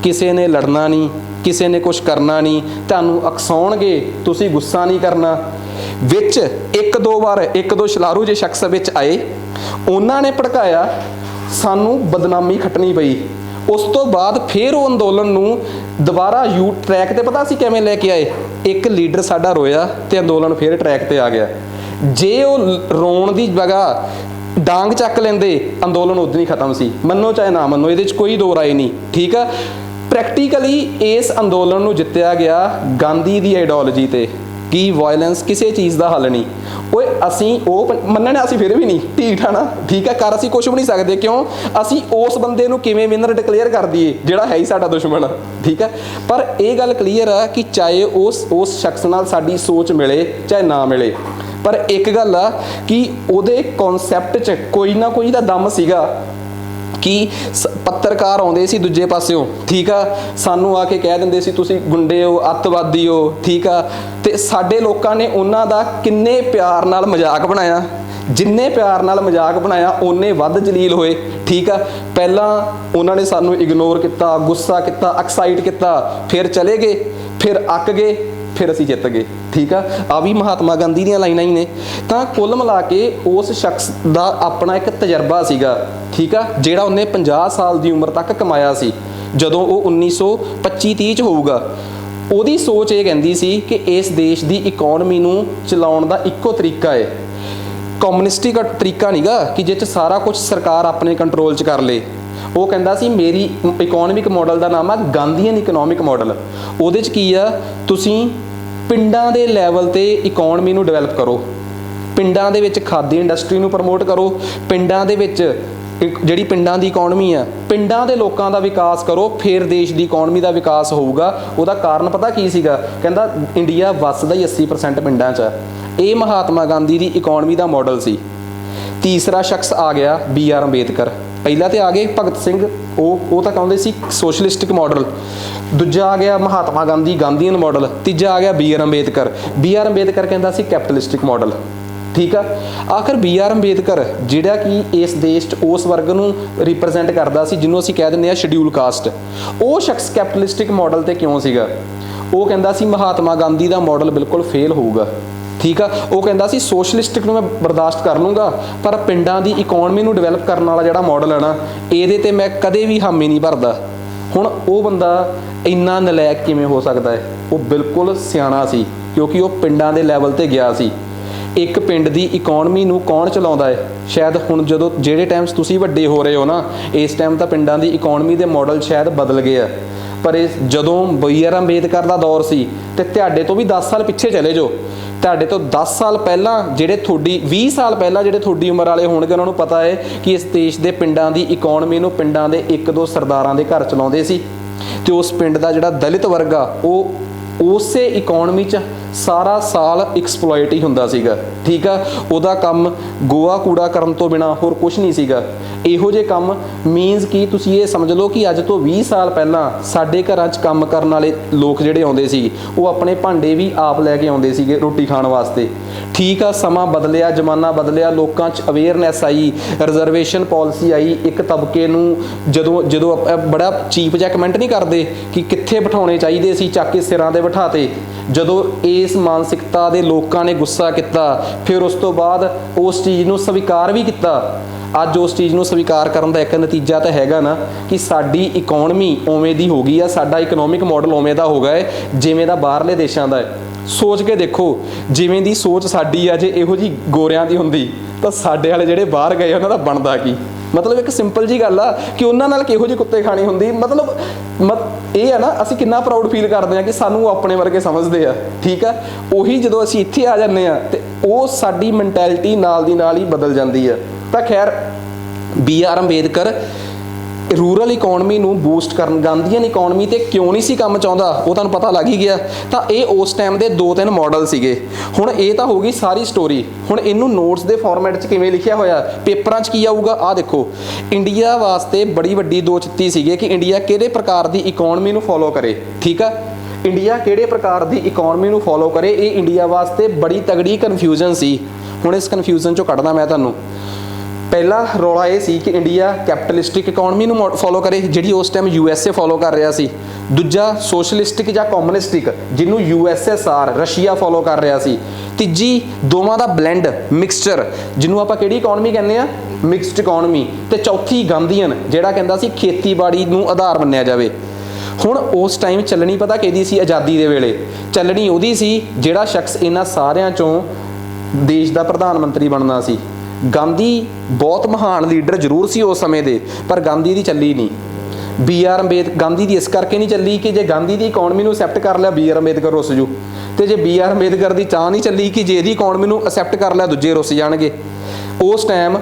ਕਿਸੇ ਨੇ ਲੜਨਾ ਨਹੀਂ, ਕਿਸੇ ਨੇ ਕੁਝ ਕਰਨਾ ਨਹੀਂ, ਤੁਹਾਨੂੰ ਅਕਸਾਉਣਗੇ, ਤੁਸੀਂ ਗੁੱਸਾ ਨਹੀਂ ਕਰਨਾ। ਵਿੱਚ 1-2 ਵਾਰ 1-2 ਸ਼ਲਾਰੂ ਜਿਹੇ ਸ਼ਖਸ ਵਿੱਚ ਆਏ, ਉਹਨਾਂ ਨੇ ਭੜਕਾਇਆ, ਸਾਨੂੰ ਬਦਨਾਮੀ ਖੱਟਣੀ ਪਈ। ਉਸ ਤੋਂ ਬਾਅਦ ਫਿਰ ਉਹ ਅੰਦੋਲਨ ਨੂੰ ਦੁਬਾਰਾ ਟਰੈਕ ਤੇ ਪਤਾ ਅਸੀਂ ਕਿਵੇਂ ਲੈ ਕੇ ਆਏ। ਇੱਕ ਲੀਡਰ ਸਾਡਾ ਰੋਇਆ ਤੇ ਅੰਦੋਲਨ ਫਿਰ ਟਰੈਕ ਤੇ ਆ ਗਿਆ। ਜੇ ਉਹ ਰੋਣ ਦੀ ਜਗ੍ਹਾ ਡਾਂਗ ਚੱਕ ਲੈਂਦੇ, ਅੰਦੋਲਨ ਉਦੋਂ ਹੀ ਖਤਮ ਸੀ। ਮੰਨੋ ਚਾਹੇ ਨਾ ਮੰਨੋ, ਇਹਦੇ 'ਚ ਕੋਈ ਦੋ ਰਾਏ ਨਹੀਂ, ਠੀਕ ਆ। ਪ੍ਰੈਕਟੀਕਲੀ ਇਸ ਅੰਦੋਲਨ ਨੂੰ ਜਿੱਤਿਆ ਗਿਆ ਗਾਂਧੀ ਦੀ ਆਈਡੀਓਲੋਜੀ ਤੇ ਕਿ ਵਾਇਲੈਂਸ ਕਿਸੇ ਚੀਜ਼ ਦਾ ਹੱਲ ਨਹੀਂ। ਓਏ ਅਸੀਂ ਉਹ ਮੰਨਣਾ, ਅਸੀਂ ਫਿਰ ਵੀ ਨਹੀਂ ਢੀਠ ਆ ਨਾ, ਠੀਕ ਆ। ਕਰ ਅਸੀਂ ਕੁਝ ਵੀ ਨਹੀਂ ਸਕਦੇ, ਕਿਉਂ? ਅਸੀਂ ਉਸ ਬੰਦੇ ਨੂੰ ਕਿਵੇਂ ਵਿਨਰ ਡਿਕਲੇਅਰ ਕਰ ਦਈਏ ਜਿਹੜਾ ਹੈ ਹੀ ਸਾਡਾ ਦੁਸ਼ਮਣ, ਠੀਕ ਆ। ਪਰ ਇਹ ਗੱਲ ਕਲੀਅਰ ਆ ਕਿ ਚਾਹੇ ਉਸ ਸ਼ਖਸ ਨਾਲ ਸਾਡੀ ਸੋਚ ਮਿਲੇ ਚਾਹੇ ਨਾ ਮਿਲੇ, ਪਰ ਇੱਕ ਗੱਲ ਆ ਕਿ ਉਹਦੇ ਕਨਸੈਪਟ 'ਚ ਕੋਈ ਨਾ ਕੋਈ ਦਾ ਦਮ ਸੀਗਾ। ਕਿ ਪੱਤਰਕਾਰ ਆਉਂਦੇ ਸੀ ਦੂਜੇ ਪਾਸਿਓਂ, ਠੀਕ ਆ, ਸਾਨੂੰ ਆ ਕੇ ਕਹਿ ਦਿੰਦੇ ਸੀ ਤੁਸੀਂ ਗੁੰਡੇ ਹੋ, ਅੱਤਵਾਦੀ ਹੋ, ਠੀਕ ਆ। ਤੇ ਸਾਡੇ ਲੋਕਾਂ ਨੇ ਉਹਨਾਂ ਦਾ ਕਿੰਨੇ ਪਿਆਰ ਨਾਲ ਮਜ਼ਾਕ ਬਣਾਇਆ, ਜਿੰਨੇ ਪਿਆਰ ਨਾਲ ਮਜ਼ਾਕ ਬਣਾਇਆ ਓਨੇ ਵੱਧ ਜਲੀਲ ਹੋਏ, ਠੀਕ ਆ। ਪਹਿਲਾਂ ਉਹਨਾਂ ਨੇ ਸਾਨੂੰ ਇਗਨੋਰ ਕੀਤਾ, ਗੁੱਸਾ ਕੀਤਾ, ਐਕਸਾਈਟ ਕੀਤਾ, ਫਿਰ ਚਲੇ ਗਏ, ਫਿਰ ਅੱਕ ਗਏ, ਫਿਰ ਅਸੀਂ ਜਿੱਤ ਗਏ। ਠੀਕ ਆ ਵੀ ਮਹਾਤਮਾ ਗਾਂਧੀ ਦੀਆਂ ਲਾਈਨਾਂ ਹੀ ਨੇ। ਤਾਂ ਕੁੱਲ ਮਿਲਾ ਕੇ ਉਸ ਸ਼ਖਸ ਦਾ ਆਪਣਾ ਇੱਕ ਤਜਰਬਾ ਸੀਗਾ, ਠੀਕ ਆ, ਜਿਹੜਾ ਉਹਨੇ 50 ਸਾਲ ਦੀ ਉਮਰ ਤੱਕ ਕਮਾਇਆ ਸੀ। ਜਦੋਂ ਉਹ 1925-30 ਚ ਹੋਊਗਾ, ਉਹਦੀ ਸੋਚ ਇਹ ਕਹਿੰਦੀ ਸੀ ਕਿ ਇਸ ਦੇਸ਼ ਦੀ ਇਕੋਨਮੀ ਨੂੰ ਚਲਾਉਣ ਦਾ ਇੱਕੋ ਤਰੀਕਾ ਹੈ, ਕਮਿਊਨਿਸਟਿਕ ਤਰੀਕਾ ਨਹੀਂਗਾ ਕਿ ਜਿਹ 'ਚ ਸਾਰਾ ਕੁਝ ਸਰਕਾਰ ਆਪਣੇ ਕੰਟਰੋਲ 'ਚ ਕਰ ਲੇ। ਉਹ ਕਹਿੰਦਾ ਸੀ ਮੇਰੀ ਇਕੋਨੋਮਿਕ ਮਾਡਲ ਦਾ ਨਾਮ ਆ ਗਾਂਧੀਅਨ ਇਕਨੋਮਿਕ ਮਾਡਲ। ਉਹਦੇ 'ਚ ਕੀ ਆ, ਤੁਸੀਂ ਪਿੰਡਾਂ ਦੇ ਲੈਵਲ ਤੇ ਇਕੋਨਮੀ ਨੂੰ ਡਿਵੈਲਪ ਕਰੋ, ਪਿੰਡਾਂ ਦੇ ਵਿੱਚ ਖਾਦੀ ਇੰਡਸਟਰੀ ਨੂੰ ਪ੍ਰਮੋਟ ਕਰੋ, ਪਿੰਡਾਂ ਦੇ ਵਿੱਚ ਜਿਹੜੀ ਪਿੰਡਾਂ ਦੀ ਇਕੋਨਮੀ ਆ, ਪਿੰਡਾਂ ਦੇ ਲੋਕਾਂ ਦਾ ਵਿਕਾਸ ਕਰੋ, ਫਿਰ ਦੇਸ਼ ਦੀ ਇਕੋਨਮੀ ਦਾ ਵਿਕਾਸ ਹੋਊਗਾ। ਉਹਦਾ ਕਾਰਨ ਪਤਾ ਕੀ ਸੀਗਾ? ਕਹਿੰਦਾ ਇੰਡੀਆ ਵੱਸਦਾ ਹੀ 80% ਪਿੰਡਾਂ 'ਚ ਆ। ਇਹ ਮਹਾਤਮਾ ਗਾਂਧੀ ਦੀ ਇਕੋਨਮੀ ਦਾ ਮਾਡਲ ਸੀ। ਤੀਸਰਾ ਸ਼ਖਸ ਆ ਗਿਆ BR ਅੰਬੇਦਕਰ। ਪਹਿਲਾਂ ਤੇ ਆ ਗਏ ਭਗਤ ਸਿੰਘ, ਉਹ ਤਾਂ ਕਹਿੰਦੇ ਸੀ ਸੋਸ਼ਲਿਸਟਿਕ ਮਾਡਲ। ਦੂਜਾ ਆ ਗਿਆ ਮਹਾਤਮਾ ਗਾਂਧੀ ਗਾਂਧੀਅਨ ਮਾਡਲ। ਤੀਜਾ ਆ ਗਿਆ BR ਅੰਬੇਦਕਰ। BR ਅੰਬੇਦਕਰ ਕਹਿੰਦਾ ਸੀ ਕੈਪੀਟਲਿਸਟਿਕ ਮਾਡਲ। ਠੀਕ ਆ, ਆਖਰ BR ਅੰਬੇਦਕਰ ਜਿਹੜਾ ਕਿ ਇਸ ਦੇਸ਼ 'ਚ ਉਸ ਵਰਗ ਨੂੰ ਰਿਪਰੈਜ਼ੈਂਟ ਕਰਦਾ ਸੀ ਜਿਹਨੂੰ ਅਸੀਂ ਕਹਿ ਦਿੰਦੇ ਹਾਂ ਸ਼ਡਿਊਲ ਕਾਸਟ, ਉਹ ਸ਼ਖਸ ਕੈਪੀਟਲਿਸਟਿਕ ਮਾਡਲ ਤੇ ਕਿਉਂ ਸੀਗਾ? ਉਹ ਕਹਿੰਦਾ ਸੀ ਮਹਾਤਮਾ ਗਾਂਧੀ ਦਾ ਮਾਡਲ ਬਿਲਕੁਲ ਫੇਲ ਹੋਊਗਾ। ਠੀਕ ਆ, ਉਹ ਕਹਿੰਦਾ ਸੀ ਸੋਸ਼ਲਿਸਟਿਕ ਨੂੰ ਮੈਂ ਬਰਦਾਸ਼ਤ ਕਰ ਲੂੰਗਾ, ਪਰ ਪਿੰਡਾਂ ਦੀ ਇਕੋਨਮੀ ਨੂੰ ਡਿਵੈਲਪ ਕਰਨ ਵਾਲਾ ਜਿਹੜਾ ਮਾਡਲ ਹੈ ਨਾ, ਇਹਦੇ ਤੇ ਮੈਂ ਕਦੇ ਵੀ ਹਾਮੀ ਨਹੀਂ ਭਰਦਾ। ਹੁਣ ਉਹ ਬੰਦਾ ਇੰਨਾ ਨਲਾਇਕ ਕਿਵੇਂ ਹੋ ਸਕਦਾ ਹੈ? ਉਹ ਬਿਲਕੁਲ ਸਿਆਣਾ ਸੀ, ਕਿਉਂਕਿ ਉਹ ਪਿੰਡਾਂ ਦੇ ਲੈਵਲ ਤੇ ਗਿਆ ਸੀ। ਇੱਕ ਪਿੰਡ ਦੀ ਇਕੋਨਮੀ ਨੂੰ ਕੌਣ ਚਲਾਉਂਦਾ ਹੈ? ਸ਼ਾਇਦ ਹੁਣ ਜਦੋਂ ਜਿਹੜੇ ਟਾਈਮ 'ਚ ਤੁਸੀਂ ਵੱਡੇ ਹੋ ਰਹੇ ਹੋ ਨਾ, ਇਸ ਟਾਈਮ ਤਾਂ ਪਿੰਡਾਂ ਦੀ ਇਕੋਨਮੀ ਦੇ ਮਾਡਲ ਸ਼ਾਇਦ ਬਦਲ ਗਏ ਆ, ਪਰ ਇਹ ਜਦੋਂ BR ਅੰਬੇਦਕਰ ਦਾ ਦੌਰ ਸੀ ਤੇ ਤੁਹਾਡੇ ਤੋਂ ਵੀ 10 ਸਾਲ ਪਿੱਛੇ ਚਲੇ ਜਾਓ, ਤੁਹਾਡੇ ਤੋਂ 10 ਸਾਲ ਪਹਿਲਾਂ ਜਿਹੜੇ ਤੁਹਾਡੀ 20 ਸਾਲ ਪਹਿਲਾਂ ਜਿਹੜੇ ਤੁਹਾਡੀ ਉਮਰ ਵਾਲੇ ਹੋਣਗੇ, ਉਹਨਾਂ ਨੂੰ ਪਤਾ ਹੈ ਕਿ ਇਸ ਦੇਸ਼ ਦੇ ਪਿੰਡਾਂ ਦੀ ਇਕੋਨਮੀ ਨੂੰ ਪਿੰਡਾਂ ਦੇ 1-2 ਸਰਦਾਰਾਂ ਦੇ ਘਰ ਚਲਾਉਂਦੇ ਸੀ, ਤੇ ਉਸ ਪਿੰਡ ਦਾ ਜਿਹੜਾ ਦਲਿਤ ਵਰਗ ਆ ਉਹ ਉਸੇ ਇਕੋਨਮੀ 'ਚ ਸਾਰਾ ਸਾਲ ਐਕਸਪਲੋਇਟ ਹੀ ਹੁੰਦਾ ਸੀਗਾ। ਠੀਕ ਆ, ਉਹਦਾ ਕੰਮ ਗੋਆ ਕੂੜਾ ਕਰਨ ਤੋਂ ਬਿਨਾ ਹੋਰ ਕੁਝ ਨਹੀਂ ਸੀਗਾ। ਇਹੋ ਜਿਹੇ ਕੰਮ ਮੀਨਸ ਕਿ ਤੁਸੀਂ ਇਹ ਸਮਝ ਲਓ ਕਿ ਅੱਜ ਤੋਂ 20 ਸਾਲ ਪਹਿਲਾਂ ਸਾਡੇ ਘਰਾਂ 'ਚ ਕੰਮ ਕਰਨ ਵਾਲੇ ਲੋਕ ਜਿਹੜੇ ਆਉਂਦੇ ਸੀ, ਉਹ ਆਪਣੇ ਭਾਂਡੇ ਵੀ ਆਪ ਲੈ ਕੇ ਆਉਂਦੇ ਸੀਗੇ ਰੋਟੀ ਖਾਣ ਵਾਸਤੇ। ਠੀਕ ਆ, ਸਮਾਂ ਬਦਲਿਆ, ਜ਼ਮਾਨਾ ਬਦਲਿਆ, ਲੋਕਾਂ 'ਚ ਅਵੇਅਰਨੈਸ ਆਈ, ਰਿਜ਼ਰਵੇਸ਼ਨ ਪਾਲਿਸੀ ਆਈ। ਇੱਕ ਤਬਕੇ ਨੂੰ ਜਦੋਂ ਬੜਾ ਚੀਪ ਜਿਹਾ ਕਮੈਂਟ ਨਹੀਂ ਕਰਦੇ ਕਿ ਕਿੱਥੇ ਬਿਠਾਉਣੇ ਚਾਹੀਦੇ ਸੀ, ਚੱਕ ਕੇ ਸਿਰਾਂ 'ਤੇ ਬਿਠਾਤੇ। ਜਦੋਂ ਇਸ ਮਾਨਸਿਕਤਾ ਦੇ ਲੋਕਾਂ ਨੇ ਗੁੱਸਾ ਕੀਤਾ, ਫਿਰ ਉਸ ਤੋਂ ਬਾਅਦ ਉਸ ਚੀਜ਼ ਨੂੰ ਸਵੀਕਾਰ ਵੀ ਕੀਤਾ। ਅੱਜ ਉਸ ਚੀਜ਼ ਨੂੰ ਸਵੀਕਾਰ ਕਰਨ ਦਾ ਇੱਕ ਨਤੀਜਾ ਤਾਂ ਹੈਗਾ ਨਾ ਕਿ ਸਾਡੀ ਇਕੋਨਮੀ ਉਵੇਂ ਦੀ ਹੋ ਗਈ ਆ, ਸਾਡਾ ਇਕਨੋਮਿਕ ਮਾਡਲ ਉਵੇਂ ਦਾ ਹੋ ਗਿਆ ਹੈ ਜਿਵੇਂ ਦਾ ਬਾਹਰਲੇ ਦੇਸ਼ਾਂ ਦਾ ਹੈ। ਸੋਚ ਕੇ ਦੇਖੋ, ਜਿਵੇਂ ਦੀ ਸੋਚ ਸਾਡੀ ਆ, ਜੇ ਇਹੋ ਜਿਹੀ ਗੋਰਿਆਂ ਦੀ ਹੁੰਦੀ ਤਾਂ ਸਾਡੇ ਵਾਲੇ ਜਿਹੜੇ ਬਾਹਰ ਗਏ ਉਹਨਾਂ ਦਾ ਬਣਦਾ ਕੀ? ਮਤਲਬ ਇੱਕ ਸਿੰਪਲ ਜੀ ਗੱਲ ਆ ਕਿ ਉਹਨਾਂ ਨਾਲ ਕਿਹੋ ਜਿਹੀ ਕੁੱਤੇ ਖਾਣੀ ਹੁੰਦੀ। ਮਤਲਬ ਇਹ ਆ ਨਾ, ਅਸੀਂ ਕਿੰਨਾ ਪ੍ਰਾਊਡ ਫੀਲ ਕਰਦੇ ਆ ਕਿ ਸਾਨੂੰ ਆਪਣੇ ਵਰਗੇ ਸਮਝਦੇ ਆ। ਠੀਕ ਆ, ਉਹੀ ਜਦੋਂ ਅਸੀਂ ਇੱਥੇ ਆ ਜਾਂਦੇ ਆ ਤੇ ਉਹ ਸਾਡੀ ਮੈਂਟੈਲਿਟੀ ਨਾਲ ਦੀ ਨਾਲ ਹੀ ਬਦਲ ਜਾਂਦੀ ਆ। ਤਾਂ ਖੈਰ BR ਅੰਬੇਦਕਰ ਰੂਰਲ ਇਕੋਨਮੀ ਨੂੰ ਬੂਸਟ ਕਰਨ, ਗਾਂਧੀਅਨ ਇਕੋਨਮੀ ਤੇ ਕਿਉਂ ਨਹੀਂ ਸੀ ਕੰਮ ਚਾਹੁੰਦਾ, ਉਹ ਤੁਹਾਨੂੰ ਪਤਾ ਲੱਗ ਹੀ ਗਿਆ। ਤਾਂ ਇਹ ਉਸ ਟਾਈਮ ਦੇ 2-3 ਮਾਡਲ ਸੀਗੇ। ਹੁਣ ਇਹ ਤਾਂ ਹੋ ਗਈ ਸਾਰੀ ਸਟੋਰੀ। ਹੁਣ ਇਹਨੂੰ ਨੋਟਸ ਦੇ ਫਾਰਮੈਟ 'ਚ ਕਿਵੇਂ ਲਿਖਿਆ ਹੋਇਆ, ਪੇਪਰਾਂ 'ਚ ਕੀ ਆਊਗਾ? ਆਹ ਦੇਖੋ, ਇੰਡੀਆ ਵਾਸਤੇ ਬੜੀ ਵੱਡੀ ਦੋ ਚਿੱਤੀ ਸੀਗੇ ਕਿ ਇੰਡੀਆ ਕਿਹੜੇ ਪ੍ਰਕਾਰ ਦੀ ਇਕੋਨਮੀ ਨੂੰ ਫੋਲੋ ਕਰੇ। ਠੀਕ ਆ, ਇੰਡੀਆ ਕਿਹੜੇ ਪ੍ਰਕਾਰ ਦੀ ਇਕੋਨਮੀ ਨੂੰ ਫੋਲੋ ਕਰੇ, ਇਹ ਇੰਡੀਆ ਵਾਸਤੇ ਬੜੀ ਤਗੜੀ ਕਨਫਿਊਜ਼ਨ ਸੀ। ਹੁਣ ਇਸ ਕਨਫਿਊਜ਼ਨ 'ਚੋਂ ਕੱਢਦਾ ਮੈਂ ਤੁਹਾਨੂੰ। ਪਹਿਲਾ ਰੌਲਾ ਇਹ ਸੀ ਕਿ ਇੰਡੀਆ ਕੈਪੀਟਲਿਸਟਿਕ ਇਕੋਨਮੀ ਨੂੰ ਫੋਲੋ ਕਰੇ, ਜਿਹੜੀ ਉਸ ਟਾਈਮ USA ਫੋਲੋ ਕਰ ਰਿਹਾ ਸੀ। ਦੂਜਾ ਸੋਸ਼ਲਿਸਟਿਕ ਜਾਂ ਕਮਿਊਨਿਸਟਿਕ, ਜਿਹਨੂੰ USSR ਰਸ਼ੀਆ ਫੋਲੋ ਕਰ ਰਿਹਾ ਸੀ। ਤੀਜੀ ਦੋਵਾਂ ਦਾ ਬਲੈਂਡ, ਮਿਕਸਚਰ, ਜਿਹਨੂੰ ਆਪਾਂ ਕਿਹੜੀ ਇਕੋਨਮੀ ਕਹਿੰਦੇ ਆ? Mixed economy. ਤੇ ਚੌਥੀ ਗਾਂਧੀਅਨ, ਜਿਹੜਾ ਕਹਿੰਦਾ ਸੀ ਖੇਤੀਬਾੜੀ ਨੂੰ ਆਧਾਰ ਮੰਨਿਆ ਜਾਵੇ। ਹੁਣ ਉਸ ਟਾਈਮ ਚੱਲਣੀ ਪਤਾ ਕਿਹਦੀ ਸੀ? ਆਜ਼ਾਦੀ ਦੇ ਵੇਲੇ ਚੱਲਣੀ ਉਹਦੀ ਸੀ ਜਿਹੜਾ ਸ਼ਖਸ ਇਹਨਾਂ ਸਾਰਿਆਂ 'ਚੋਂ ਦੇਸ਼ ਦਾ ਪ੍ਰਧਾਨ ਮੰਤਰੀ ਬਣਨਾ ਸੀ। ਗਾਂਧੀ ਬਹੁਤ ਮਹਾਨ ਲੀਡਰ ਜ਼ਰੂਰ ਸੀ ਉਸ ਸਮੇਂ ਦੇ, ਪਰ ਗਾਂਧੀ ਦੀ ਚੱਲੀ ਨਹੀਂ। BR ਅੰਬੇਦਕਰ ਗਾਂਧੀ ਦੀ ਇਸ ਕਰਕੇ ਨਹੀਂ ਚੱਲੀ ਕਿ ਜੇ ਗਾਂਧੀ ਦੀ ਇਕੋਨਮੀ ਨੂੰ ਅਸੈਪਟ ਕਰ ਲਿਆ BR ਅੰਬੇਦਕਰ ਰੁੱਸ ਜੂ, ਤੇ ਜੇ BR ਅੰਬੇਦਕਰ ਦੀ ਤਾਂ ਨਹੀਂ ਚੱਲੀ ਕਿ ਜੇ ਇਹਦੀ ਇਕੋਨਮੀ ਨੂੰ ਅਸੈਪਟ ਕਰ ਲਿਆ ਦੂਜੇ ਰੁੱਸ ਜਾਣਗੇ। ਉਸ ਟਾਈਮ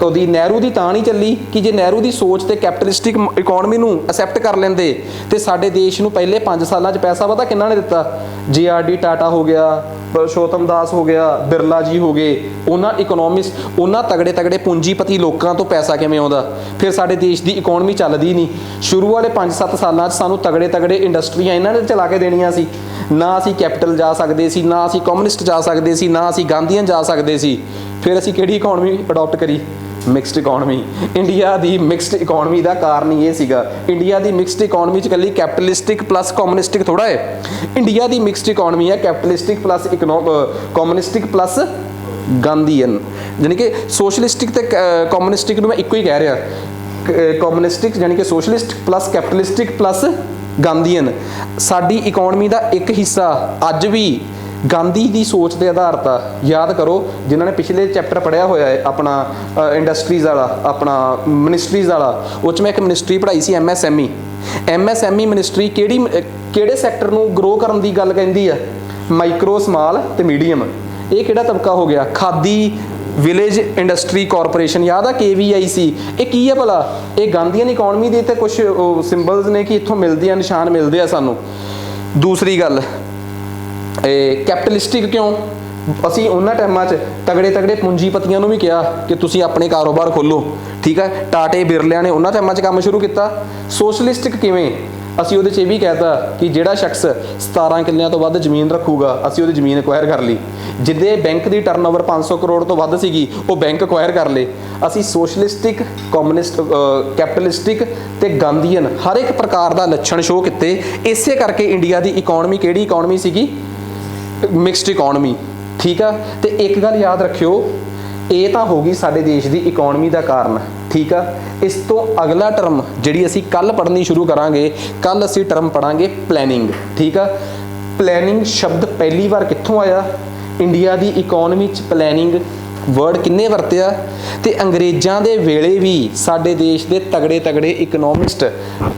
ਉਹਦੀ ਨਹਿਰੂ ਦੀ ਤਾਂ ਨਹੀਂ ਚੱਲੀ ਕਿ ਜੇ ਨਹਿਰੂ ਦੀ ਸੋਚ ਤੇ ਕੈਪੀਟਲਿਸਟਿਕ ਇਕੋਨਮੀ ਨੂੰ ਅਸੈਪਟ ਕਰ ਲੈਂਦੇ ਤੇ ਸਾਡੇ ਦੇਸ਼ ਨੂੰ ਪਹਿਲੇ 5 ਸਾਲਾਂ 'ਚ ਪੈਸਾ ਪਤਾ ਕਿੰਨਾ ਨੇ ਦਿੱਤਾ? JRD ਟਾਟਾ ਹੋ ਗਿਆ, ਪੁਰਸ਼ੋਤਮ ਦਾਸ ਹੋ ਗਿਆ, ਬਿਰਲਾ ਜੀ ਹੋ ਗਏ, ਉਹਨਾਂ ਇਕਨੋਮਿਸਟ, ਉਹਨਾਂ ਤਗੜੇ ਪੂੰਜੀਪਤੀ ਲੋਕਾਂ ਤੋਂ ਪੈਸਾ ਕਿਵੇਂ ਆਉਂਦਾ? ਫਿਰ ਸਾਡੇ ਦੇਸ਼ ਦੀ ਇਕੋਨਮੀ ਚੱਲਦੀ ਨਹੀਂ। ਸ਼ੁਰੂ ਵਾਲੇ 5-7 ਸਾਲਾਂ 'ਚ ਸਾਨੂੰ ਤਗੜੇ ਇੰਡਸਟਰੀਆਂ ਇਹਨਾਂ ਨੇ ਚਲਾ ਕੇ ਦੇਣੀਆਂ ਸੀ। ਨਾ ਅਸੀਂ ਕੈਪੀਟਲ ਜਾ ਸਕਦੇ ਸੀ, ਨਾ ਅਸੀਂ ਕਮਿਊਨਿਸਟ ਜਾ ਸਕਦੇ ਸੀ, ਨਾ ਅਸੀਂ ਗਾਂਧੀਅਨ ਜਾ ਸਕਦੇ ਸੀ। ਫਿਰ ਅਸੀਂ ਕਿਹੜੀ ਇਕੋਨਮੀ ਅਡਾਪਟ ਕਰੀ? Mixed economy. ਇੰਡੀਆ ਦੀ ਮਿਕਸਡ ਇਕਨੋਮੀ ਦਾ ਕਾਰਨ ਇਹ ਸੀਗਾ, ਇੰਡੀਆ ਦੀ ਮਿਕਸਡ ਇਕਨੋਮੀ ਚ ਇਕੱਲੀ ਕੈਪੀਟਲਿਸਟਿਕ ਪਲੱਸ ਕਮਿਊਨਿਸਟਿਕ ਥੋੜਾ ਹੈ। ਇੰਡੀਆ ਦੀ ਮਿਕਸਡ ਇਕਨੋਮੀ ਹੈ ਕੈਪੀਟਲਿਸਟਿਕ ਪਲੱਸ ਕਮਿਊਨਿਸਟਿਕ ਪਲੱਸ ਗਾਂਧੀਅਨ, ਯਾਨੀ ਕਿ ਸੋਸ਼ਲਿਸਟਿਕ ਤੇ ਕਮਿਊਨਿਸਟਿਕ ਨੂੰ ਮੈਂ ਇੱਕੋ ਹੀ ਕਹਿ ਰਿਹਾ। ਕਮਿਊਨਿਸਟਿਕ ਯਾਨੀ ਕਿ ਸੋਸ਼ਲਿਸਟ ਪਲੱਸ ਕੈਪੀਟਲਿਸਟਿਕ ਪਲੱਸ ਗਾਂਧੀਅਨ। ਸਾਡੀ ਇਕਨੋਮੀ ਦਾ ਇੱਕ ਹਿੱਸਾ ਅੱਜ ਵੀ ਗਾਂਧੀ ਦੀ ਸੋਚ ਦੇ ਆਧਾਰਿਤ ਆ। ਯਾਦ ਕਰੋ ਜਿਨ੍ਹਾਂ ਨੇ ਪਿਛਲੇ ਚੈਪਟਰ ਪੜ੍ਹਿਆ ਹੋਇਆ ਹੈ ਆਪਣਾ ਇੰਡਸਟਰੀਜ਼ ਵਾਲਾ, ਆਪਣਾ ਮਿਨਿਸਟਰੀਜ਼ ਵਾਲਾ, ਉਹ 'ਚ ਮੈਂ ਇੱਕ ਮਿਨਿਸਟਰੀ ਪੜ੍ਹਾਈ ਸੀ MSME। MSME ਮਿਨਿਸਟਰੀ ਕਿਹੜੇ ਸੈਕਟਰ ਨੂੰ ਗਰੋ ਕਰਨ ਦੀ ਗੱਲ ਕਹਿੰਦੀ ਆ? ਮਾਈਕਰੋ, ਸਮਾਲ ਤੇ ਮੀਡੀਅਮ। ਇਹ ਕਿਹੜਾ ਤਬਕਾ ਹੋ ਗਿਆ? ਖਾਦੀ ਵਿਲੇਜ ਇੰਡਸਟਰੀ ਕਾਰਪੋਰੇਸ਼ਨ, ਯਾਦ ਆ KVIC। ਇਹ ਕੀ ਆ ਭਲਾ? ਇਹ ਗਾਂਧੀਅਨ ਇਕਨੋਮੀ ਦੇ ਤੇ ਕੁਝ ਸਿੰਬਲਸ ਨੇ ਕਿ ਇੱਥੋਂ ਮਿਲਦੇ ਆ, ਨਿਸ਼ਾਨ ਮਿਲਦੇ ਆ ਸਾਨੂੰ। ਦੂਸਰੀ ਗੱਲ, ਕੈਪੀਟਲਿਸਟਿਕ ਕਿਉਂ? ਅਸੀਂ ਉਹਨਾਂ ਟਾਈਮਾਂ 'ਚ ਤਗੜੇ ਪੂੰਜੀਪਤੀਆਂ ਨੂੰ ਵੀ ਕਿਹਾ ਕਿ ਤੁਸੀਂ ਆਪਣੇ ਕਾਰੋਬਾਰ ਖੋਲੋ, ਠੀਕ ਹੈ। ਟਾਟੇ ਬਿਰਲਿਆਂ ਨੇ ਉਹਨਾਂ ਟਾਈਮਾਂ 'ਚ ਕੰਮ ਸ਼ੁਰੂ ਕੀਤਾ। ਸੋਸ਼ਲਿਸਟਿਕ ਕਿਵੇਂ? ਅਸੀਂ ਉਹਦੇ 'ਚ ਇਹ ਵੀ ਕਹਿਤਾ ਕਿ ਜਿਹੜਾ ਸ਼ਖਸ 17 ਕਿੱਲਿਆਂ ਤੋਂ ਵੱਧ ਜ਼ਮੀਨ ਰੱਖੂਗਾ, ਅਸੀਂ ਉਹਦੀ ਜ਼ਮੀਨ ਐਕਵਾਇਰ ਕਰ ਲਈ। ਜਿਹਦੇ ਬੈਂਕ ਦੀ ਟਰਨਓਵਰ 500 ਕਰੋੜ ਤੋਂ ਵੱਧ ਸੀਗੀ, ਉਹ ਬੈਂਕ ਐਕਵਾਇਰ ਕਰ ਲਏ। ਅਸੀਂ ਸੋਸ਼ਲਿਸਟਿਕ, ਕਮਿਊਨਿਸਟ, ਕੈਪੀਟਲਿਸਟਿਕ ਤੇ ਗਾਂਧੀਅਨ ਹਰ ਇੱਕ ਪ੍ਰਕਾਰ ਦਾ ਲੱਛਣ ਸ਼ੋਅ ਕੀਤੇ। ਇਸੇ ਕਰਕੇ ਇੰਡੀਆ ਦੀ ਇਕਨੋਮੀ ਕਿਹੜੀ ਇਕਨੋਮੀ ਸੀਗੀ? ਮਿਕਸਡ ਇਕਨੋਮੀ, ਠੀਕ ਆ। ਤੇ ਇੱਕ ਗੱਲ ਯਾਦ ਰੱਖਿਓ, ਇਹ ਤਾਂ ਹੋ ਗਈ ਸਾਡੇ ਦੇਸ਼ ਦੀ ਇਕਨੋਮੀ ਦਾ ਕਾਰਨ, ਠੀਕ ਆ। ਇਸ ਤੋਂ ਅਗਲਾ ਟਰਮ ਜਿਹੜੀ ਅਸੀਂ ਕੱਲ ਪੜ੍ਹਨੀ ਸ਼ੁਰੂ ਕਰਾਂਗੇ, ਕੱਲ ਅਸੀਂ ਟਰਮ ਪੜਾਂਗੇ ਪਲੈਨਿੰਗ, ਠੀਕ ਆ। ਪਲੈਨਿੰਗ ਸ਼ਬਦ ਪਹਿਲੀ ਵਾਰ ਕਿੱਥੋਂ ਆਇਆ? ਇੰਡੀਆ ਦੀ ਇਕਨੋਮੀ 'ਚ ਪਲੈਨਿੰਗ ਵਰਡ ਕਿੰਨੇ ਵਰਤਿਆ? ਤੇ ਅੰਗਰੇਜ਼ਾਂ ਦੇ ਵੇਲੇ ਵੀ ਸਾਡੇ ਦੇਸ਼ ਦੇ ਤਗੜੇ ਇਕਨੋਮਿਸਟ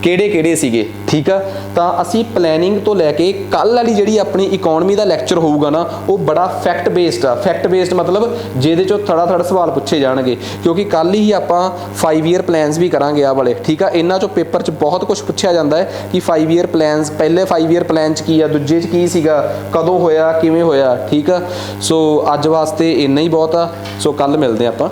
ਕਿਹੜੇ ਸੀਗੇ, ਠੀਕ ਆ। ਤਾਂ ਅਸੀਂ ਪਲੈਨਿੰਗ ਤੋਂ ਲੈ ਕੇ ਕੱਲ ਵਾਲੀ ਜਿਹੜੀ ਆਪਣੀ ਇਕਨੋਮੀ ਦਾ ਲੈਕਚਰ ਹੋਊਗਾ ਨਾ, ਉਹ ਬੜਾ ਫੈਕਟ ਬੇਸਡ ਆ। ਫੈਕਟ ਬੇਸਡ ਮਤਲਬ ਜਿਹਦੇ 'ਚੋਂ ਥੋੜਾ ਸਵਾਲ ਪੁੱਛੇ ਜਾਣਗੇ, ਕਿਉਂਕਿ ਕੱਲ ਹੀ ਆਪਾਂ 5 ਈਅਰ ਪਲਾਨਸ ਵੀ ਕਰਾਂਗੇ ਆ ਵਾਲੇ, ਠੀਕ ਆ। ਇਹਨਾਂ 'ਚੋਂ ਪੇਪਰ 'ਚ ਬਹੁਤ ਕੁਝ ਪੁੱਛਿਆ ਜਾਂਦਾ ਹੈ ਕਿ 5 ਈਅਰ ਪਲਾਨਸ, ਪਹਿਲੇ 5 ਈਅਰ ਪਲਾਨ 'ਚ ਕੀ ਆ, ਦੂਜੇ 'ਚ ਕੀ ਸੀਗਾ, ਕਦੋਂ ਹੋਇਆ, ਕਿਵੇਂ ਹੋਇਆ, ਠੀਕ ਆ। ਸੋ ਅੱਜ ਵਾਸਤੇ ਇੰਨਾ ਹੀ ਬਹੁਤ ਆ। ਸੋ ਕੱਲ ਮਿਲਦੇ ਆਪਾਂ।